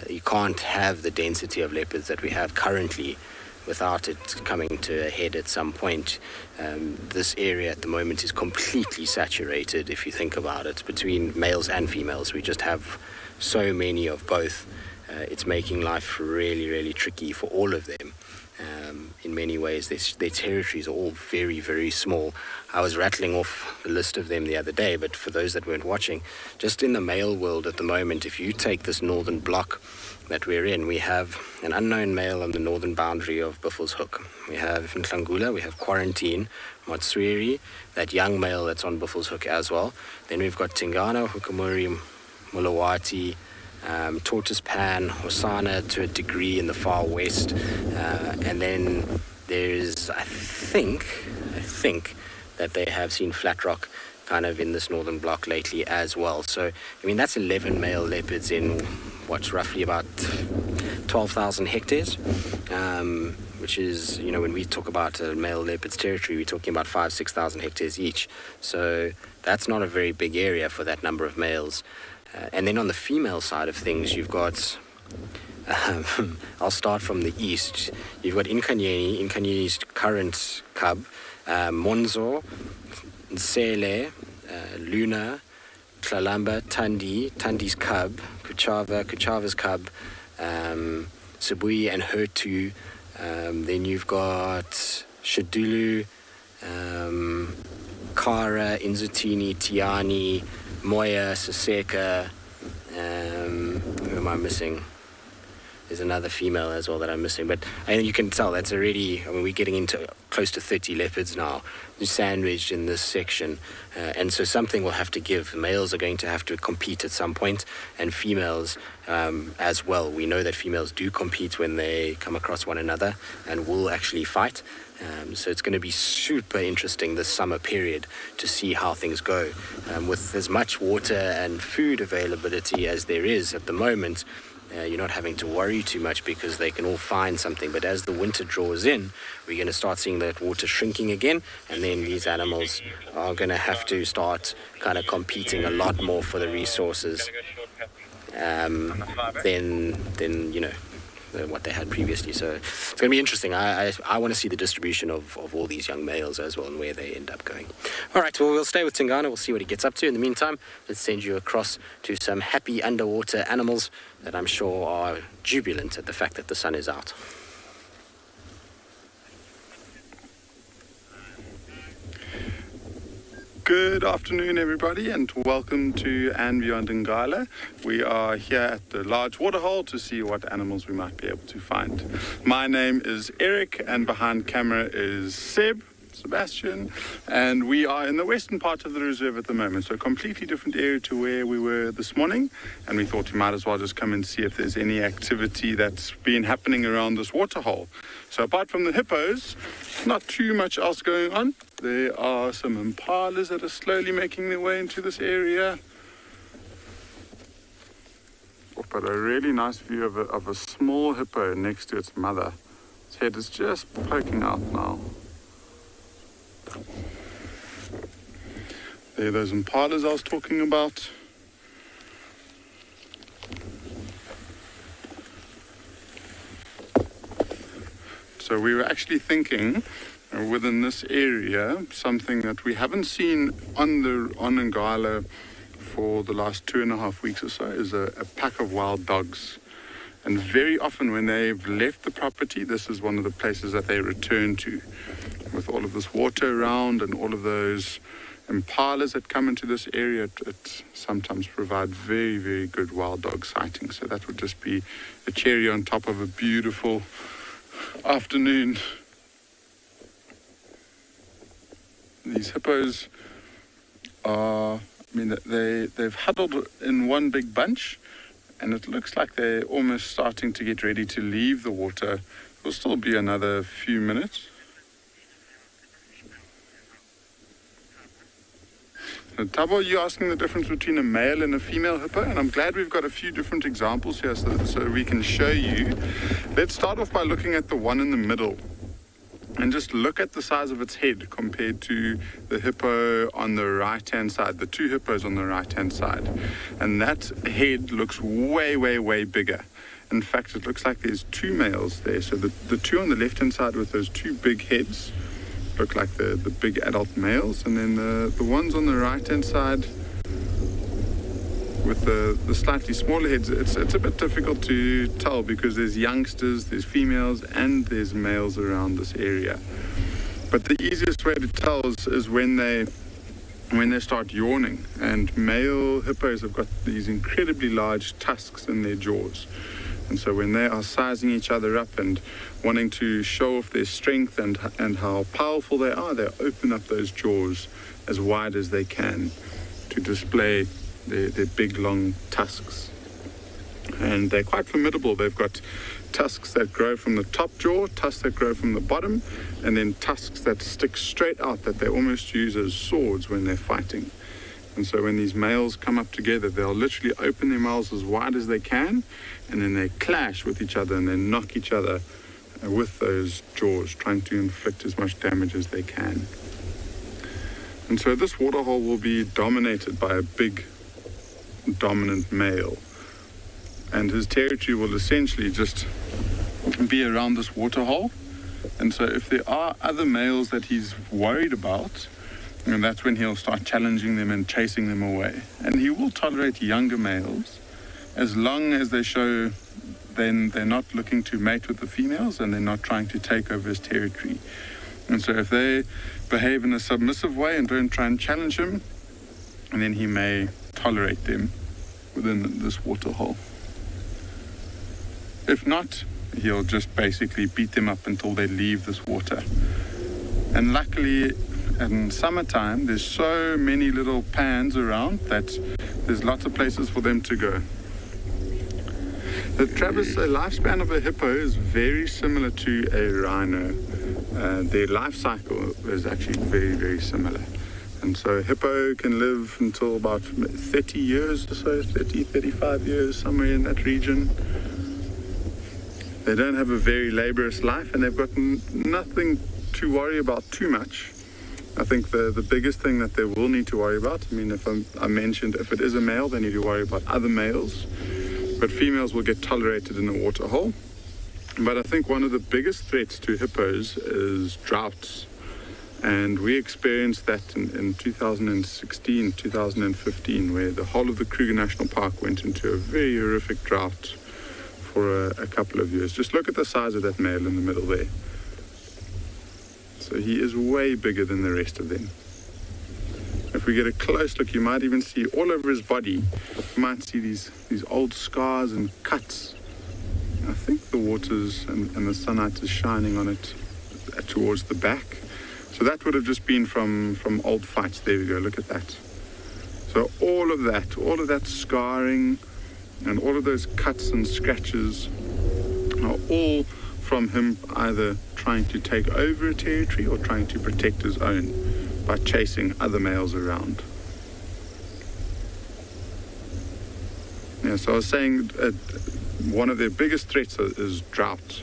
You can't have the density of leopards that we have currently without it coming to a head at some point. This area at the moment is completely saturated, if you think about it, between males and females. We just have so many of both. It's making life really, really tricky for all of them. In many ways, their territories are all very, very small. I was rattling off the list of them the other day, but for those that weren't watching, just in the male world at the moment, if you take this northern block that we're in, we have an unknown male on the northern boundary of Buffelshoek. We have Nhlangula, we have Quarantine, Matswiri, that young male that's on Buffelshoek as well. Then we've got Tingana, Hukamuri, Mulawati, Tortoise Pan, Hosana to a degree in the far west, and then there's, I think that they have seen flat rock kind of in this northern block lately as well. So, that's 11 male leopards in what's roughly about 12,000 hectares, which is, when we talk about a male leopard's territory, we're talking about 5,000-6,000 hectares each. So that's not a very big area for that number of males. And then on the female side of things, you've got, I'll start from the east. You've got Inkanyeni's current cub, Monzo, Nsele, Luna, Tlalamba, Tandi's cub, Kuchava's cub, Sibui and her two. Then you've got Shadulu, Kara, Inzutini, Tiani, Moya, Saseka. Who am I missing? There's another female as well that I'm missing, but I think you can tell that's already, we're getting into close to 30 leopards now, sandwiched in this section, and so something will have to give. The males are going to have to compete at some point, and females as well. We know that females do compete when they come across one another and will actually fight. So it's going to be super interesting this summer period to see how things go. With as much water and food availability as there is at the moment, you're not having to worry too much because they can all find something. But as the winter draws in, we're going to start seeing that water shrinking again, and then these animals are going to have to start kind of competing a lot more for the resources than what they had previously. So it's going to be interesting. I want to see the distribution of all these young males as well and where they end up going. All right, well, we'll stay with Tingana. We'll see what he gets up to. In the meantime, let's send you across to some happy underwater animals that I'm sure are jubilant at the fact that the sun is out. Good afternoon, everybody, and welcome to andBeyond in Ngala. We are here at the large waterhole to see what animals we might be able to find. My name is Eric, and behind camera is Sebastian, and we are in the western part of the reserve at the moment, so a completely different area to where we were this morning, and we thought we might as well just come and see if there's any activity that's been happening around this waterhole. So apart from the hippos, not too much else going on. There are some impalas that are slowly making their way into this area. But a really nice view of a small hippo next to its mother. Its head is just poking out now. There are those impalas I was talking about. So we were actually thinking within this area, something that we haven't seen on Ngala for the last 2.5 weeks or so is a pack of wild dogs. And very often when they've left the property, this is one of the places that they return to. With all of this water around and all of those impalas that come into this area, it sometimes provide very, very good wild dog sightings. So that would just be a cherry on top of a beautiful afternoon. These hippos are, they've huddled in one big bunch, and it looks like they're almost starting to get ready to leave the water. It'll still be another few minutes. Tabo, you're asking the difference between a male and a female hippo, and I'm glad we've got a few different examples here so we can show you. Let's start off by looking at the one in the middle. And just look at the size of its head compared to the hippo on the right-hand side, the two hippos on the right-hand side. And that head looks way, way, way bigger. In fact, it looks like there's two males there. So the two on the left-hand side with those two big heads look like the big adult males. And then the ones on the right-hand side with the slightly smaller heads, it's a bit difficult to tell because there's youngsters, there's females, and there's males around this area. But the easiest way to tell is when they start yawning. And male hippos have got these incredibly large tusks in their jaws. And so when they are sizing each other up and wanting to show off their strength and how powerful they open up those jaws as wide as they can to display their big, long tusks. And they're quite formidable. They've got tusks that grow from the top jaw, tusks that grow from the bottom, and then tusks that stick straight out that they almost use as swords when they're fighting. And so when these males come up together, they'll literally open their mouths as wide as they can, and then they clash with each other and they knock each other with those jaws, trying to inflict as much damage as they can. And so this waterhole will be dominated by a big, dominant male, and his territory will essentially just be around this waterhole. And so if there are other males that he's worried about, and that's when he'll start challenging them and chasing them away. And he will tolerate younger males as long as they show then they're not looking to mate with the females and they're not trying to take over his territory. And so if they behave in a submissive way and don't try and challenge him, and then he may tolerate them within this waterhole. If not, he'll just basically beat them up until they leave this water. And luckily, in summertime, there's so many little pans around that there's lots of places for them to go. Travis, the lifespan of a hippo is very similar to a rhino. Their life cycle is actually very, very similar. And so a hippo can live until about 30 years or so, 30, 35 years, somewhere in that region. They don't have a very laborious life, and they've got nothing to worry about too much. I think the biggest thing that they will need to worry about, I mean, if I mentioned if it is a male, they need to worry about other males, but females will get tolerated in a waterhole. But I think one of the biggest threats to hippos is droughts. And we experienced that in 2016, 2015, where the whole of the Kruger National Park went into a very horrific drought for a couple of years. Just look at the size of that male in the middle there. So he is way bigger than the rest of them. If we get a close look, you might even see all over his body, you might see these old scars and cuts. I think the waters and the sunlight is shining on it towards the back. So that would have just been from old fights. There we go, look at that. So all of that scarring and all of those cuts and scratches are all from him either trying to take over a territory or trying to protect his own by chasing other males around. Yeah, so I was saying one of their biggest threats is drought.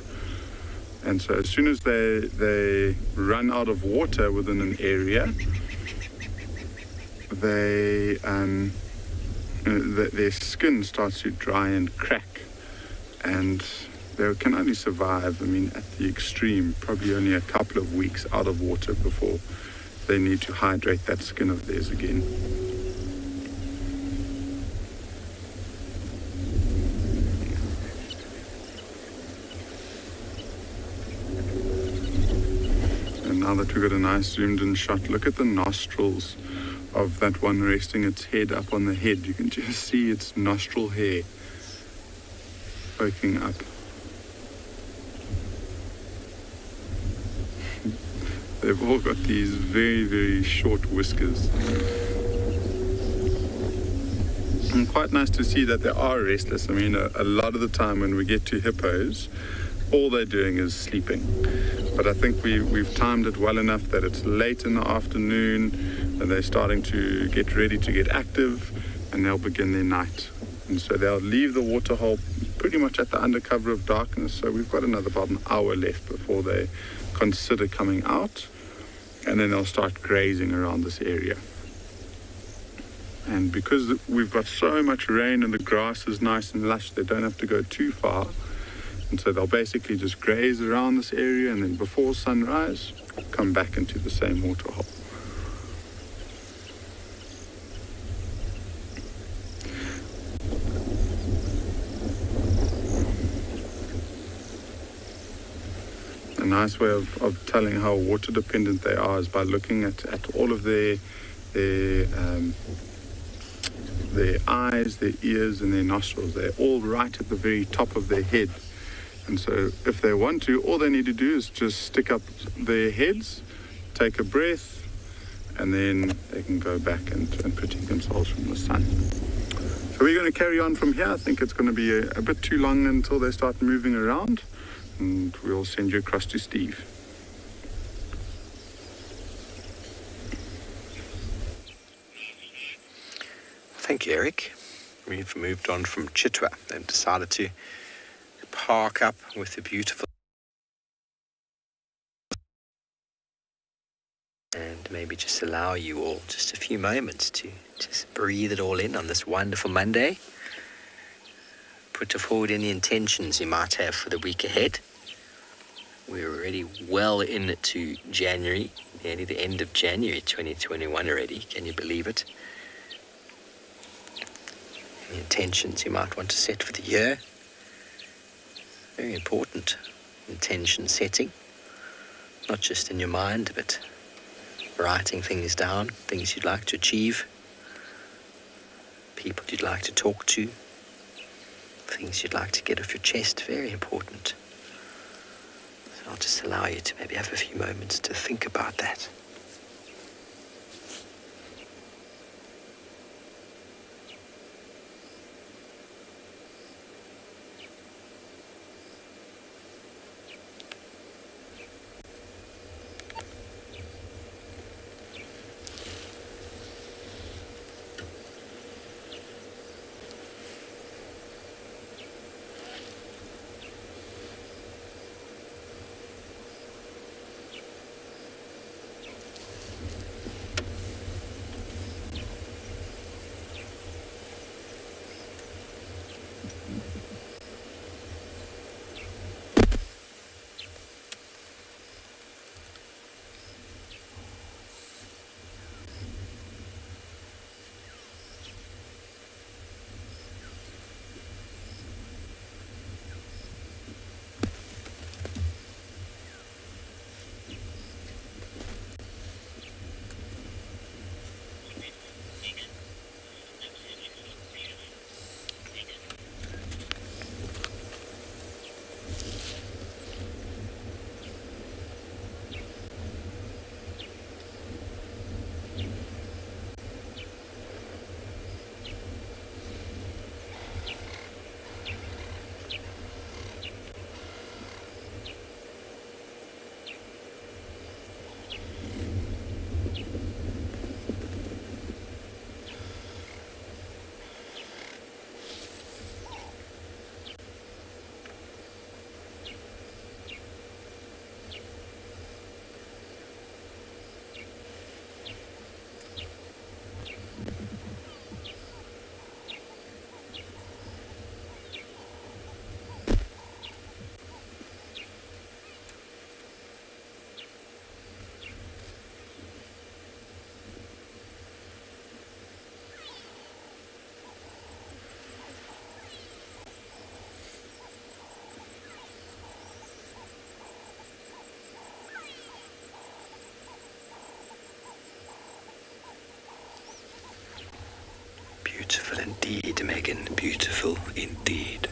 And so as soon as they run out of water within an area, their skin starts to dry and crack, and they can only survive, I mean, at the extreme, probably only a couple of weeks out of water before they need to hydrate that skin of theirs again. And now that we've got a nice zoomed in shot, look at the nostrils of that one resting its head up on the head. You can just see its nostril hair poking up. They've all got these very, very short whiskers. And quite nice to see that they are restless. I mean, a lot of the time when we get to hippos, all they're doing is sleeping. But I think we've timed it well enough that it's late in the afternoon and they're starting to get ready to get active, and they'll begin their night. And so they'll leave the waterhole pretty much at the undercover of darkness. So we've got about an hour left before they consider coming out, and then they'll start grazing around this area. And because we've got so much rain and the grass is nice and lush, they don't have to go too far. And so they'll basically just graze around this area, and then before sunrise, come back into the same waterhole. A nice way of telling how water dependent they are is by looking at all of their eyes, their ears, and their nostrils. They're all right at the very top of their head. And so if they want to, all they need to do is just stick up their heads, take a breath, and then they can go back and protect themselves from the sun. So we're going to carry on from here. I think it's going to be a bit too long until they start moving around, and we'll send you across to Steve. Thank you, Eric. We've moved on from Cheetah and decided to park up with the beautiful and maybe just allow you all just a few moments to just breathe it all in on this wonderful Monday. Put forward any intentions you might have for the week ahead. We're already well into January, nearly the end of January 2021 already. Can you believe it? Any intentions you might want to set for the year? Very important intention setting. not just in your mind, but writing things down, things you'd like to achieve, people you'd like to talk to, things you'd like to get off your chest, very important. So I'll just allow you to maybe have a few moments to think about that. Beautiful indeed, Megan. Beautiful indeed.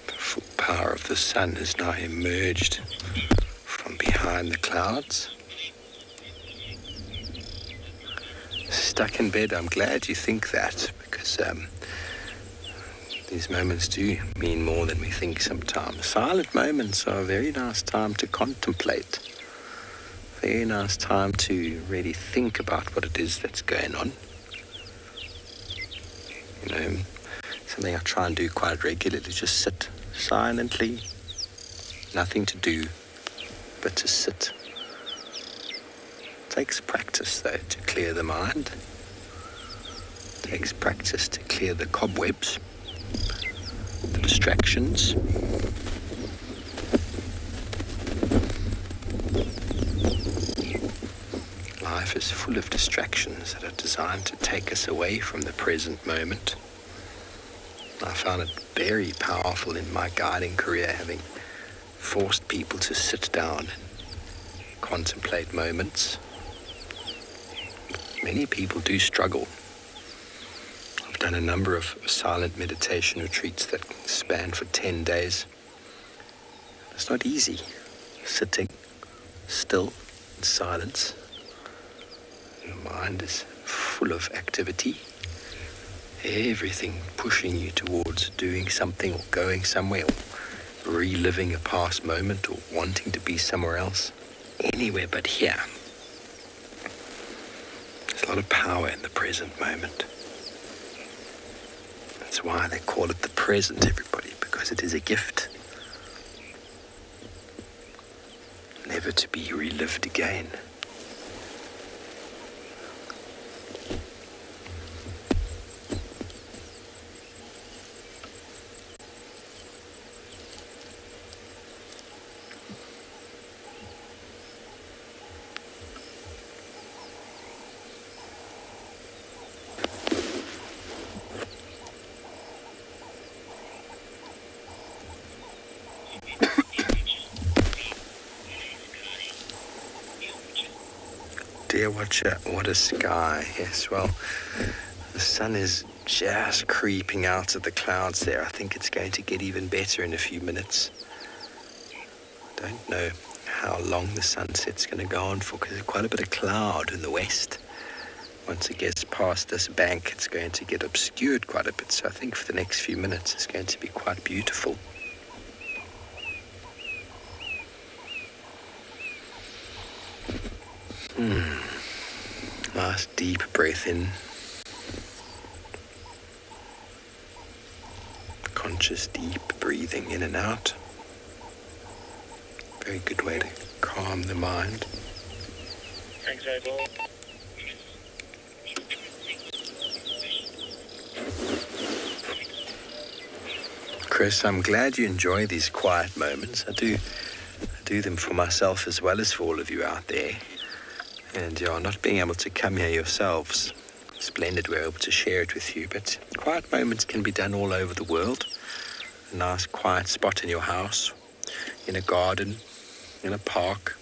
The full power of the sun has now emerged from behind the clouds. Stuck in bed, I'm glad you think that, because these moments do mean more than we think sometimes. Silent moments are a very nice time to contemplate, very nice time to really think about what it is that's going on. You know, something I try and do quite regularly, just sit silently, nothing to do but to sit. It takes practice, though, to clear the mind. It takes practice to clear the cobwebs, the distractions. Life is full of distractions that are designed to take us away from the present moment. I found it very powerful in my guiding career, having forced people to sit down and contemplate moments. Many people do struggle. I've done a number of silent meditation retreats that span for 10 days. It's not easy sitting still in silence. Your mind is full of activity. Everything pushing you towards doing something or going somewhere or reliving a past moment or wanting to be somewhere else. Anywhere but here. There's a lot of power in the present moment. That's why they call it the present, everybody, because it is a gift. Never to be relived again. Dear watcher, what a sky. Yes, well, the sun is just creeping out of the clouds there. I think it's going to get even better in a few minutes. I don't know how long the sunset's going to go on for, because there's quite a bit of cloud in the west. Once it gets past this bank, it's going to get obscured quite a bit. So I think for the next few minutes, it's going to be quite beautiful. Nice deep breath in. Conscious deep breathing in and out. Very good way to calm the mind. Thanks, Able. Chris, I'm glad you enjoy these quiet moments. I do them for myself as well as for all of you out there. And you're not being able to come here yourselves. Splendid we're able to share it with you, but quiet moments can be done all over the world. A nice quiet spot in your house, in a garden, in a park,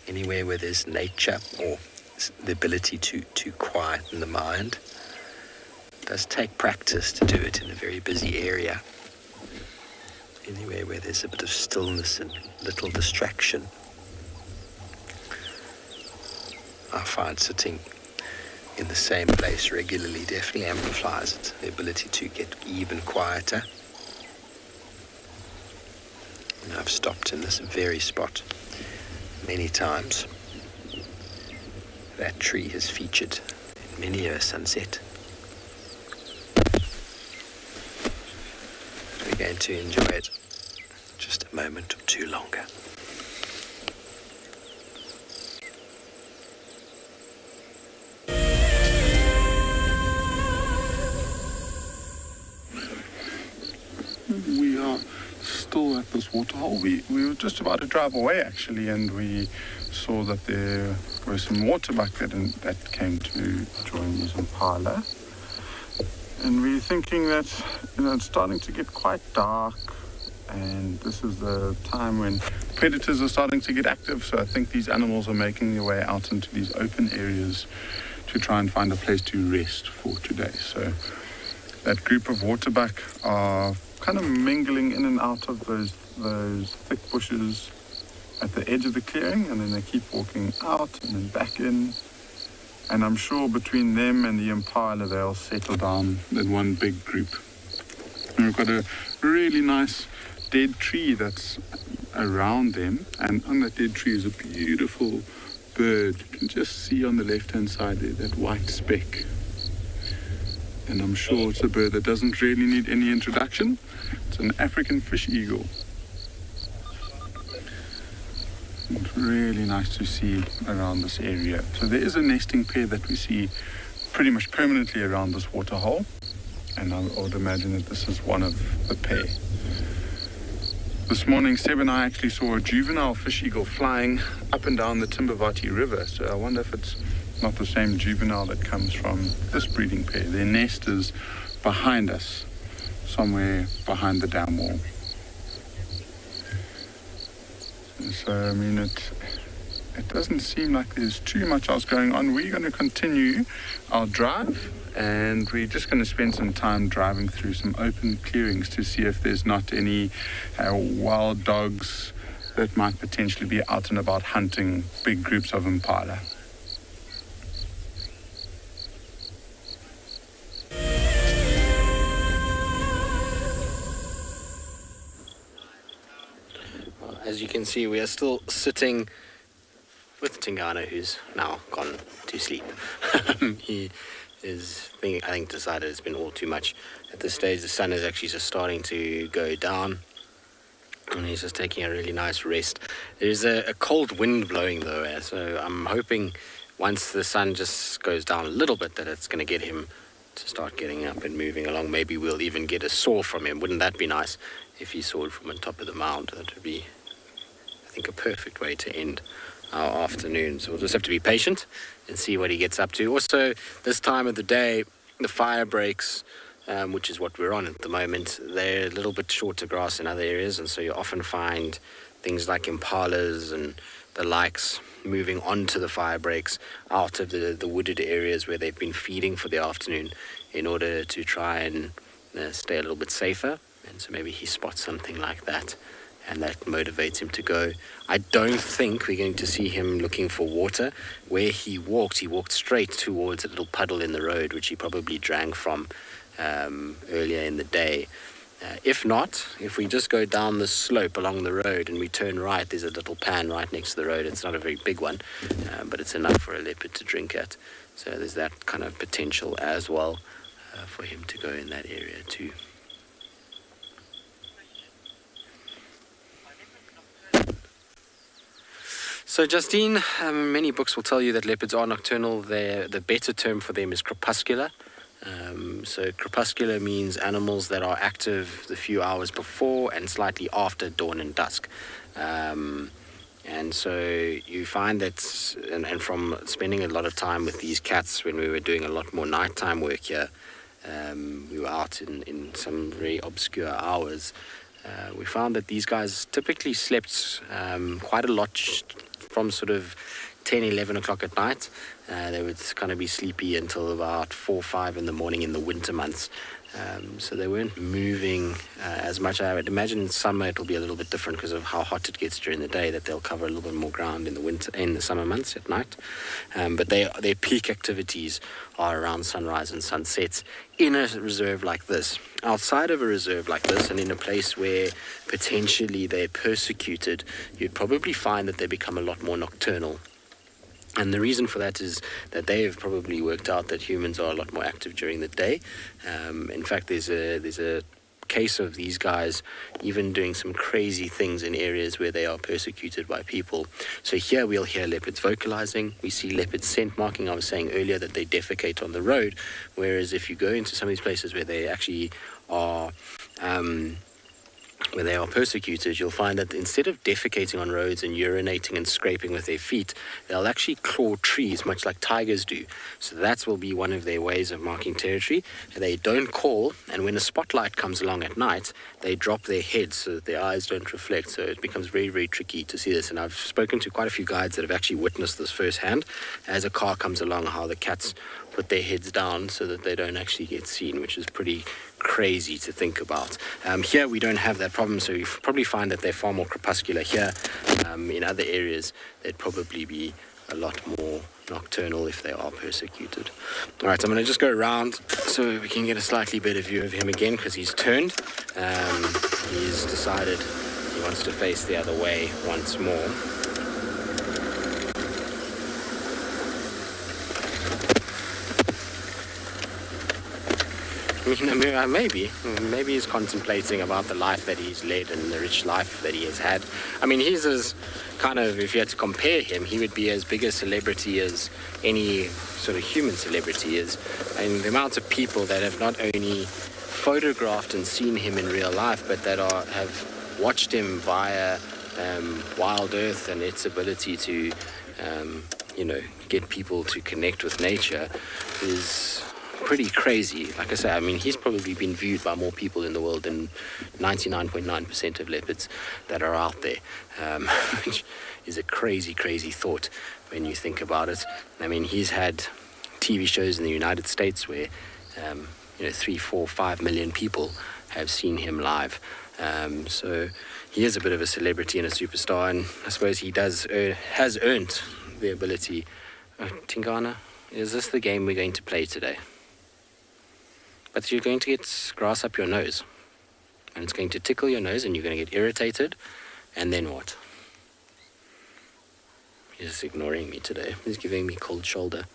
anywhere where there's nature or the ability to quieten the mind. It does take practice to do it in a very busy area. Anywhere where there's a bit of stillness and little distraction. I find sitting in the same place regularly definitely amplifies it, the ability to get even quieter. And I've stopped in this very spot many times. That tree has featured in many a sunset. We're going to enjoy it just a moment or two longer. We are still at this waterhole. We were just about to drive away actually, and we saw that there were some waterbuck that came to join this impala. And we're thinking that it's starting to get quite dark, and this is the time when predators are starting to get active. So I think these animals are making their way out into these open areas to try and find a place to rest for today. So that group of waterbuck are kind of mingling in and out of those thick bushes at the edge of the clearing, and then they keep walking out and then back in. And I'm sure between them and the impala, they'll settle down in one big group. And we've got a really nice dead tree that's around them, and on that dead tree is a beautiful bird. You can just see on the left-hand side there, that white speck. And I'm sure it's a bird that doesn't really need any introduction. It's an African fish eagle. It's really nice to see around this area. So there is a nesting pair that we see pretty much permanently around this waterhole, and I would imagine that this is one of the pair. This morning, Seb and I actually saw a juvenile fish eagle flying up and down the Timbavati River, so I wonder if it's not the same juvenile that comes from this breeding pair. Their nest is behind us, somewhere behind the dam wall. And so, I mean, it doesn't seem like there's too much else going on. We're going to continue our drive, and we're just going to spend some time driving through some open clearings to see if there's not any wild dogs that might potentially be out and about hunting big groups of impala. As you can see, we are still sitting with Tingana, who's now gone to sleep. He is, I think, decided it's been all too much. At this stage, the sun is actually just starting to go down, and he's just taking a really nice rest. There's a cold wind blowing, though, so I'm hoping once the sun just goes down a little bit that it's going to get him to start getting up and moving along. Maybe we'll even get a saw from him. Wouldn't that be nice if he sawed from on top of the mound? That would be, I think, a perfect way to end our afternoon. So we'll just have to be patient and see what he gets up to. Also, this time of the day, the fire breaks, which is what we're on at the moment, they're a little bit shorter grass in other areas, and so you often find things like impalas and the likes moving onto the fire breaks, out of the wooded areas where they've been feeding for the afternoon, in order to try and stay a little bit safer. And so maybe he spots something like that, and that motivates him to go. I don't think we're going to see him looking for water. Where he walked straight towards a little puddle in the road, which he probably drank from earlier in the day. If not, if we just go down the slope along the road and we turn right, there's a little pan right next to the road. It's not a very big one, but it's enough for a leopard to drink at. So there's that kind of potential as well for him to go in that area too. So Justine, many books will tell you that leopards are nocturnal. The better term for them is crepuscular. So crepuscular means animals that are active the few hours before and slightly after dawn and dusk. And so you find that, and from spending a lot of time with these cats when we were doing a lot more nighttime work here, we were out in some very obscure hours. We found that these guys typically slept quite a lot from sort of 10, 11 o'clock at night. They would kind of be sleepy until about 4 or 5 in the morning in the winter months. So they weren't moving as much. I would imagine in summer it'll be a little bit different because of how hot it gets during the day, that they'll cover a little bit more ground in the summer months at night. But their peak activities are around sunrise and sunset in a reserve like this. Outside of a reserve like this, and in a place where potentially they're persecuted, you'd probably find that they become a lot more nocturnal. And the reason for that is that they have probably worked out that humans are a lot more active during the day. In fact, there's a case of these guys even doing some crazy things in areas where they are persecuted by people. So here we'll hear leopards vocalizing. We see leopards scent marking. I was saying earlier that they defecate on the road, whereas if you go into some of these places where they actually are persecuted, you'll find that instead of defecating on roads and urinating and scraping with their feet, they'll actually claw trees, much like tigers do. So that will be one of their ways of marking territory. They don't call, and when a spotlight comes along at night, they drop their heads so that their eyes don't reflect. So it becomes very, very tricky to see this. And I've spoken to quite a few guides that have actually witnessed this firsthand as a car comes along, how the cats put their heads down so that they don't actually get seen, which is pretty crazy to think about. Here we don't have that problem, so you probably find that they're far more crepuscular here. In other areas, they'd probably be a lot more nocturnal if they are persecuted. All right, I'm going to just go around so we can get a slightly better view of him again, because he's turned. He's decided he wants to face the other way once more. Maybe he's contemplating about the life that he's led and the rich life that he has had. I mean, he's as kind of, if you had to compare him, he would be as big a celebrity as any sort of human celebrity is. And the amount of people that have not only photographed and seen him in real life, but that have watched him via WildEarth and its ability to, get people to connect with nature is pretty crazy. Like I say, I mean, he's probably been viewed by more people in the world than 99.9% of leopards that are out there, which is a crazy, crazy thought when you think about it. I mean, he's had TV shows in the United States where, 3, 4, 5 million people have seen him live. So he is a bit of a celebrity and a superstar, and I suppose he has earned the ability. Tingana, is this the game we're going to play today? But you're going to get grass up your nose, and it's going to tickle your nose, and you're going to get irritated, and then what? He's just ignoring me today. He's giving me cold shoulder.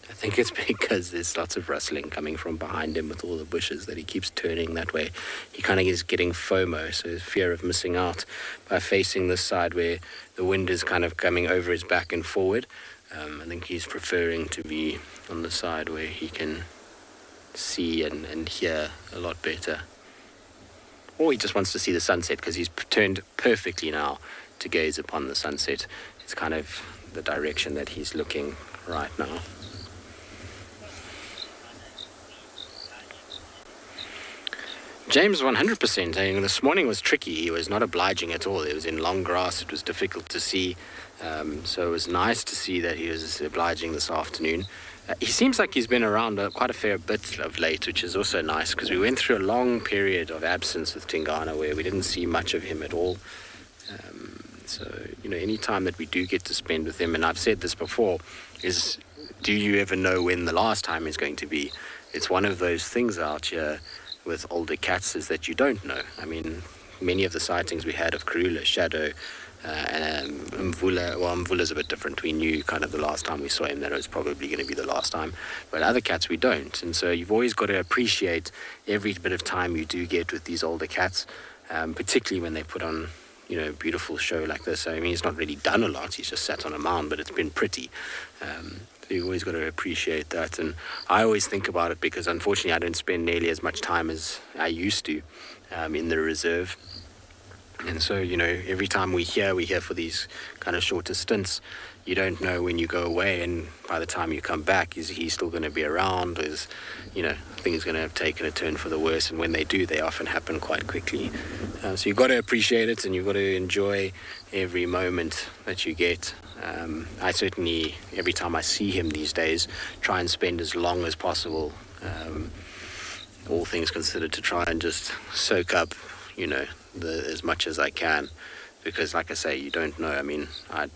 I think it's because there's lots of rustling coming from behind him with all the bushes that he keeps turning that way. He kind of is getting FOMO, so fear of missing out, by facing this side where the wind is kind of coming over his back and forward. I think he's preferring to be on the side where he can see and hear a lot better. Or he just wants to see the sunset, because he's turned perfectly now to gaze upon the sunset. It's kind of the direction that he's looking right now. James, 100%. I mean, this morning was tricky. He was not obliging at all. It was in long grass. It was difficult to see. So it was nice to see that he was obliging this afternoon. He seems like he's been around quite a fair bit of late, which is also nice because we went through a long period of absence with Tingana where we didn't see much of him at all. So, any time that we do get to spend with him, and I've said this before, is do you ever know when the last time is going to be? It's one of those things out here with older cats is that you don't know. I mean, many of the sightings we had of Karula, Shadow, and Mvula, well, Mvula's a bit different. We knew kind of the last time we saw him that it was probably going to be the last time. But other cats we don't. And so you've always got to appreciate every bit of time you do get with these older cats, particularly when they put on, a beautiful show like this. I mean, he's not really done a lot. He's just sat on a mound, but it's been pretty. So you've always got to appreciate that. And I always think about it because, unfortunately, I don't spend nearly as much time as I used to in the reserve. And so, every time we hear for these kind of shorter stints. You don't know when you go away, and by the time you come back, is he still going to be around? Is, things going to have taken a turn for the worse? And when they do, they often happen quite quickly. So you've got to appreciate it, and you've got to enjoy every moment that you get. I certainly, every time I see him these days, try and spend as long as possible, all things considered, to try and just soak up, as much as I can. Because, like I say, you don't know. I mean, I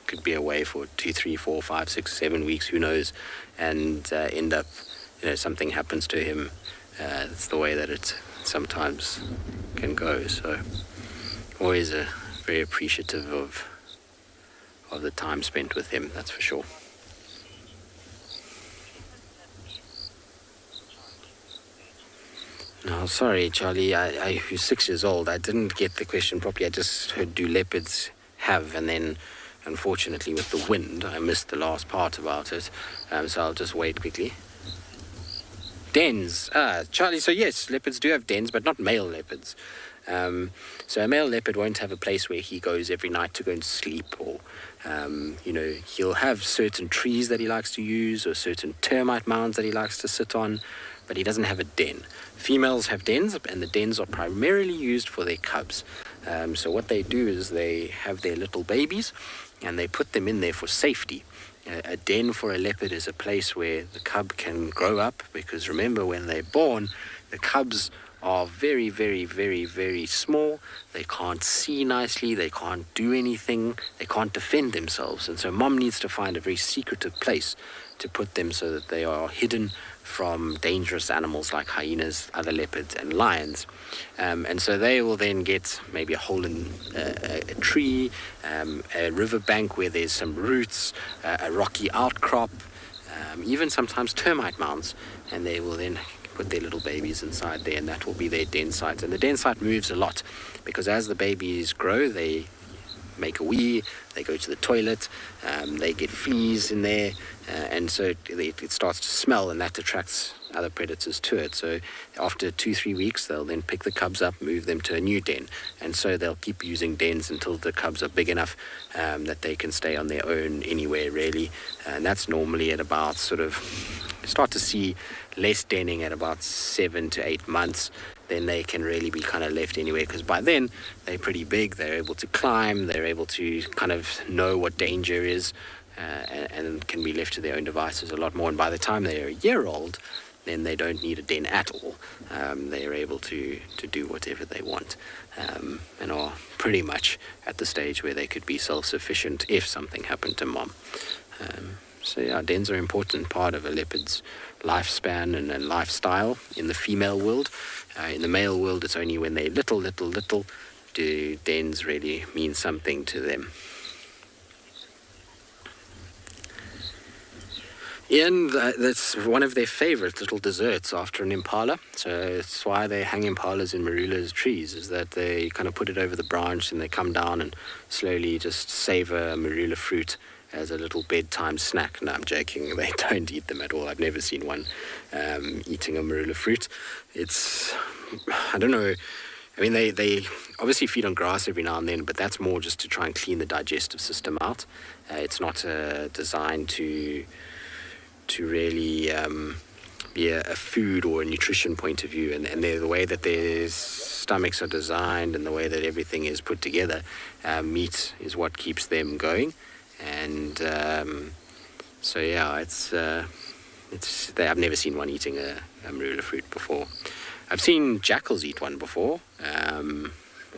could be away for 2, 3, 4, 5, 6, 7 weeks, who knows, and end up, something happens to him. It's the way that it sometimes can go. So, always very appreciative of the time spent with him, that's for sure. No, sorry, Charlie. I was 6 years old. I didn't get the question properly. I just heard, do leopards have? And then, unfortunately, with the wind, I missed the last part about it. So I'll just wait quickly. Dens. Charlie, so yes, leopards do have dens, but not male leopards. So a male leopard won't have a place where he goes every night to go and sleep, or, he'll have certain trees that he likes to use, or certain termite mounds that he likes to sit on, but he doesn't have a den. Females have dens, and the dens are primarily used for their cubs. So what they do is they have their little babies, and they put them in there for safety. A den for a leopard is a place where the cub can grow up, because remember, when they're born, the cubs are very, very, very, very small. They can't see nicely, they can't do anything, they can't defend themselves. And so mom needs to find a very secretive place to put them so that they are hidden from dangerous animals like hyenas, other leopards, and lions. And so they will then get maybe a hole in a tree, a riverbank where there's some roots, a rocky outcrop, even sometimes termite mounds, and they will then put their little babies inside there, and that will be their den site. And the den site moves a lot, because as the babies grow, they make a wee, they go to the toilet, they get fleas in there, and so it starts to smell, and that attracts other predators to it. So after 2-3 weeks, they'll then pick the cubs up, move them to a new den, and so they'll keep using dens until the cubs are big enough that they can stay on their own anywhere, really. And that's normally at about start to see less denning at about 7 to 8 months. Then they can really be kind of left anywhere, because by then they're pretty big, they're able to climb, they're able to kind of know what danger is, and can be left to their own devices a lot more. And by the time they're a year old, then they don't need a den at all. They're able to do whatever they want, and are pretty much at the stage where they could be self-sufficient if something happened to mom. So yeah, dens are an important part of a leopard's lifespan and lifestyle in the female world. In the male world, it's only when they're little do dens really mean something to them. Ian, that's one of their favorite little desserts after an impala. So it's why they hang impalas in marula's trees, is that they kind of put it over the branch and they come down and slowly just savor a marula fruit as a little bedtime snack. No, I'm joking. They don't eat them at all. I've never seen one eating a marula fruit. I don't know. I mean, they obviously feed on grass every now and then, but that's more just to try and clean the digestive system out. It's not designed to really be a food or a nutrition point of view, and the way that their stomachs are designed and the way that everything is put together, meat is what keeps them going. And so yeah, I've never seen one eating a marula fruit before. I've seen jackals eat one before, and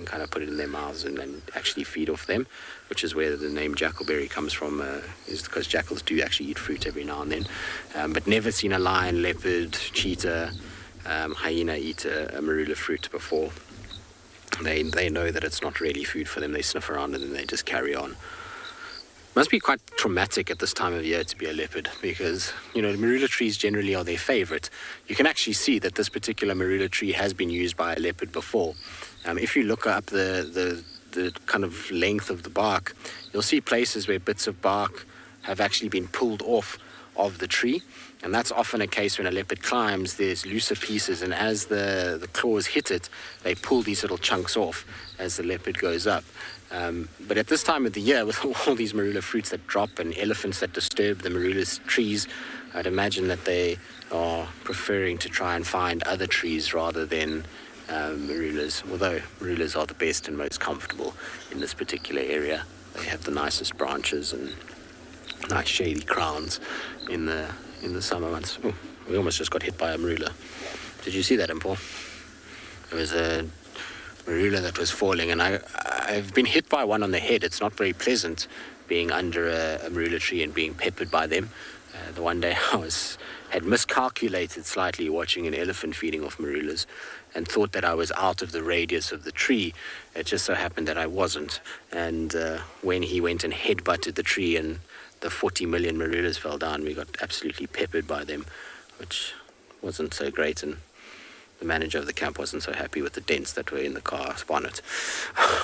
kind of put it in their mouths and then actually feed off them, which is where the name jackalberry comes from, is because jackals do actually eat fruit every now and then. But never seen a lion, leopard, cheetah, hyena eat a marula fruit before. They know that it's not really food for them. They sniff around and then they just carry on. Must be quite traumatic at this time of year to be a leopard, because the marula trees generally are their favorite. You can actually see that this particular marula tree has been used by a leopard before. If you look up the kind of length of the bark, you'll see places where bits of bark have actually been pulled off of the tree, and that's often a case when a leopard climbs. There's looser pieces, and as the claws hit it, they pull these little chunks off as the leopard goes up. But at this time of the year, with all these marula fruits that drop and elephants that disturb the marula trees, I'd imagine that they are preferring to try and find other trees rather than marulas, although marulas are the best and most comfortable in this particular area. They have the nicest branches and nice shady crowns in the summer months. Ooh, we almost just got hit by a marula. Did you see that, Paul? It was a marula that was falling, and I've been hit by one on the head. It's not very pleasant being under a marula tree and being peppered by them. The one day I had miscalculated slightly watching an elephant feeding off marulas and thought that I was out of the radius of the tree. It just so happened that I wasn't. And when he went and headbutted the tree and the 40 million marulas fell down, we got absolutely peppered by them, which wasn't so great. And the manager of the camp wasn't so happy with the dents that were in the car's bonnet.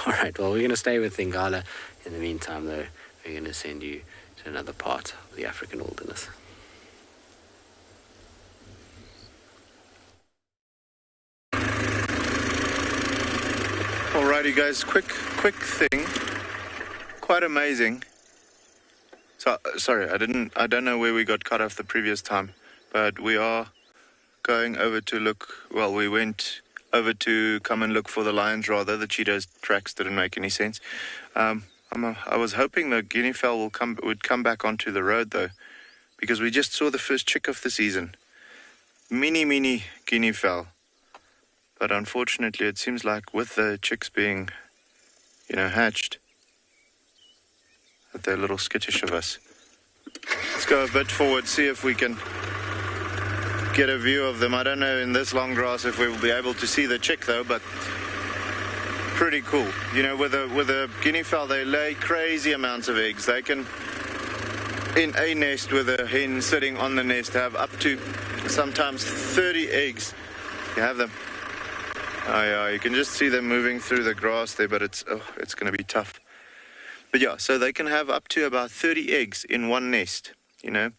All right, well, we're going to stay with Ngala. In the meantime, though, we're going to send you to another part of the African wilderness. Alrighty, guys, quick thing. Quite amazing. So, sorry, I don't know where we got cut off the previous time, but we are going over to look, well, we went over to come and look for the lions, rather. The cheetah's tracks didn't make any sense. I was hoping the guinea fowl would come back onto the road, though, because we just saw the first chick of the season. Mini guinea fowl. But unfortunately, it seems like with the chicks being, hatched, that they're a little skittish of us. Let's go a bit forward, see if we can get a view of them. I don't know in this long grass if we will be able to see the chick, though, but pretty cool. With a guinea fowl, they lay crazy amounts of eggs. They can, in a nest with a hen sitting on the nest, have up to sometimes 30 eggs. You have them. Oh, yeah, you can just see them moving through the grass there, but it's going to be tough. But yeah, so they can have up to about 30 eggs in one nest, and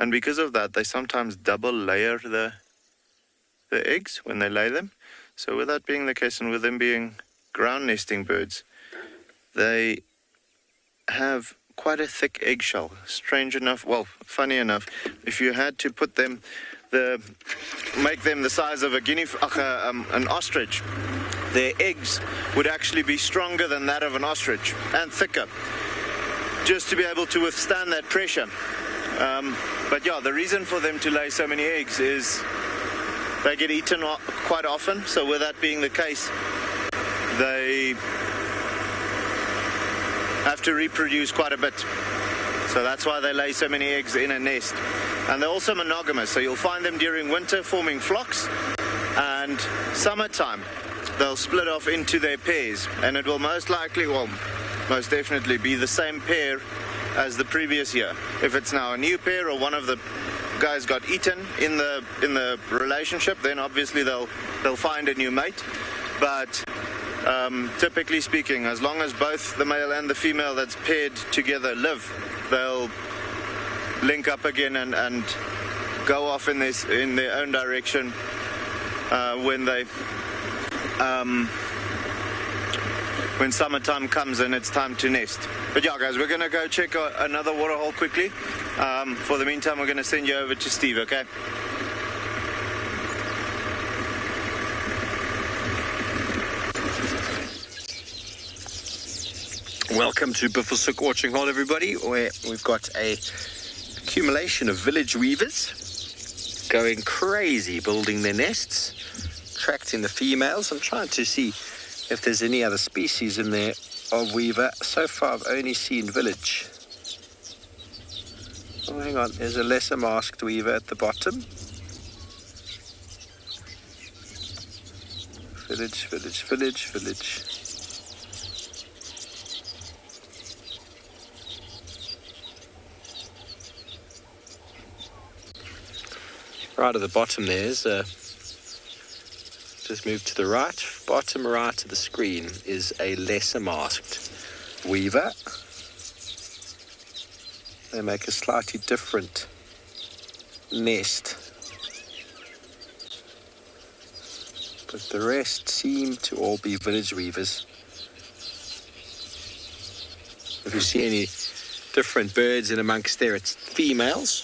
because of that, they sometimes double layer the eggs when they lay them. So with that being the case, and with them being ground nesting birds, they have quite a thick eggshell. Strange enough, well, funny enough, if you had to put them make them the size of an ostrich, their eggs would actually be stronger than that of an ostrich and thicker, just to be able to withstand that pressure. But yeah, the reason for them to lay so many eggs is they get eaten quite often. So with that being the case, they have to reproduce quite a bit. So that's why they lay so many eggs in a nest. And they're also monogamous, so you'll find them during winter forming flocks, and summertime they'll split off into their pairs, and it will most definitely be the same pair as the previous year. If it's now a new pair or one of the guys got eaten in the relationship, then obviously they'll find a new mate. But typically speaking, as long as both the male and the female that's paired together live, they'll link up again and go off in their own direction when summertime comes and it's time to nest. But yeah, guys, we're going to go check another waterhole quickly. For the meantime, we're going to send you over to Steve, okay? Welcome to Buffelshoek Watching Hole, everybody, where we've got a accumulation of village weavers going crazy, building their nests, attracting the females. I'm trying to see if there's any other species in there of weaver. So far, I've only seen village. Oh, hang on, there's a lesser masked weaver at the bottom. Village, village, village, village. Right at the bottom there's, just move to the right, bottom right of the screen is a lesser masked weaver. They make a slightly different nest, but the rest seem to all be village weavers. If you see any different birds in amongst there, it's females.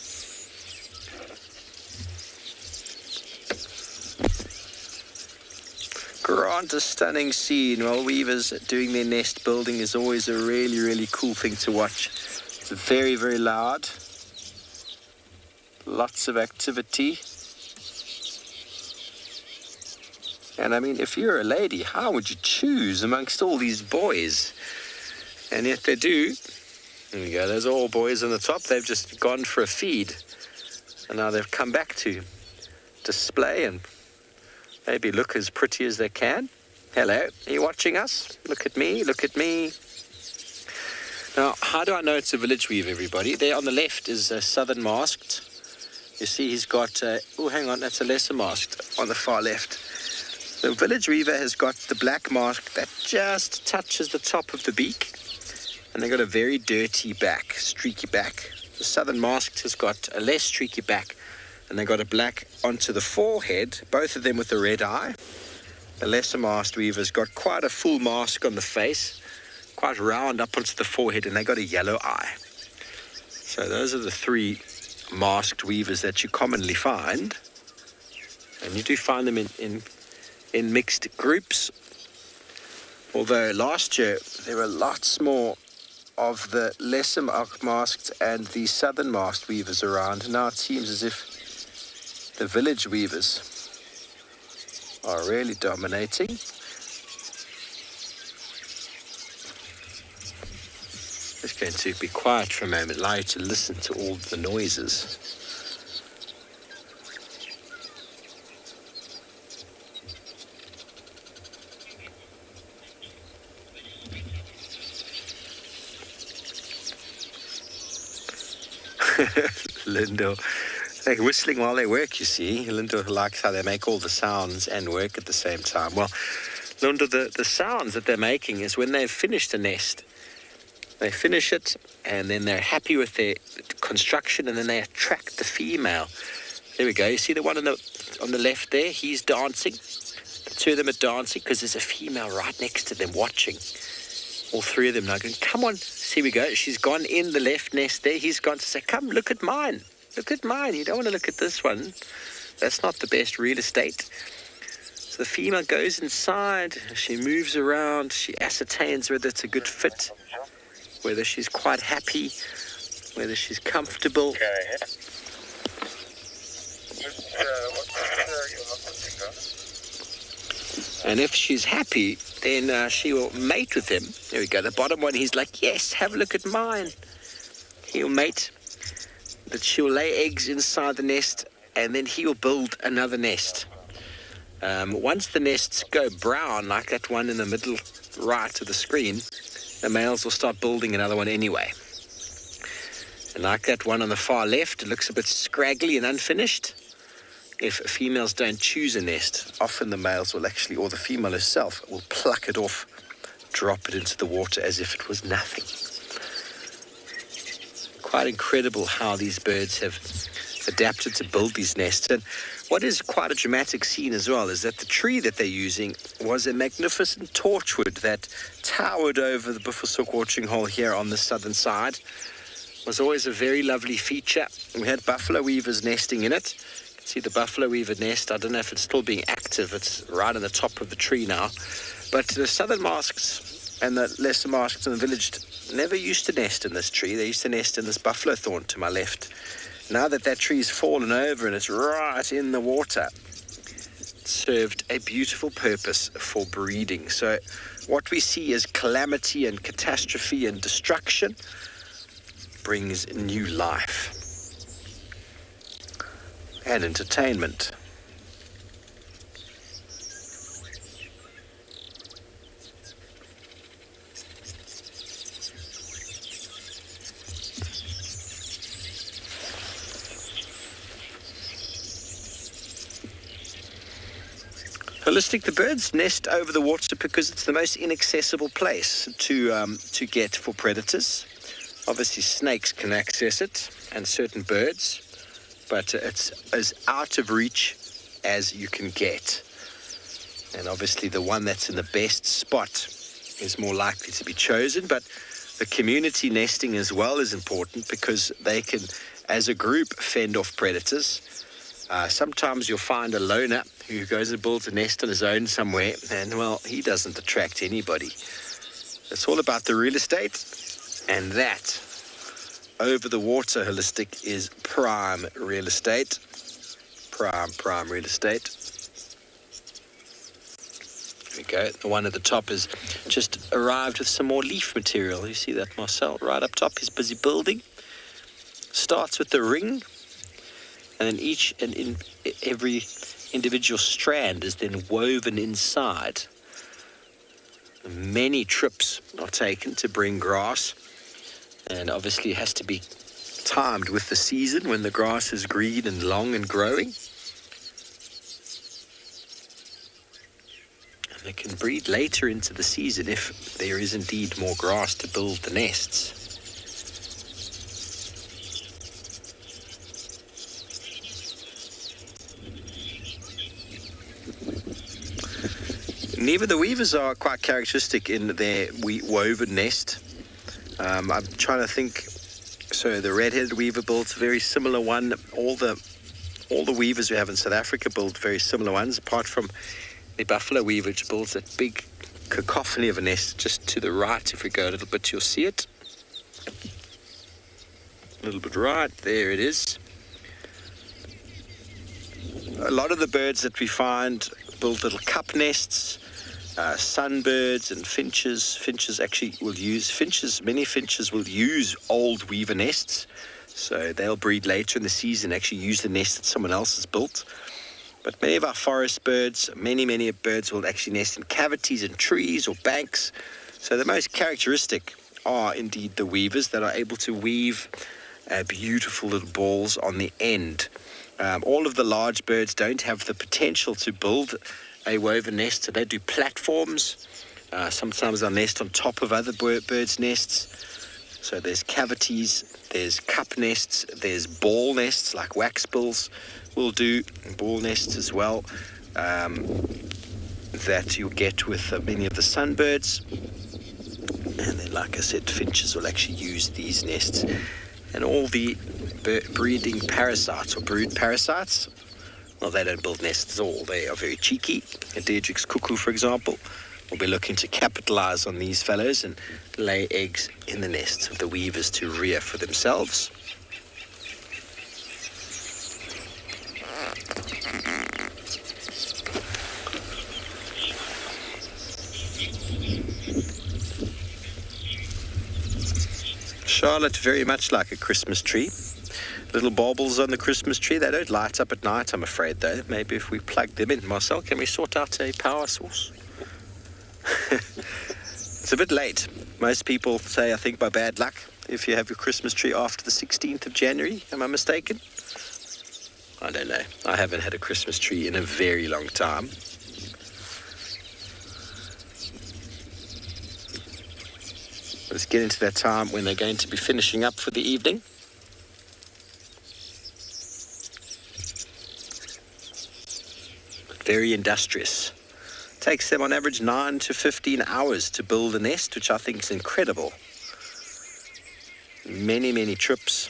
Grant a stunning scene while weavers doing their nest building is always a really, really cool thing to watch. It's very, very loud. Lots of activity. And I mean, if you're a lady, how would you choose amongst all these boys? And yet they do. There we go, there's all boys on the top. They've just gone for a feed. And now they've come back to display and maybe look as pretty as they can. Hello, are you watching us? Look at me, look at me. Now, how do I know it's a village weaver, everybody? There on the left is a southern masked. You see he's got, oh, hang on, that's a lesser masked on the far left. The village weaver has got the black mask that just touches the top of the beak. And they've got a very dirty back, streaky back. The southern masked has got a less streaky back. And they got a black onto the forehead, both of them with a red eye. The lesser masked weaver's got quite a full mask on the face, quite round up onto the forehead, and they got a yellow eye. So those are the three masked weavers that you commonly find. And you do find them in mixed groups. Although last year there were lots more of the lesser masked and the southern masked weavers around. Now it seems as if the village weavers are really dominating. Just going to be quiet for a moment, allow you to listen to all the noises. Lindo. They're whistling while they work, you see. Lindo likes how they make all the sounds and work at the same time. Well, Lindo, the sounds that they're making is when they've finished a nest. They finish it, and then they're happy with their construction, and then they attract the female. There we go. You see the one on the left there? He's dancing. The two of them are dancing because there's a female right next to them watching. All three of them now going, come on. See, we go. She's gone in the left nest there. He's gone to say, come, look at mine. Look at mine. You don't want to look at this one. That's not the best real estate. So the female goes inside. She moves around. She ascertains whether it's a good fit, whether she's quite happy, whether she's comfortable. And if she's happy, then she will mate with him. There we go. The bottom one, he's like, yes, have a look at mine. He'll mate. That she'll lay eggs inside the nest, and then he'll build another nest. Once the nests go brown, like that one in the middle right of the screen, the males will start building another one anyway. And like that one on the far left, it looks a bit scraggly and unfinished. If females don't choose a nest, often the males will actually, or the female herself, will pluck it off, drop it into the water as if it was nothing. Quite incredible how these birds have adapted to build these nests. And what is quite a dramatic scene as well is that the tree that they're using was a magnificent torchwood that towered over the Buffelshoek watching hole here on the southern side. It was always a very lovely feature. We had buffalo weavers nesting in it. You can see the buffalo weaver nest. I don't know if it's still being active. It's right on the top of the tree now. But the southern masks and the lesser masks in the village never used to nest in this tree. They used to nest in this buffalo thorn to my left. Now that tree's fallen over and it's right in the water, it served a beautiful purpose for breeding. So what we see as calamity and catastrophe and destruction brings new life and entertainment. Holistic, the birds nest over the water because it's the most inaccessible place to get for predators. Obviously, snakes can access it, and certain birds, but it's as out of reach as you can get. And obviously, the one that's in the best spot is more likely to be chosen, but the community nesting as well is important because they can, as a group, fend off predators. Sometimes you'll find a loner who goes and builds a nest on his own somewhere, and, well, he doesn't attract anybody. It's all about the real estate, and that, over the water holistic, is prime real estate. Prime real estate. There we go. The one at the top has just arrived with some more leaf material. You see that, Marcel? Right up top, he's busy building. Starts with the ring, and then every individual strand is then woven inside. Many trips are taken to bring grass, and obviously it has to be timed with the season when the grass is green and long and growing. And they can breed later into the season if there is indeed more grass to build the nests. Neither the weavers are quite characteristic in their woven nest. I'm trying to think. So the red-headed weaver builds a very similar one. All the weavers we have in South Africa build very similar ones, apart from the buffalo weaver, which builds that big cacophony of a nest just to the right. If we go a little bit, you'll see it. A little bit right, there it is. A lot of the birds that we find build little cup nests. Sunbirds and finches. Many finches will use old weaver nests. So they'll breed later in the season, actually use the nest that someone else has built. But many of our forest birds, many birds will actually nest in cavities in trees or banks. So the most characteristic are indeed the weavers that are able to weave beautiful little balls on the end. All of the large birds don't have the potential to build a woven nest, so they do platforms. Sometimes they'll nest on top of other birds' nests. So there's cavities, there's cup nests, there's ball nests like waxbills will do, ball nests as well, that you'll get with many of the sunbirds. And then, like I said, finches will actually use these nests. And all the breeding parasites or brood parasites, well, they don't build nests at all. They are very cheeky. A Deirdre's cuckoo, for example, will be looking to capitalize on these fellows and lay eggs in the nests of the weavers to rear for themselves. Charlotte, very much like a Christmas tree. Little baubles on the Christmas tree. They don't light up at night, I'm afraid, though. Maybe if we plug them in. Marcel, can we sort out a power source? It's a bit late. Most people say, I think, by bad luck, if you have your Christmas tree after the 16th of January. Am I mistaken? I don't know. I haven't had a Christmas tree in a very long time. Let's get into that time when they're going to be finishing up for the evening. Very industrious. Takes them on average 9 to 15 hours to build a nest, which I think is incredible. Many trips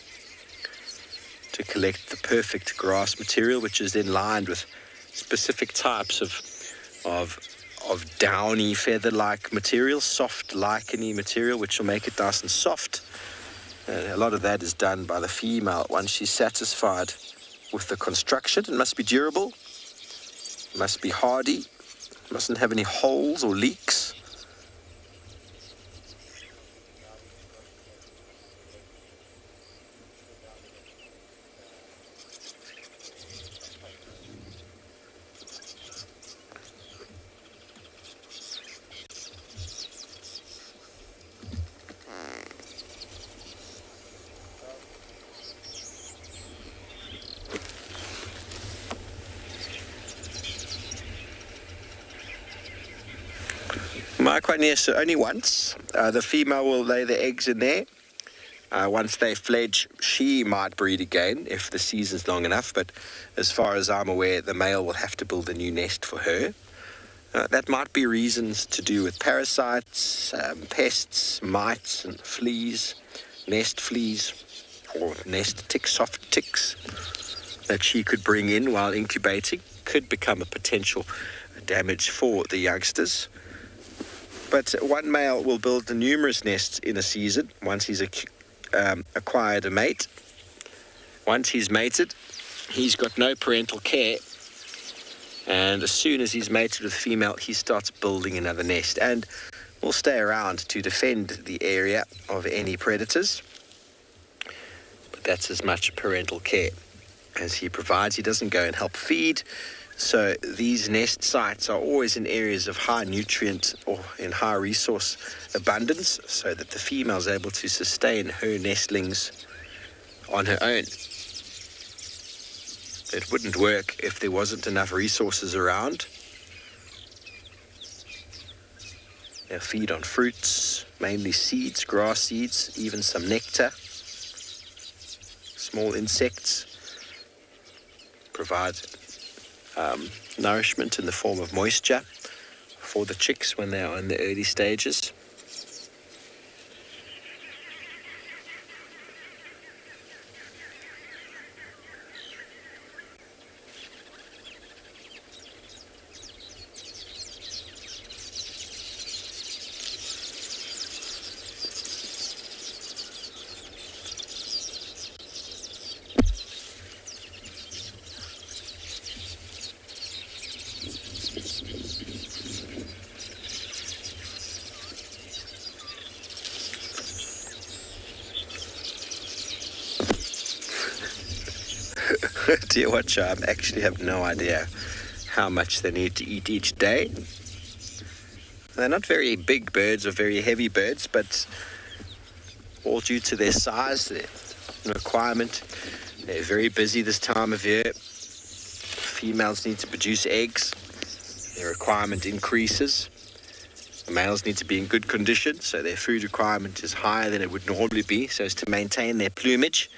to collect the perfect grass material, which is then lined with specific types of of downy feather-like material, soft licheny material, which will make it nice and soft. And a lot of that is done by the female once she's satisfied with the construction. It must be durable, must be hardy, mustn't have any holes or leaks. So only once. The female will lay the eggs in there. Once they fledge, she might breed again if the season's long enough, but as far as I'm aware, the male will have to build a new nest for her. That might be reasons to do with parasites, pests, mites and fleas, nest fleas, or nest ticks, soft ticks that she could bring in while incubating. Could become a potential damage for the youngsters. But one male will build numerous nests in a season once he's acquired a mate. Once he's mated, he's got no parental care. And as soon as he's mated with a female, he starts building another nest and will stay around to defend the area of any predators. But that's as much parental care as he provides. He doesn't go and help feed. So these nest sites are always in areas of high nutrient or in high resource abundance, so that the female is able to sustain her nestlings on her own. It wouldn't work if there wasn't enough resources around. They'll feed on fruits, mainly seeds, grass seeds, even some nectar. Small insects provide nourishment in the form of moisture for the chicks when they are in the early stages. Dear watcher, I actually have no idea how much they need to eat each day. They're not very big birds or very heavy birds, but all due to their size, their requirement. They're very busy this time of year. Females need to produce eggs. Their requirement increases. The males need to be in good condition, so their food requirement is higher than it would normally be, so as to maintain their plumage.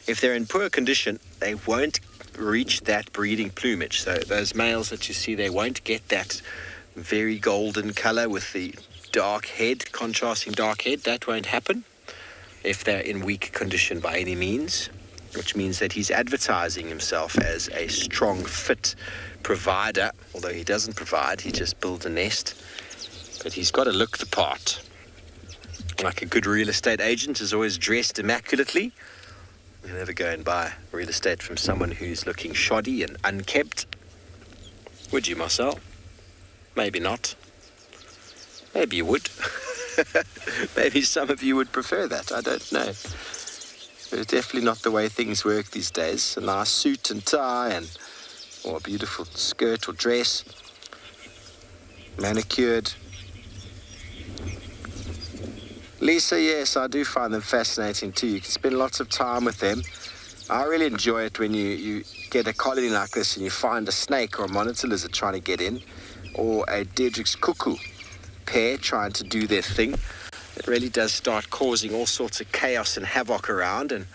If they're in poor condition, they won't reach that breeding plumage. So those males that you see, they won't get that very golden color with the dark head, contrasting dark head. That won't happen if they're in weak condition by any means, which means that he's advertising himself as a strong, fit provider. Although he doesn't provide, he just builds a nest. But he's got to look the part. Like a good real estate agent is always dressed immaculately. You'll never go and buy real estate from someone who's looking shoddy and unkempt. Would you, Marcel? Maybe not. Maybe you would. Maybe some of you would prefer that. I don't know. But it's definitely not the way things work these days. A nice suit and tie or a beautiful skirt or dress. Manicured. Lisa, yes, I do find them fascinating too. You can spend lots of time with them. I really enjoy it when you get a colony like this and you find a snake or a monitor lizard trying to get in, or a Dedrick's cuckoo pair trying to do their thing. It really does start causing all sorts of chaos and havoc around, and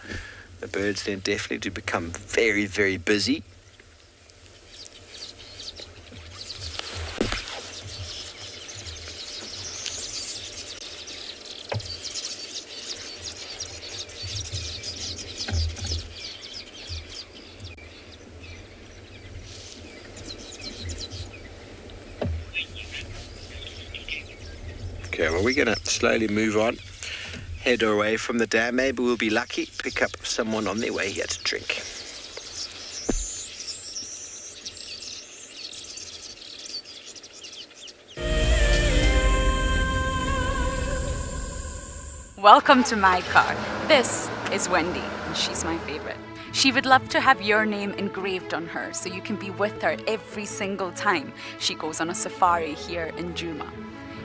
the birds then definitely do become very, very busy. slowly move on, head away from the dam. Maybe we'll be lucky, pick up someone on their way here to drink. Welcome to my car. This is Wendy, and she's my favorite. She would love to have your name engraved on her so you can be with her every single time she goes on a safari here in Djuma.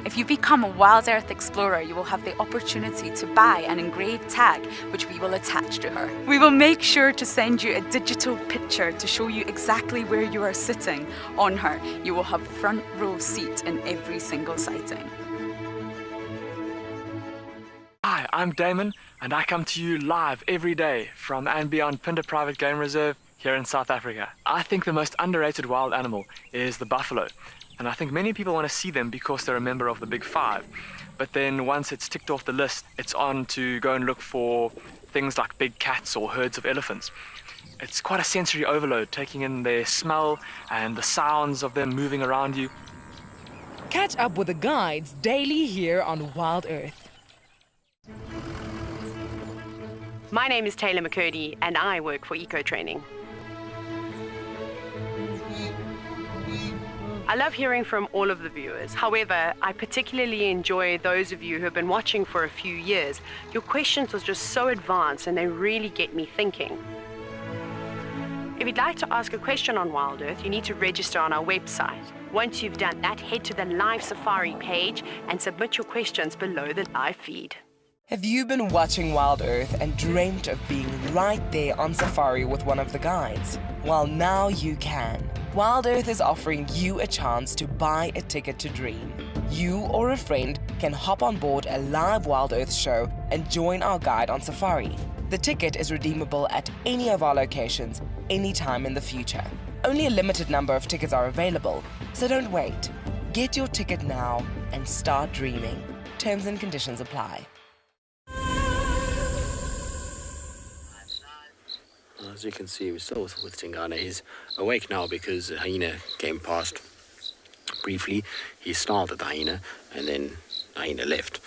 If you become a WildEarth explorer, you will have the opportunity to buy an engraved tag which we will attach to her. We will make sure to send you a digital picture to show you exactly where you are sitting on her. You will have front row seat in every single sighting. Hi, I'm Damon, and I come to you live every day from andBeyond Phinda Private Game Reserve here in South Africa. I think the most underrated wild animal is the buffalo, and I think many people want to see them because they're a member of the Big Five. But then once it's ticked off the list, it's on to go and look for things like big cats or herds of elephants. It's quite a sensory overload, taking in their smell and the sounds of them moving around you. Catch up with the guides daily here on WildEarth. My name is Taylor McCurdy, and I work for Eco Training. I love hearing from all of the viewers. However, I particularly enjoy those of you who have been watching for a few years. Your questions are just so advanced, and they really get me thinking. If you'd like to ask a question on WildEarth, you need to register on our website. Once you've done that, head to the live safari page and submit your questions below the live feed. Have you been watching WildEarth and dreamt of being right there on safari with one of the guides? Well, now you can. WildEarth is offering you a chance to buy a ticket to dream. You or a friend can hop on board a live WildEarth show and join our guide on safari. The ticket is redeemable at any of our locations, anytime in the future. Only a limited number of tickets are available, so don't wait. Get your ticket now and start dreaming. Terms and conditions apply. As you can see, we're still with Tingana. He's awake now because a hyena came past briefly. He snarled at the hyena, and then the hyena left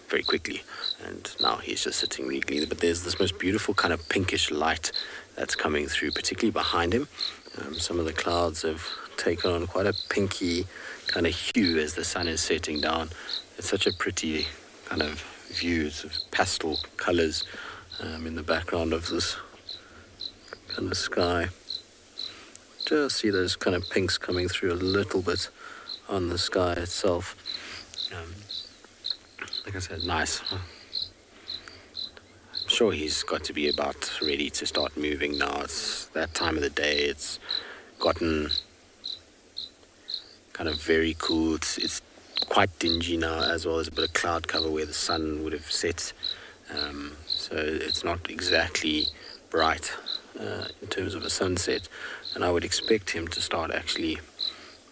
very quickly. And now he's just sitting regally. But there's this most beautiful kind of pinkish light that's coming through, particularly behind him. Some of the clouds have taken on quite a pinky kind of hue as the sun is setting down. It's such a pretty kind of view. It's of pastel colors in the background of this kind of sky. Just see those kind of pinks coming through a little bit on the sky itself. Like I said, nice. I'm sure he's got to be about ready to start moving now. It's that time of the day. It's gotten kind of very cool. It's quite dingy now, as well as a bit of cloud cover where the sun would have set. So it's not exactly bright in terms of a sunset, and I would expect him to start actually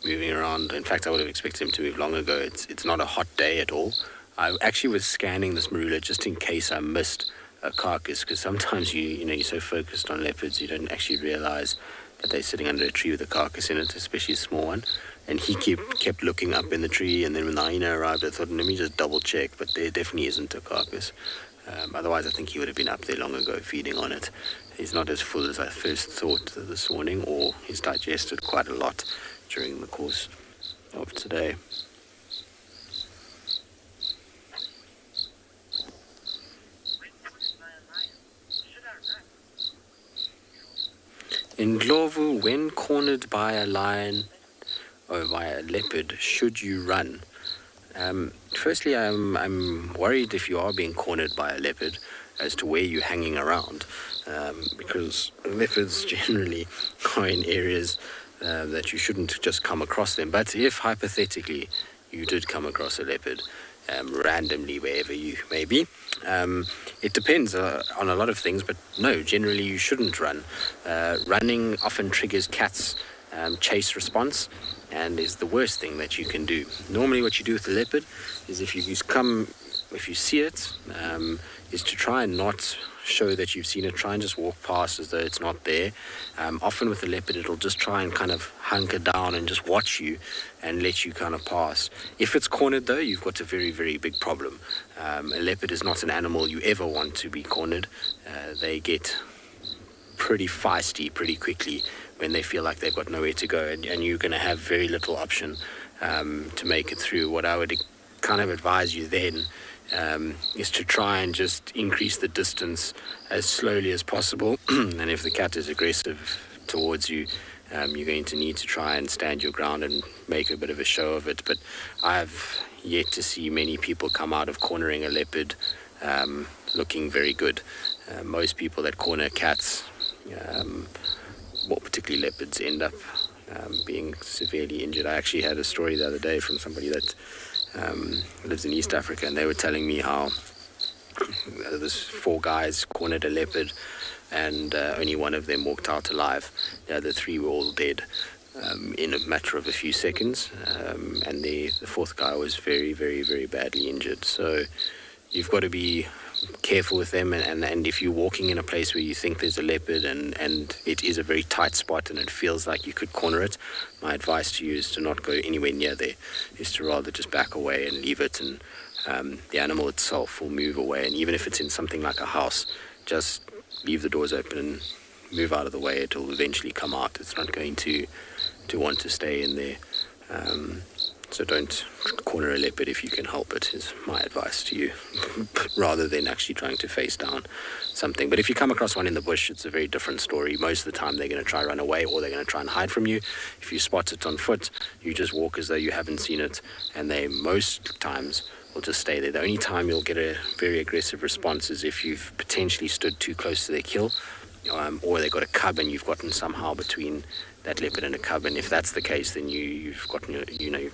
moving around. In fact, I would have expected him to move long ago. It's not a hot day at all. I actually was scanning this marula just in case I missed a carcass, because sometimes you're so focused on leopards you don't actually realize that they're sitting under a tree with a carcass in it, especially a small one. And he kept looking up in the tree, and then when the hyena arrived, I thought, let me just double check, but there definitely isn't a carcass. Otherwise, I think he would have been up there long ago feeding on it. He's not as full as I first thought this morning, or he's digested quite a lot during the course of today. In Ndlovu, when cornered by a lion or by a leopard, should you run? Firstly, I'm worried if you are being cornered by a leopard as to where you're hanging around, because leopards generally are in areas that you shouldn't just come across them. But if hypothetically you did come across a leopard randomly wherever you may be, it depends on a lot of things, but no, generally you shouldn't run. Running often triggers cats' chase response, and is the worst thing that you can do. Normally what you do with the leopard is if you come if you see it, is to try and not show that you've seen it. Try and just walk past as though it's not there. Often with the leopard, it'll just try and kind of hunker down and just watch you and let you kind of pass. If it's cornered though, you've got a very, very big problem. A leopard is not an animal you ever want to be cornered. They get pretty feisty pretty quickly when they feel like they've got nowhere to go, and you're going to have very little option to make it through. What I would kind of advise you then is to try and just increase the distance as slowly as possible. And if the cat is aggressive towards you, you're going to need to try and stand your ground and make a bit of a show of it. But I've yet to see many people come out of cornering a leopard looking very good. Most people that corner cats, particularly leopards, end up being severely injured. I actually had a story the other day from somebody that lives in East Africa, and they were telling me how there's 4 guys cornered a leopard, and only one of them walked out alive. The other 3 were all dead in a matter of a few seconds, and the 4th guy was very, very, very badly injured. So you've got to be careful with them, and if you're walking in a place where you think there's a leopard and it is a very tight spot and it feels like you could corner it, my advice to you is to not go anywhere near there, is to rather just back away and leave it, and the animal itself will move away. And even if it's in something like a house, just leave the doors open and move out of the way. It'll eventually come out. It's not going to want to stay in there. So don't corner a leopard if you can help it, is my advice to you, rather than actually trying to face down something. But if you come across one in the bush, it's a very different story. Most of the time they're going to try run away, or they're going to try and hide from you. If you spot it on foot, you just walk as though you haven't seen it, and they most times will just stay there. The only time you'll get a very aggressive response is if you've potentially stood too close to their kill, or they've got a cub and you've gotten somehow between that leopard and a cub. And if that's the case, then you've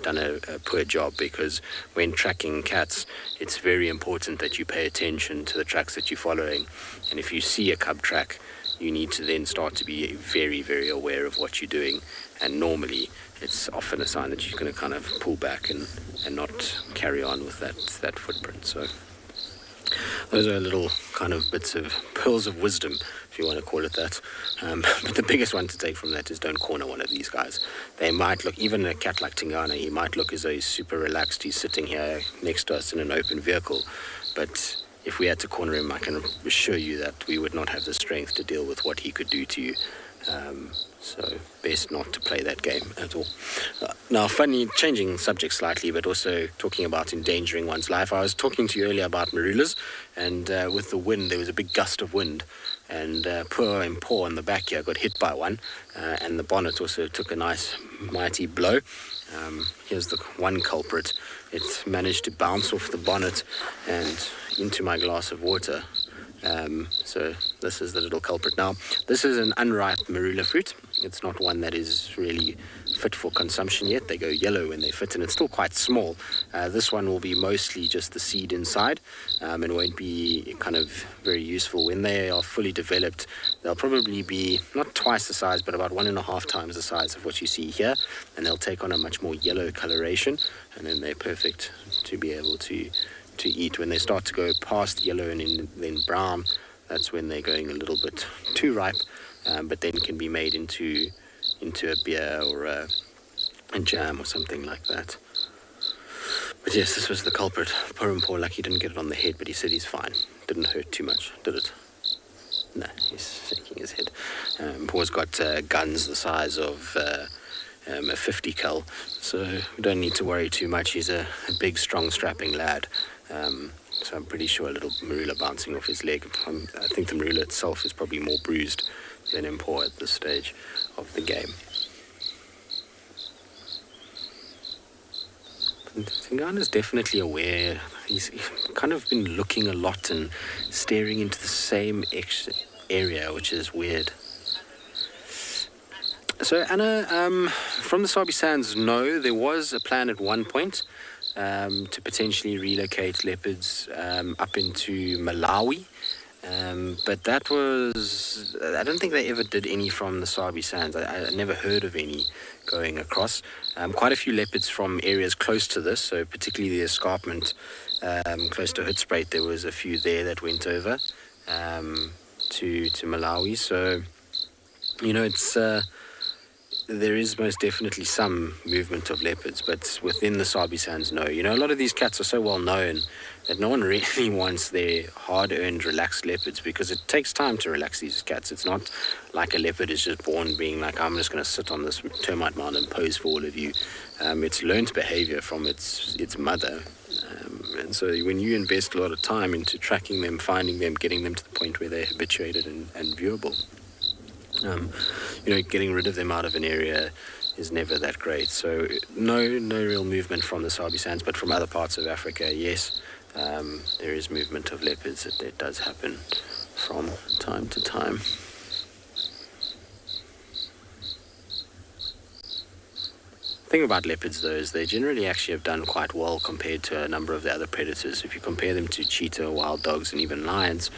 done a poor job, because when tracking cats, it's very important that you pay attention to the tracks that you're following. And if you see a cub track, you need to then start to be very, very aware of what you're doing. And normally it's often a sign that you're going to kind of pull back and not carry on with that footprint. So those are little kind of bits of pearls of wisdom, if you want to call it that. But the biggest one to take from that is don't corner one of these guys. They might look, even a cat like Tingana, he might look as though he's super relaxed. He's sitting here next to us in an open vehicle. But if we had to corner him, I can assure you that we would not have the strength to deal with what he could do to you. So best not to play that game at all. Now, funny, changing subject slightly, but also talking about endangering one's life. I was talking to you earlier about marulas, and with the wind, there was a big gust of wind, and poor Mpo in the back here got hit by one, and the bonnet also took a nice mighty blow. Here's the one culprit. It managed to bounce off the bonnet and into my glass of water. So this is the little culprit. Now, this is an unripe marula fruit. It's not one that is really fit for consumption yet. They go yellow when they fit, and it's still quite small. This one will be mostly just the seed inside, and won't be kind of very useful. When they are fully developed, they'll probably be not twice the size, but about 1.5 times the size of what you see here, and they'll take on a much more yellow coloration, and then they're perfect to be able to eat. When they start to go past yellow and then brown, that's when they're going a little bit too ripe, but then can be made into a beer or a jam or something like that. But yes, this was the culprit. Poor lucky didn't get it on the head, but he said he's fine. Didn't hurt too much, did it? No, he's shaking his head. Paul's got guns the size of a 50 cal, so we don't need to worry too much. He's a big, strong, strapping lad. So I'm pretty sure a little marula bouncing off his leg. I think the marula itself is probably more bruised than Mpo at this stage of the game. Tingana's definitely aware. He's kind of been looking a lot and staring into the same area, which is weird. So Anna, from the Sabi Sands, no, there was a plan at one point to potentially relocate leopards up into Malawi. But that was, I don't think they ever did any from the Sabi Sands. I never heard of any going across. Quite a few leopards from areas close to this, so particularly the escarpment close to Hoedspruit, there was a few there that went over to Malawi. So, it's there is most definitely some movement of leopards, but within the Sabi Sands, no. A lot of these cats are so well known that no one really wants their hard-earned relaxed leopards, because it takes time to relax these cats. It's not like a leopard is just born being like, I'm just going to sit on this termite mound and pose for all of you. It's learned behavior from its mother. And so when you invest a lot of time into tracking them, finding them, getting them to the point where they're habituated and viewable, getting rid of them out of an area is never that great. So no real movement from the Sabi Sands, but from other parts of Africa, yes, there is movement of leopards. That does happen from time to time. The thing about leopards, though, is they generally actually have done quite well compared to a number of the other predators. If you compare them to cheetah, wild dogs, and even lions,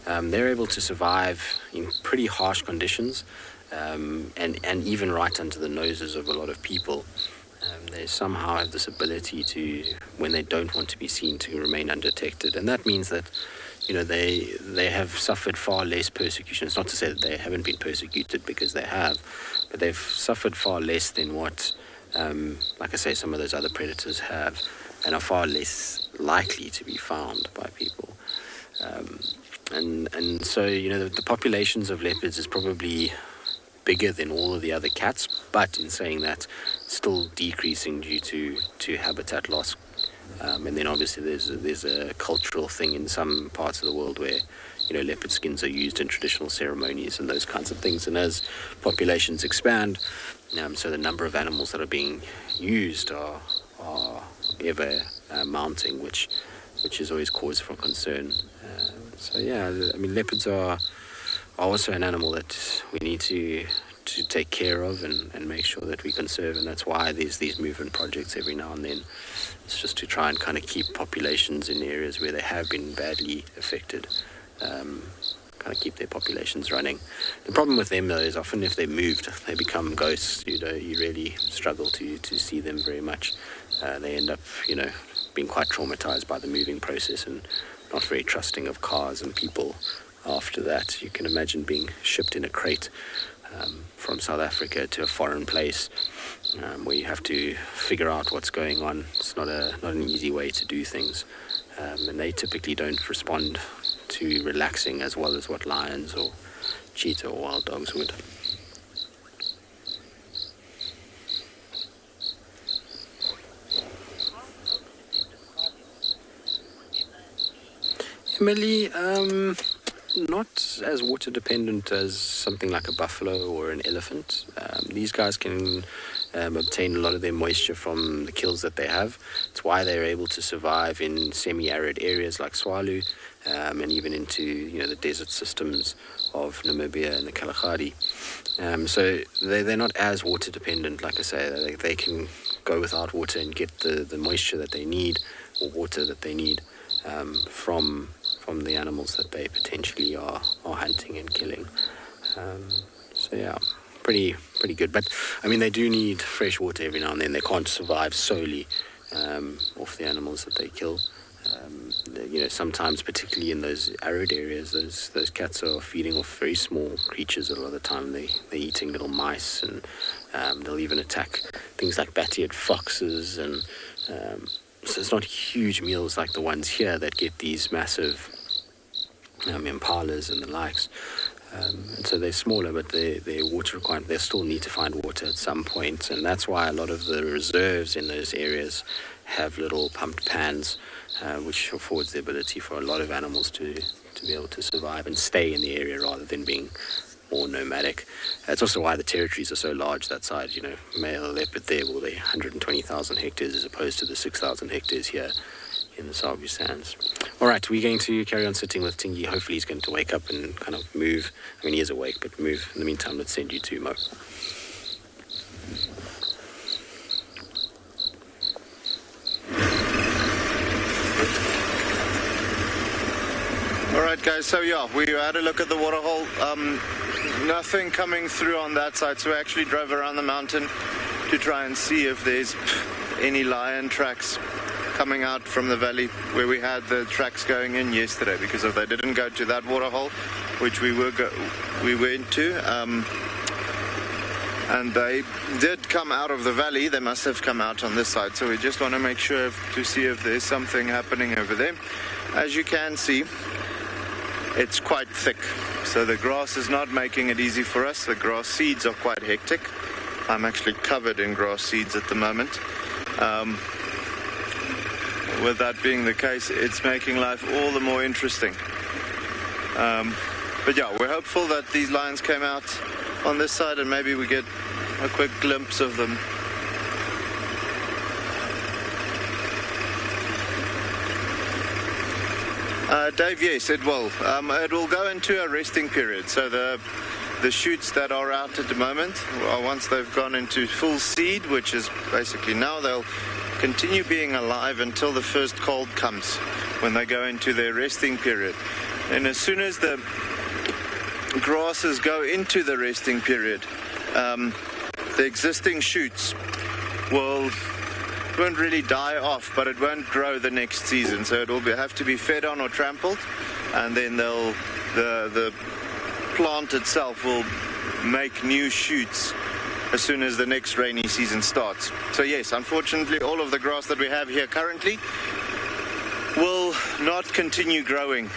they're able to survive in pretty harsh conditions, and even right under the noses of a lot of people. They somehow have this ability to, when they don't want to be seen, to remain undetected. And that means that, they have suffered far less persecution. It's not to say that they haven't been persecuted, because they have, but they've suffered far less than what, like I say, some of those other predators have, and are far less likely to be found by people. And so, the populations of leopards is probably bigger than all of the other cats, but in saying that, still decreasing due to habitat loss. And then obviously there's a cultural thing in some parts of the world where, leopard skins are used in traditional ceremonies and those kinds of things. And as populations expand, so the number of animals that are being used are ever mounting, which is always cause for concern. So yeah, leopards are also an animal that we need to take care of and make sure that we conserve, and that's why there's these movement projects every now and then. It's just to try and kind of keep populations in areas where they have been badly affected, kind of keep their populations running. The problem with them, though, is often if they're moved, they become ghosts. You really struggle to see them very much. They end up, being quite traumatized by the moving process and not very trusting of cars and people after that. You can imagine being shipped in a crate from South Africa to a foreign place where you have to figure out what's going on. It's not an easy way to do things, and they typically don't respond to relaxing as well as what lions or cheetah or wild dogs would. Emily, not as water dependent as something like a buffalo or an elephant. These guys can obtain a lot of their moisture from the kills that they have. It's why they're able to survive in semi-arid areas like Tswalu, and even into the desert systems of Namibia and the Kalahari. So they're not as water dependent, like I say. They can go without water and get the moisture that they need, or water that they need, from the animals that they potentially are hunting and killing. So yeah, pretty good. But they do need fresh water every now and then. They can't survive solely off the animals that they kill. Sometimes, particularly in those arid areas, those cats are feeding off very small creatures. A lot of the time they're eating little mice, and they'll even attack things like bat-eared foxes, and so it's not huge meals like the ones here that get these massive impalas and the likes. And so they're smaller, but their water requirement, they still need to find water at some point, and that's why a lot of the reserves in those areas have little pumped pans, which affords the ability for a lot of animals to be able to survive and stay in the area rather than being more nomadic. That's also why the territories are so large that side. Male leopard there, well, they're 120,000 hectares as opposed to the 6,000 hectares here in the Sabi Sands. All right, we're going to carry on sitting with Tingy. Hopefully he's going to wake up and kind of move. He is awake, but move. In the meantime, let's send you to Mo. All right, guys, so yeah, we had a look at the Waterhole. Nothing coming through on that side, so we actually drove around the mountain to try and see if there's any lion tracks. coming out from the valley where we had the tracks going in yesterday, because if they didn't go to that waterhole, which we went to, and they did come out of the valley, they must have come out on this side. So we just want to make sure to see if there's something happening over there. As you can see, it's quite thick, so the grass is not making it easy for us. The grass seeds are quite hectic. I'm actually covered in grass seeds at the moment. With that being the case, it's making life all the more interesting. But yeah, we're hopeful that these lions came out on this side and maybe we get a quick glimpse of them. Dave, yes, it will. It will go into a resting period. So the shoots that are out at the moment, once they've gone into full seed, which is basically now, they'll continue being alive until the first cold comes, when they go into their resting period. And as soon as the grasses go into the resting period, the existing shoots won't really die off, but it won't grow the next season. So it will have to be fed on or trampled, and then the plant itself will make new shoots as soon as the next rainy season starts. So yes, unfortunately, all of the grass that we have here currently will not continue growing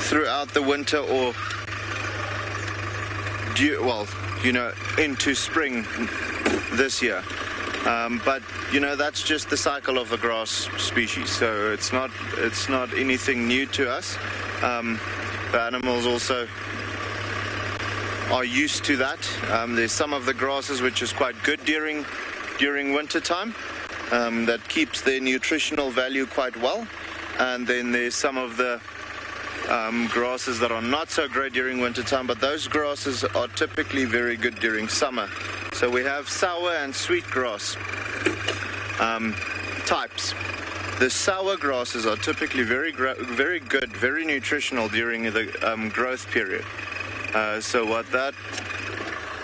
throughout the winter or into spring this year. But that's just the cycle of the grass species, so it's not anything new to us. The animals also are used to that. There's some of the grasses which is quite good during winter time, that keeps their nutritional value quite well, and then there's some of the grasses that are not so great during winter time, but those grasses are typically very good during summer. So we have sour and sweet grass types. The sour grasses are typically very good, very nutritional during the growth period. So what that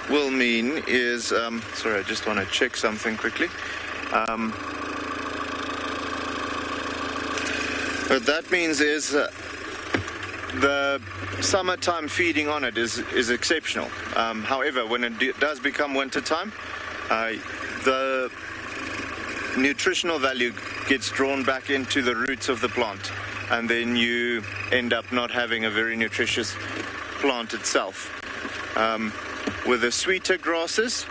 will mean is, sorry, I just want to check something quickly. What that means is the summertime feeding on it is exceptional. However, when it does become winter time, the nutritional value gets drawn back into the roots of the plant, and then you end up not having a very nutritious plant itself. With the sweeter grasses,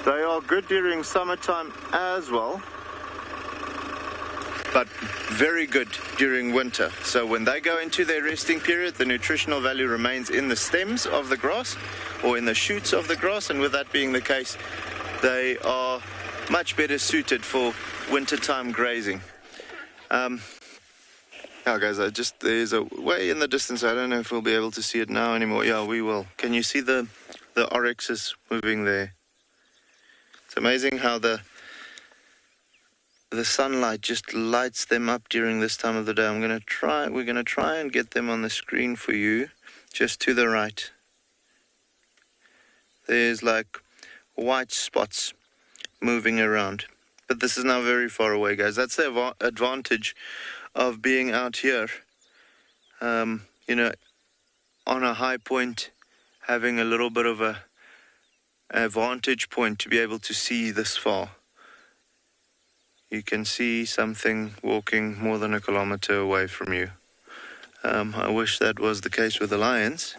they are good during summertime as well, but very good during winter. So when they go into their resting period, the nutritional value remains in the stems of the grass or in the shoots of the grass, and with that being the case, they are much better suited for wintertime grazing. Now guys, there's a way in the distance, I don't know if we'll be able to see it now anymore. Yeah, we will. Can you see the oryxes moving there? It's amazing how the sunlight just lights them up during this time of the day. We're gonna try and get them on the screen for you, just to the right. There's like white spots moving around, but this is now very far away, guys. That's the advantage of being out here, on a high point, having a little bit of a vantage point to be able to see this far. You can see something walking more than a kilometer away from you. I wish that was the case with the lions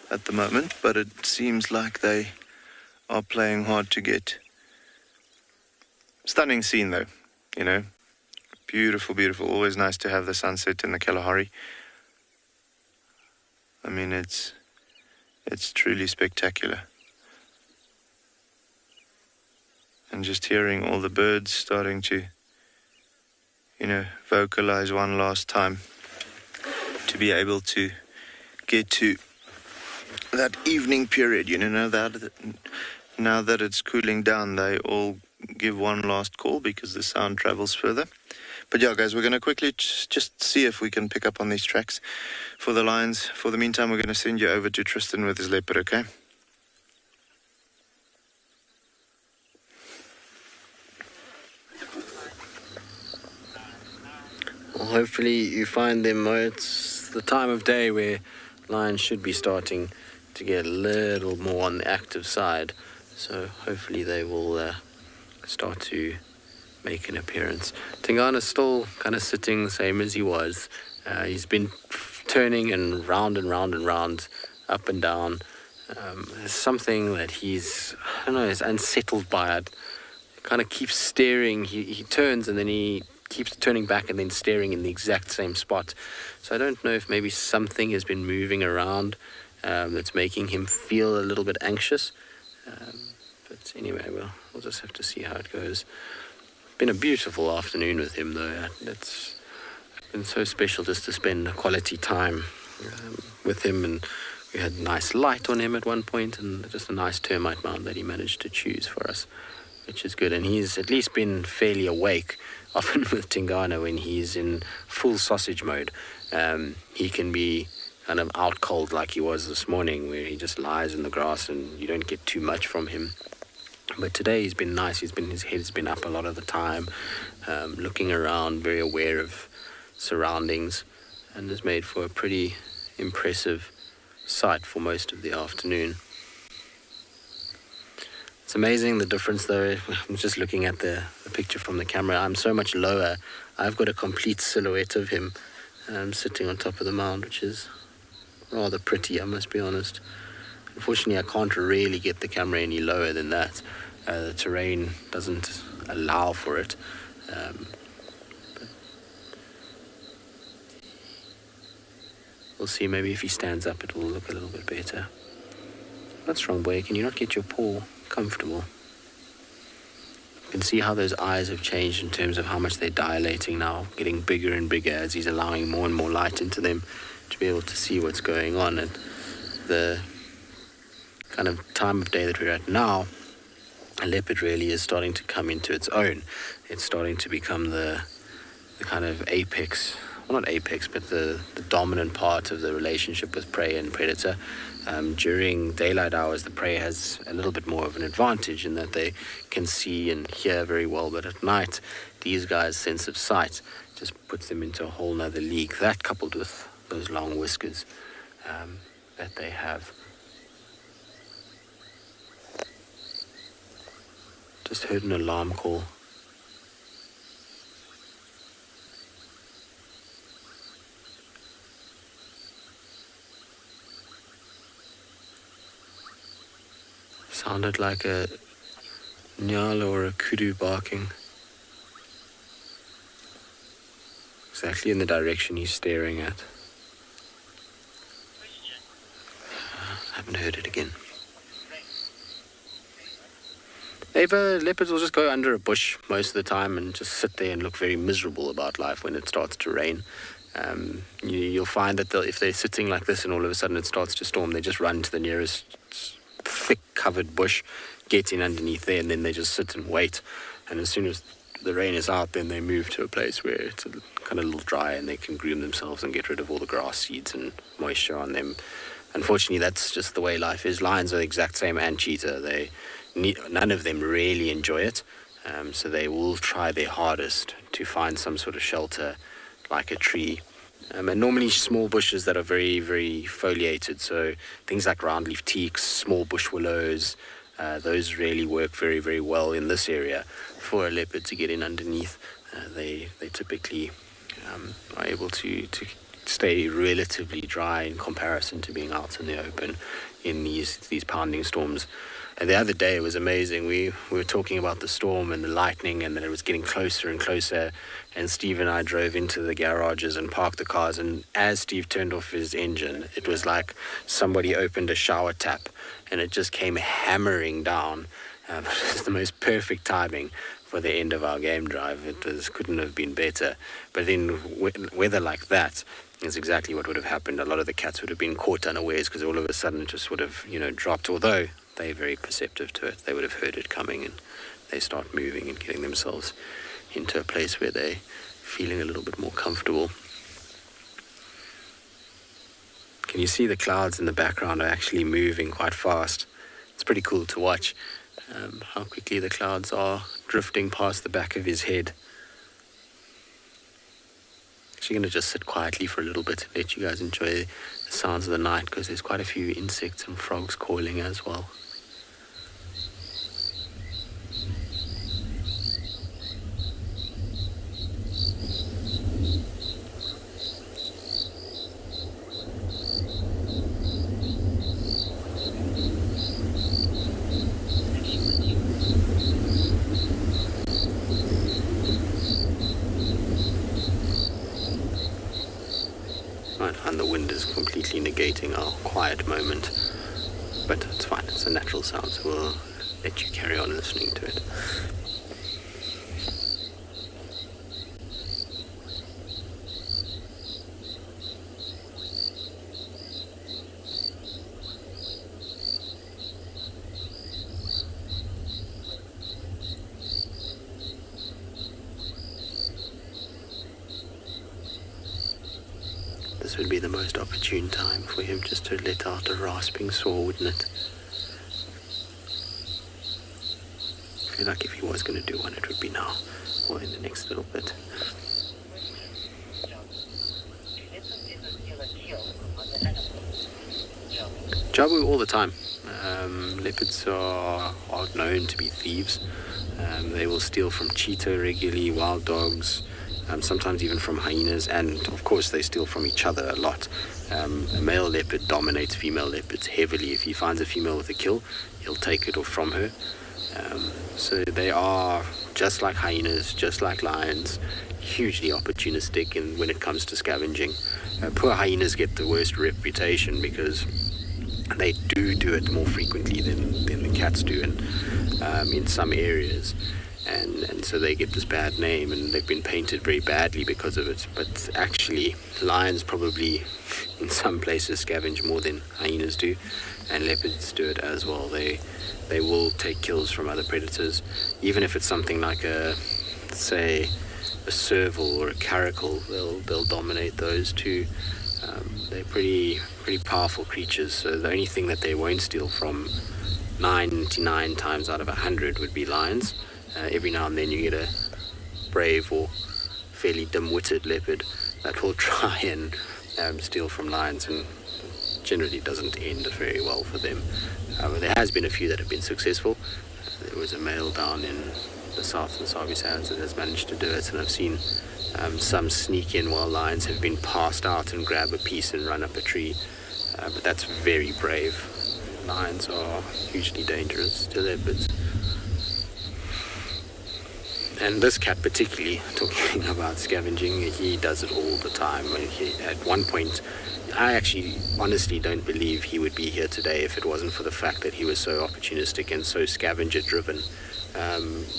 at the moment, but it seems like they are playing hard to get. Stunning scene though, beautiful, beautiful. Always nice to have the sunset in the Kalahari. I mean, it's truly spectacular. And just hearing all the birds starting to vocalize one last time to be able to get to that evening period, now that it's cooling down, they all give one last call because the sound travels further. But yeah, guys, we're going to quickly just see if we can pick up on these tracks for the lions. For the meantime, we're going to send you over to Tristan with his leopard, okay? hopefully you find them. It's the time of day where lions should be starting to get a little more on the active side. So hopefully they will start to make an appearance. Tingana's still kind of sitting the same as he was. He's been turning and round, up and down. There's something that he's unsettled by it. Kind of keeps staring. He turns and then he keeps turning back and then staring in the exact same spot. So I don't know if maybe something has been moving around that's making him feel a little bit anxious. But anyway, we'll just have to see how it goes. Been a beautiful afternoon with him, though. It's been so special just to spend quality time with him, and we had nice light on him at one point, and just a nice termite mound that he managed to choose for us, which is good. And he's at least been fairly awake. Often with Tingana, when he's in full sausage mode, he can be kind of out cold like he was this morning, where he just lies in the grass and you don't get too much from him. But today he's been nice. His head's been up a lot of the time, looking around, very aware of surroundings, and has made for a pretty impressive sight for most of the afternoon. It's amazing the difference, though. I'm just looking at the picture from the camera. I'm so much lower. I've got a complete silhouette of him sitting on top of the mound, which is rather pretty, I must be honest. Unfortunately, I can't really get the camera any lower than that. The terrain doesn't allow for it. But we'll see. Maybe if he stands up, it will look a little bit better. That's wrong, boy. Can you not get your paw comfortable? You can see how those eyes have changed in terms of how much they're dilating now, getting bigger and bigger as he's allowing more and more light into them to be able to see what's going on. And the kind of time of day that we're at now, a leopard really is starting to come into its own. It's starting to become the kind of apex, well, not apex, but the dominant part of the relationship with prey and predator. During daylight hours, the prey has a little bit more of an advantage in that they can see and hear very well, but at night, these guys' sense of sight just puts them into a whole nother league. That, coupled with those long whiskers that they have. Just heard an alarm call. Sounded like a Ngala or a kudu barking. Exactly in the direction he's staring at. Haven't heard it again. Leopards will just go under a bush most of the time and just sit there and look very miserable about life when it starts to rain. You'll find that if they're sitting like this and all of a sudden it starts to storm, they just run to the nearest thick covered bush, get in underneath there, and then they just sit and wait. And as soon as the rain is out, then they move to a place where it's kind of a little dry and they can groom themselves and get rid of all the grass seeds and moisture on them. Unfortunately, that's just the way life is. Lions are the exact same, and cheetah. None of them really enjoy it, so they will try their hardest to find some sort of shelter, like a tree. And normally small bushes that are very, very foliated, so things like roundleaf teaks, small bush willows, those really work very, very well in this area for a leopard to get in underneath. They typically are able to stay relatively dry in comparison to being out in the open in these pounding storms. And the other day it was amazing. We were talking about the storm and the lightning and that it was getting closer and closer. And Steve and I drove into the garages and parked the cars. And as Steve turned off his engine, it was like somebody opened a shower tap and it just came hammering down. It was the most perfect timing for the end of our game drive. Couldn't have been better. But in weather like that is exactly what would have happened. A lot of the cats would have been caught unawares because all of a sudden it just would have, dropped. Although they're very perceptive to it. They would have heard it coming and they start moving and getting themselves into a place where they're feeling a little bit more comfortable. Can you see the clouds in the background are actually moving quite fast? It's pretty cool to watch how quickly the clouds are drifting past the back of his head. Actually going to just sit quietly for a little bit and let you guys enjoy the sounds of the night, because there's quite a few insects and frogs calling as well. And the wind is completely negating our quiet moment, but it's fine, it's a natural sound, so we'll let you carry on listening to it. This would be the most opportune time for him just to let out a rasping saw, wouldn't it? I feel like if he was going to do one, it would be now, or in the next little bit. Jabu all the time. Leopards are known to be thieves. They will steal from cheetah regularly, wild dogs, sometimes even from hyenas, and of course they steal from each other a lot. A male leopard dominates female leopards heavily. If he finds a female with a kill, he'll take it off from her. So they are, just like hyenas, just like lions, hugely opportunistic when it comes to scavenging. Poor hyenas get the worst reputation because they do it more frequently than the cats do in some areas. And so they get this bad name, and they've been painted very badly because of it. But actually, lions probably, in some places, scavenge more than hyenas do, and leopards do it as well. They will take kills from other predators, even if it's something like say, a serval or a caracal. They'll dominate those too. They're pretty powerful creatures. So the only thing that they won't steal from 99 times out of 100 would be lions. Every now and then you get a brave or fairly dim-witted leopard that will try and steal from lions, and generally doesn't end very well for them. There has been a few that have been successful. There was a male down in the south and Sabi Sands that has managed to do it, and I've seen some sneak in while lions have been passed out and grab a piece and run up a tree, but that's very brave. Lions are hugely dangerous to leopards. And this cat particularly, talking about scavenging, he does it all the time. At one point, I actually honestly don't believe he would be here today if it wasn't for the fact that he was so opportunistic and so scavenger-driven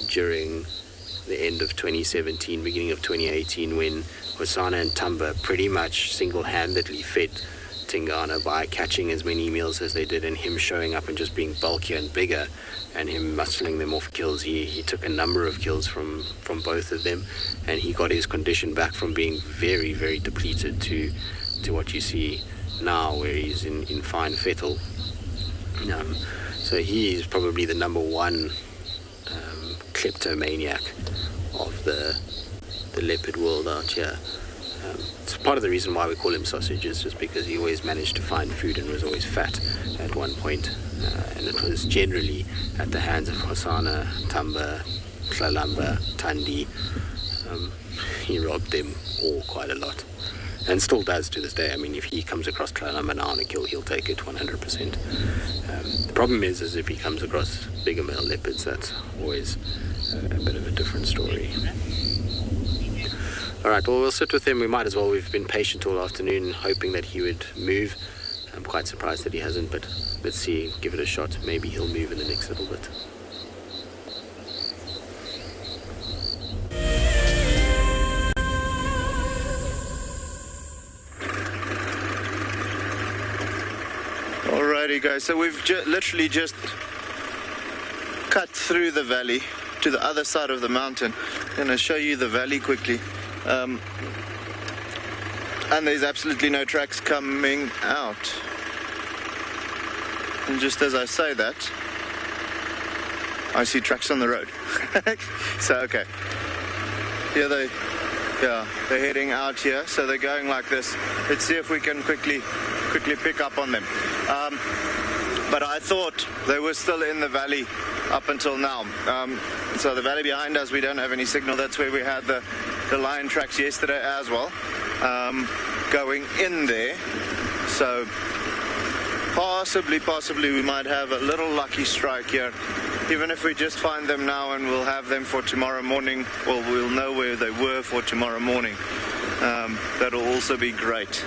during the end of 2017, beginning of 2018, when Hosana and Tamba pretty much single-handedly fed Tingana by catching as many meals as they did, and him showing up and just being bulkier and bigger and him muscling them off kills. He took a number of kills from both of them, and he got his condition back from being very, very depleted to what you see now, where he's in fine fettle. So he is probably the number one kleptomaniac of the leopard world out here. It's part of the reason why we call him Sausage, is just because he always managed to find food and was always fat at one point. And it was generally at the hands of Hosana, Tamba, Tlalamba, Tandi. He robbed them all quite a lot. And still does to this day. I mean, if he comes across Tlalamba now on a kill, he'll take it 100%. The problem is if he comes across bigger male leopards, that's always a bit of a different story. Alright, well, we'll sit with him. We might as well. We've been patient all afternoon, hoping that he would move. I'm quite surprised that he hasn't, but let's see, give it a shot. Maybe he'll move in the next little bit. Alrighty, guys, so we've literally just cut through the valley to the other side of the mountain. I'm going to show you the valley quickly. And there's absolutely no tracks coming out. And just as I say that, I see tracks on the road. So, okay. Here they Yeah, they're heading out here, so they're going like this. Let's see if we can quickly pick up on them. But I thought they were still in the valley up until now. So the valley behind us, we don't have any signal. That's where we had the lion tracks yesterday as well, going in there. So possibly we might have a little lucky strike here. Even if we just find them now and we'll have them for tomorrow morning, well, we'll know where they were for tomorrow morning. That'll also be great.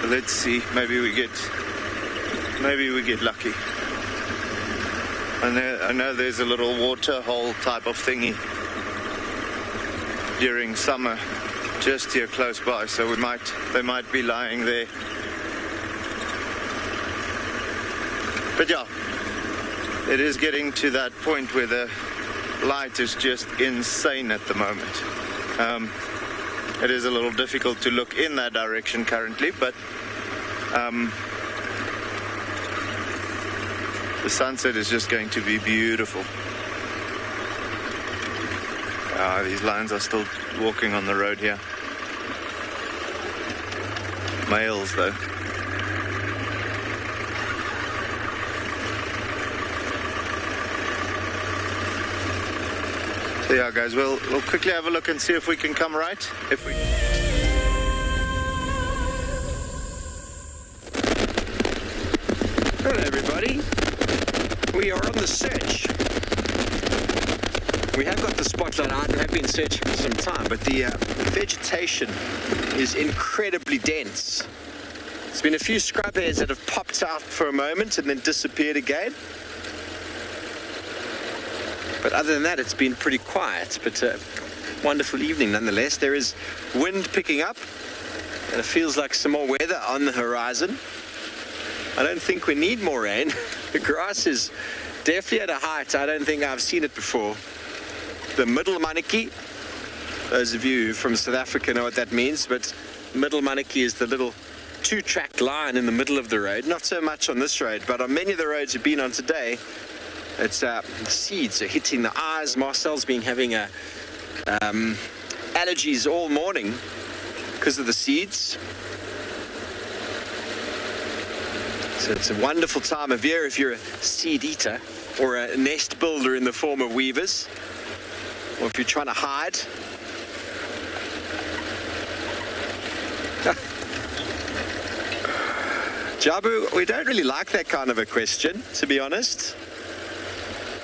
Let's see, maybe we get lucky. I know there's a little waterhole type of thingy during summer just here close by, so they might be lying there. But yeah, it is getting to that point where the light is just insane at the moment. It is a little difficult to look in that direction currently, but the sunset is just going to be beautiful. These lions are still walking on the road here. Males though. So yeah, guys, we'll quickly have a look and see if we can come right. If we. Hello, everybody. We are on the search. We have got the spotlight on and have been searching for some time, but the vegetation is incredibly dense. There's been a few scrub hairs that have popped out for a moment and then disappeared again. But other than that, it's been pretty quiet, but a wonderful evening nonetheless. There is wind picking up, and it feels like some more weather on the horizon. I don't think we need more rain. The grass is definitely at a height I don't think I've seen it before. The middle maniki, those of you from South Africa know what that means, but middle maniki is the little two-track line in the middle of the road. Not so much on this road, but on many of the roads we've been on today, it's the seeds are hitting the eyes. Marcel's been having allergies all morning because of the seeds. So it's a wonderful time of year if you're a seed eater or a nest builder in the form of weavers, or if you're trying to hide. Jabu, we don't really like that kind of a question, to be honest.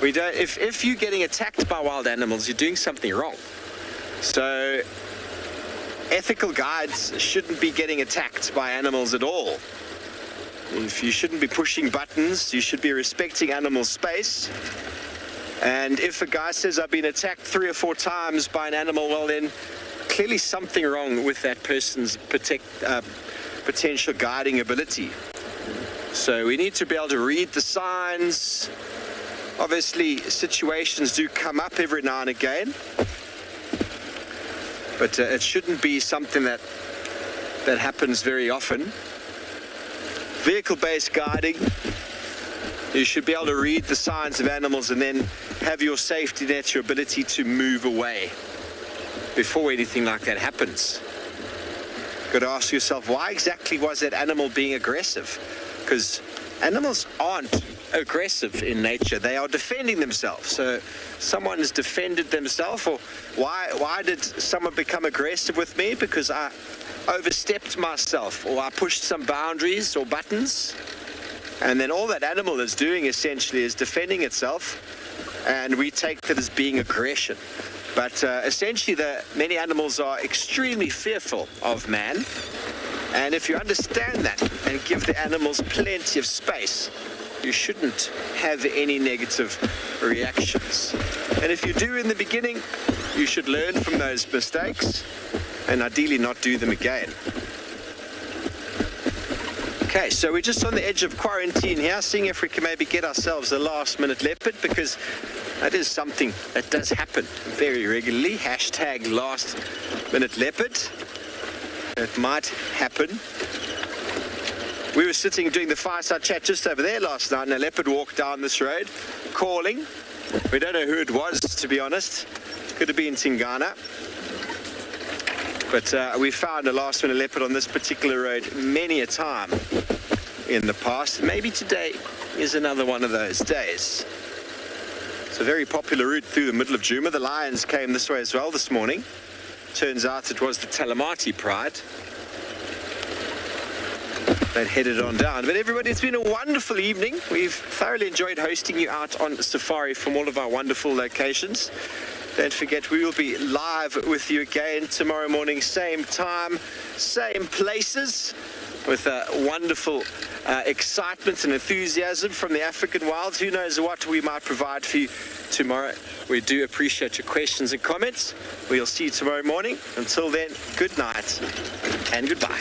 We don't. If you're getting attacked by wild animals, you're doing something wrong. So ethical guides shouldn't be getting attacked by animals at all. If you shouldn't be pushing buttons, you should be respecting animal space. And if a guy says I've been attacked 3 or 4 times by an animal, well then clearly something wrong with that person's potential guiding ability. So we need to be able to read the signs. Obviously, situations do come up every now and again, but it shouldn't be something that happens very often. Vehicle-based guiding, you should be able to read the signs of animals and then have your safety net, your ability to move away before anything like that happens. You've got to ask yourself, why exactly was that animal being aggressive? Because animals aren't aggressive in nature, they are defending themselves. So someone has defended themselves, or why did someone become aggressive with me? Because I overstepped myself, or I pushed some boundaries or buttons, and then all that animal is doing essentially is defending itself, and we take that as being aggression. But essentially many animals are extremely fearful of man, and if you understand that and give the animals plenty of space, you shouldn't have any negative reactions. And if you do in the beginning, you should learn from those mistakes and ideally not do them again. Okay, so we're just on the edge of quarantine here, seeing if we can maybe get ourselves a last-minute leopard, because that is something that does happen very regularly. Hashtag last-minute leopard. It might happen. We were sitting doing the fireside chat just over there last night, and a leopard walked down this road, calling. We don't know who it was, to be honest. Could have been Tingana. But we found a last-minute leopard on this particular road many a time in the past. Maybe today is another one of those days. It's a very popular route through the middle of Djuma. The lions came this way as well this morning. Turns out it was the Talamati Pride that headed on down. But everybody, it's been a wonderful evening. We've thoroughly enjoyed hosting you out on safari from all of our wonderful locations. Don't forget, we will be live with you again tomorrow morning, same time, same places, with wonderful excitement and enthusiasm from the African wilds. Who knows what we might provide for you tomorrow. We do appreciate your questions and comments. We'll see you tomorrow morning. Until then, good night and goodbye.